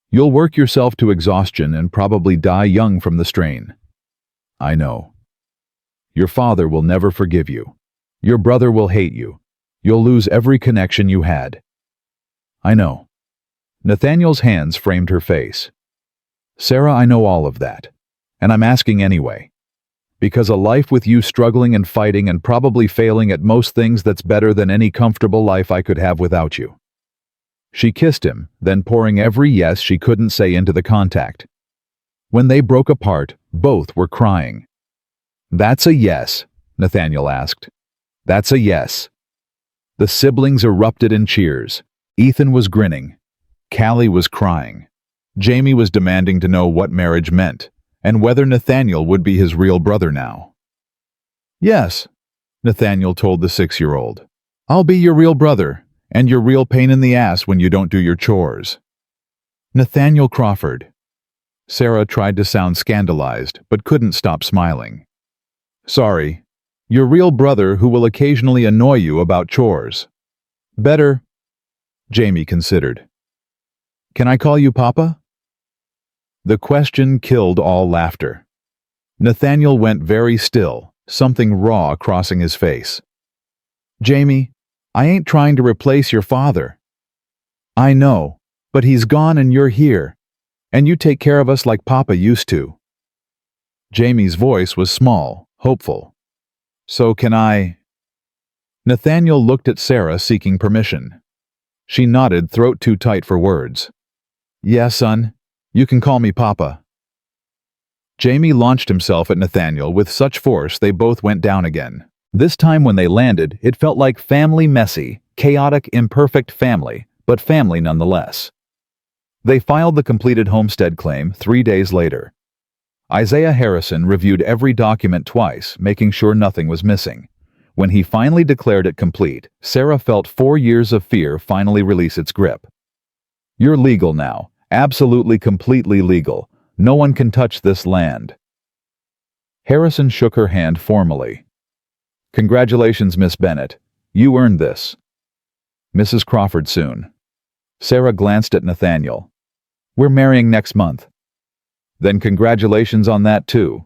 You'll work yourself to exhaustion and probably die young from the strain." "I know. Your father will never forgive you. Your brother will hate you. You'll lose every connection you had." "I know." Nathaniel's hands framed her face. "Sarah, I know all of that. And I'm asking anyway. Because a life with you struggling and fighting and probably failing at most things, that's better than any comfortable life I could have without you." She kissed him, then pouring every yes she couldn't say into the contact. When they broke apart, both were crying. "That's a yes?" Nathaniel asked. "That's a yes." The siblings erupted in cheers. Ethan was grinning. Callie was crying. Jamie was demanding to know what marriage meant, and whether Nathaniel would be his real brother now. "Yes," Nathaniel told the 6-year-old. "I'll be your real brother, and your real pain in the ass when you don't do your chores." Nathaniel Crawford, Sarah tried to sound scandalized, but couldn't stop smiling. Sorry. Your real brother who will occasionally annoy you about chores. Better, Jamie considered. Can I call you Papa? The question killed all laughter. Nathaniel went very still, something raw crossing his face. Jamie, I ain't trying to replace your father. I know, but he's gone and you're here, and you take care of us like Papa used to. Jamie's voice was small, hopeful. So can I? Nathaniel looked at Sarah seeking permission. She nodded, throat too tight for words. Yeah, son, you can call me Papa. Jamie launched himself at Nathaniel with such force they both went down again. This time when they landed, it felt like family messy, chaotic, imperfect family, but family nonetheless. They filed the completed homestead claim 3 days later. Isaiah Harrison reviewed every document twice, making sure nothing was missing. When he finally declared it complete, Sarah felt 4 years of fear finally release its grip. You're legal now, absolutely completely legal. No one can touch this land. Harrison shook her hand formally. Congratulations, Miss Bennett. You earned this. Mrs. Crawford soon. Sarah glanced at Nathaniel. We're marrying next month. Then congratulations on that too.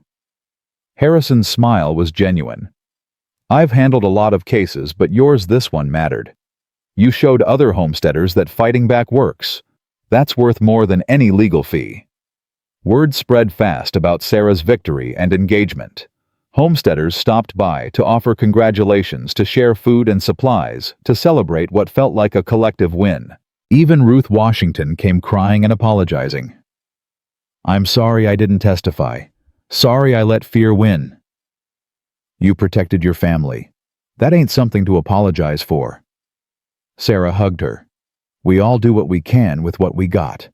Harrison's smile was genuine. I've handled a lot of cases, but this one mattered. You showed other homesteaders that fighting back works. That's worth more than any legal fee. Word spread fast about Sarah's victory and engagement. Homesteaders stopped by to offer congratulations, to share food and supplies, to celebrate what felt like a collective win. Even Ruth Washington came crying and apologizing. I'm sorry I didn't testify. Sorry I let fear win. You protected your family. That ain't something to apologize for. Sarah hugged her. We all do what we can with what we got.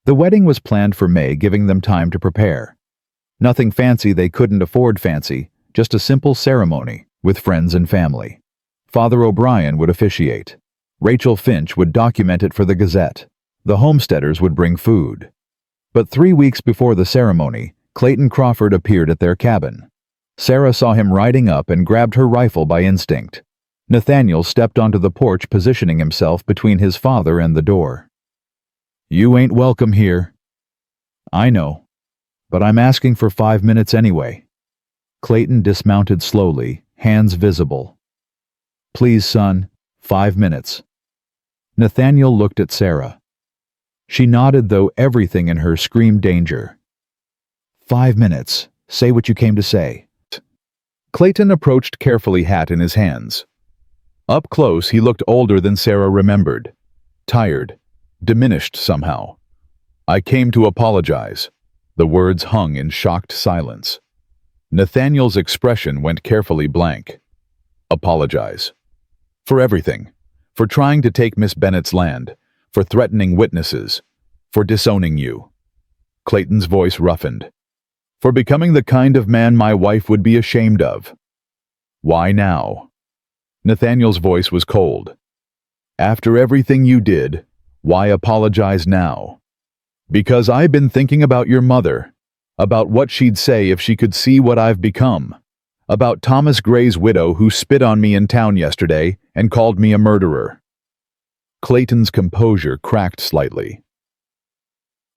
The wedding was planned for May, giving them time to prepare. Nothing fancy, they couldn't afford fancy, just a simple ceremony with friends and family. Father O'Brien would officiate. Rachel Finch would document it for the Gazette. The homesteaders would bring food. But 3 weeks before the ceremony, Clayton Crawford appeared at their cabin. Sarah saw him riding up and grabbed her rifle by instinct. Nathaniel stepped onto the porch, positioning himself between his father and the door. You ain't welcome here. I know, but I'm asking for 5 minutes anyway. Clayton dismounted slowly, hands visible. Please, son, 5 minutes. Nathaniel looked at Sarah. She nodded, though everything in her screamed danger. 5 minutes. Say what you came to say. Clayton approached carefully, hat in his hands. Up close, he looked older than Sarah remembered. Tired. Diminished somehow. I came to apologize. The words hung in shocked silence. Nathaniel's expression went carefully blank. Apologize. For everything. For trying to take Miss Bennett's land. For threatening witnesses. For disowning you. Clayton's voice roughened. For becoming the kind of man my wife would be ashamed of. Why now? Nathaniel's voice was cold. After everything you did, why apologize now? Because I've been thinking about your mother, about what she'd say if she could see what I've become, about Thomas Gray's widow who spit on me in town yesterday and called me a murderer. Clayton's composure cracked slightly.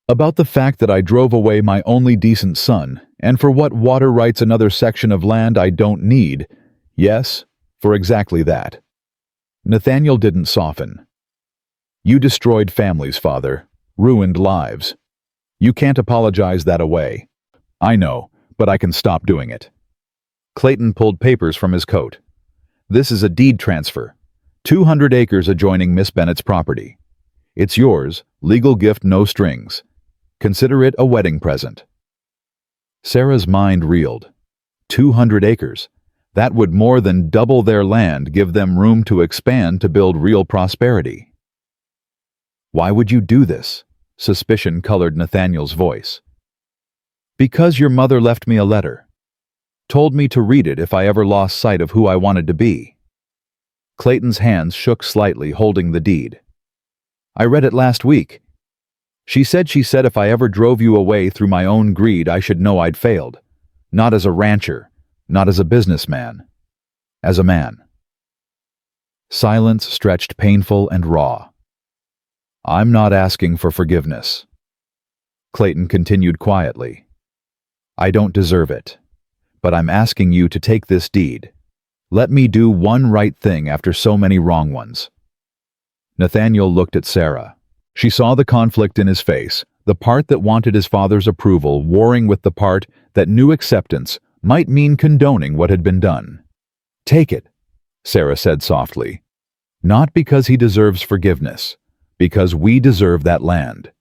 About the fact that I drove away my only decent son, and for what water rights another section of land I don't need. Yes, for exactly that. Nathaniel didn't soften. You destroyed families, Father, ruined lives. You can't apologize that away. I know, but I can stop doing it. Clayton pulled papers from his coat. This is a deed transfer. 200 acres adjoining Miss Bennett's property. It's yours, legal gift, no strings. Consider it a wedding present. Sarah's mind reeled. 200 acres. That would more than double their land, give them room to expand, to build real prosperity. Why would you do this? Suspicion colored Nathaniel's voice. Because your mother left me a letter. Told me to read it if I ever lost sight of who I wanted to be. Clayton's hands shook slightly, holding the deed. I read it last week. She said if I ever drove you away through my own greed, I should know I'd failed. Not as a rancher, not as a businessman, as a man. Silence stretched painful and raw. I'm not asking for forgiveness. Clayton continued quietly. I don't deserve it, but I'm asking you to take this deed. Let me do one right thing after so many wrong ones. Nathaniel looked at Sarah. She saw the conflict in his face, the part that wanted his father's approval warring with the part that knew acceptance might mean condoning what had been done. Take it, Sarah said softly. Not because he deserves forgiveness, because we deserve that land.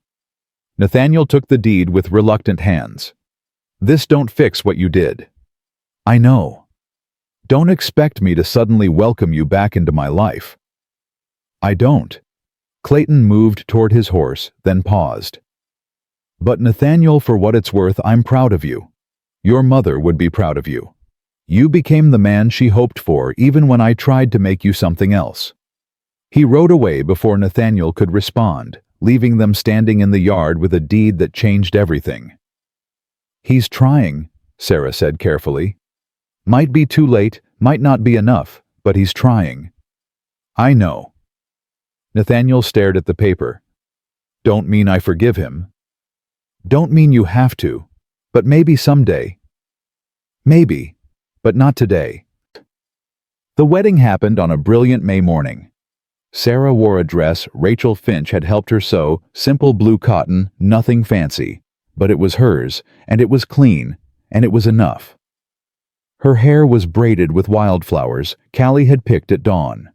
Nathaniel took the deed with reluctant hands. This don't fix what you did. I know. Don't expect me to suddenly welcome you back into my life. I don't. Clayton moved toward his horse, then paused. But Nathaniel, for what it's worth, I'm proud of you. Your mother would be proud of you. You became the man she hoped for even when I tried to make you something else. He rode away before Nathaniel could respond, leaving them standing in the yard with a deed that changed everything. He's trying, Sarah said carefully. Might be too late, might not be enough, but he's trying. I know. Nathaniel stared at the paper. Don't mean I forgive him. Don't mean you have to, but maybe someday. Maybe, but not today. The wedding happened on a brilliant May morning. Sarah wore a dress Rachel Finch had helped her sew, simple blue cotton, nothing fancy. But it was hers, and it was clean, and it was enough. Her hair was braided with wildflowers Callie had picked at dawn.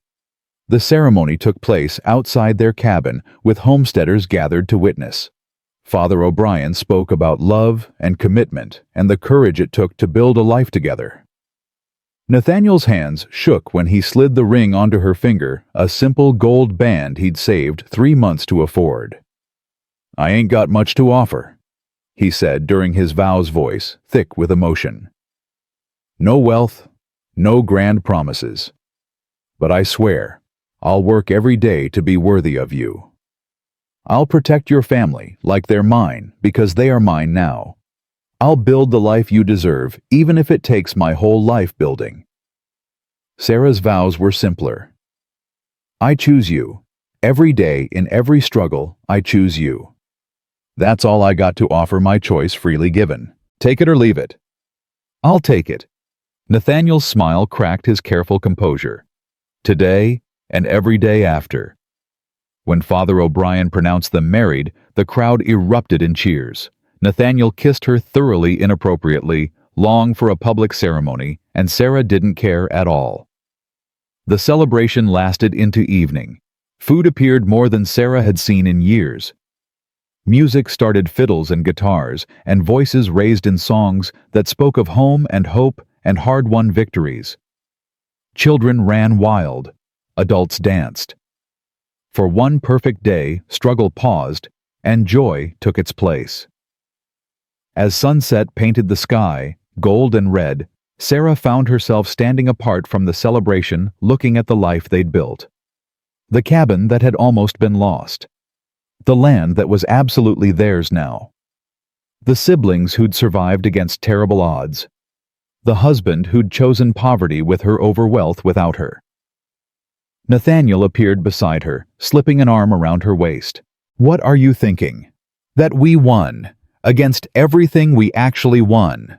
The ceremony took place outside their cabin, with homesteaders gathered to witness. Father O'Brien spoke about love and commitment and the courage it took to build a life together. Nathaniel's hands shook when he slid the ring onto her finger, a simple gold band he'd saved 3 months to afford. I ain't got much to offer, he said during his vows voice, thick with emotion. No wealth, no grand promises. But I swear, I'll work every day to be worthy of you. I'll protect your family like they're mine because they are mine now. I'll build the life you deserve, even if it takes my whole life building. Sarah's vows were simpler. I choose you. Every day, in every struggle, I choose you. That's all I got to offer, my choice freely given. Take it or leave it. I'll take it. Nathaniel's smile cracked his careful composure. Today and every day after. When Father O'Brien pronounced them married, the crowd erupted in cheers. Nathaniel kissed her thoroughly inappropriately, long for a public ceremony, and Sarah didn't care at all. The celebration lasted into evening. Food appeared more than Sarah had seen in years. Music started fiddles and guitars, and voices raised in songs that spoke of home and hope and hard-won victories. Children ran wild. Adults danced. For one perfect day, struggle paused, and joy took its place. As sunset painted the sky, gold and red, Sarah found herself standing apart from the celebration, looking at the life they'd built. The cabin that had almost been lost. The land that was absolutely theirs now. The siblings who'd survived against terrible odds. The husband who'd chosen poverty with her over wealth without her. Nathaniel appeared beside her, slipping an arm around her waist. What are you thinking? That we won. Against everything we actually won.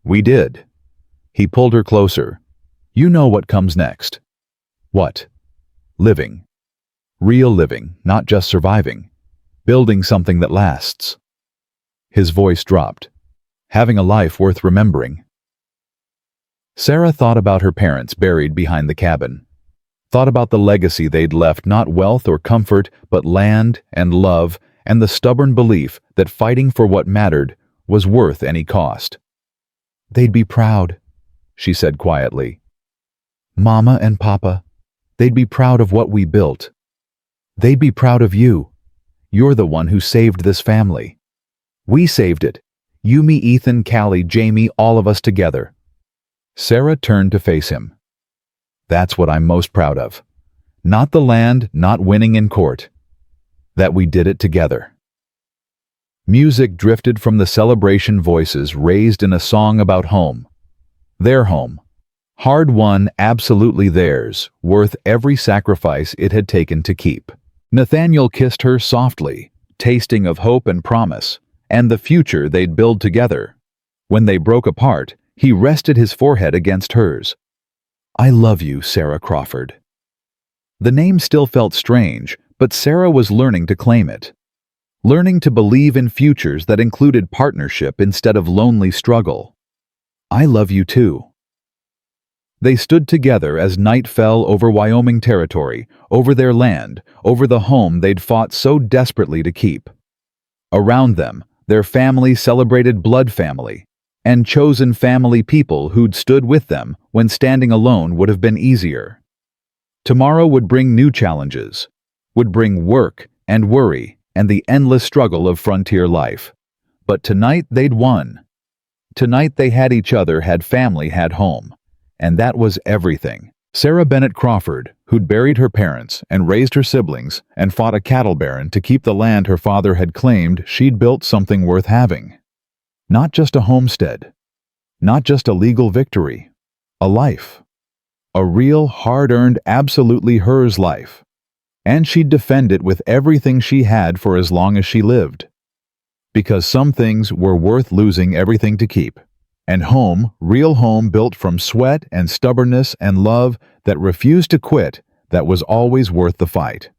We did. He pulled her closer. You know what comes next. What? Living. Real living, not just surviving. Building something that lasts. His voice dropped. Having a life worth remembering. Sarah thought about her parents buried behind the cabin. Thought about the legacy they'd left, not wealth or comfort, but land and love, and the stubborn belief that fighting for what mattered was worth any cost. They'd be proud, she said quietly. Mama and Papa, they'd be proud of what we built. They'd be proud of you. You're the one who saved this family. We saved it. You, me, Ethan, Callie, Jamie, all of us together. Sarah turned to face him. That's what I'm most proud of. Not the land, not winning in court. That we did it together. Music drifted from the celebration voices raised in a song about home. Their home. Hard-won, absolutely theirs, worth every sacrifice it had taken to keep. Nathaniel kissed her softly, tasting of hope and promise, and the future they'd build together. When they broke apart, he rested his forehead against hers. "I love you, Sarah Crawford." The name still felt strange, but Sarah was learning to claim it. Learning to believe in futures that included partnership instead of lonely struggle. "I love you too." They stood together as night fell over Wyoming territory, over their land, over the home they'd fought so desperately to keep. Around them, their family celebrated blood family, and chosen family people who'd stood with them when standing alone would have been easier. Tomorrow would bring new challenges, would bring work and worry and the endless struggle of frontier life. But tonight they'd won. Tonight they had each other, had family, had home. And that was everything. Sarah Bennett Crawford, who'd buried her parents and raised her siblings and fought a cattle baron to keep the land her father had claimed, she'd built something worth having. Not just a homestead. Not just a legal victory. A life. A real, hard-earned, absolutely hers life. And she'd defend it with everything she had for as long as she lived. Because some things were worth losing everything to keep. And home, real home built from sweat and stubbornness and love that refused to quit, that was always worth the fight.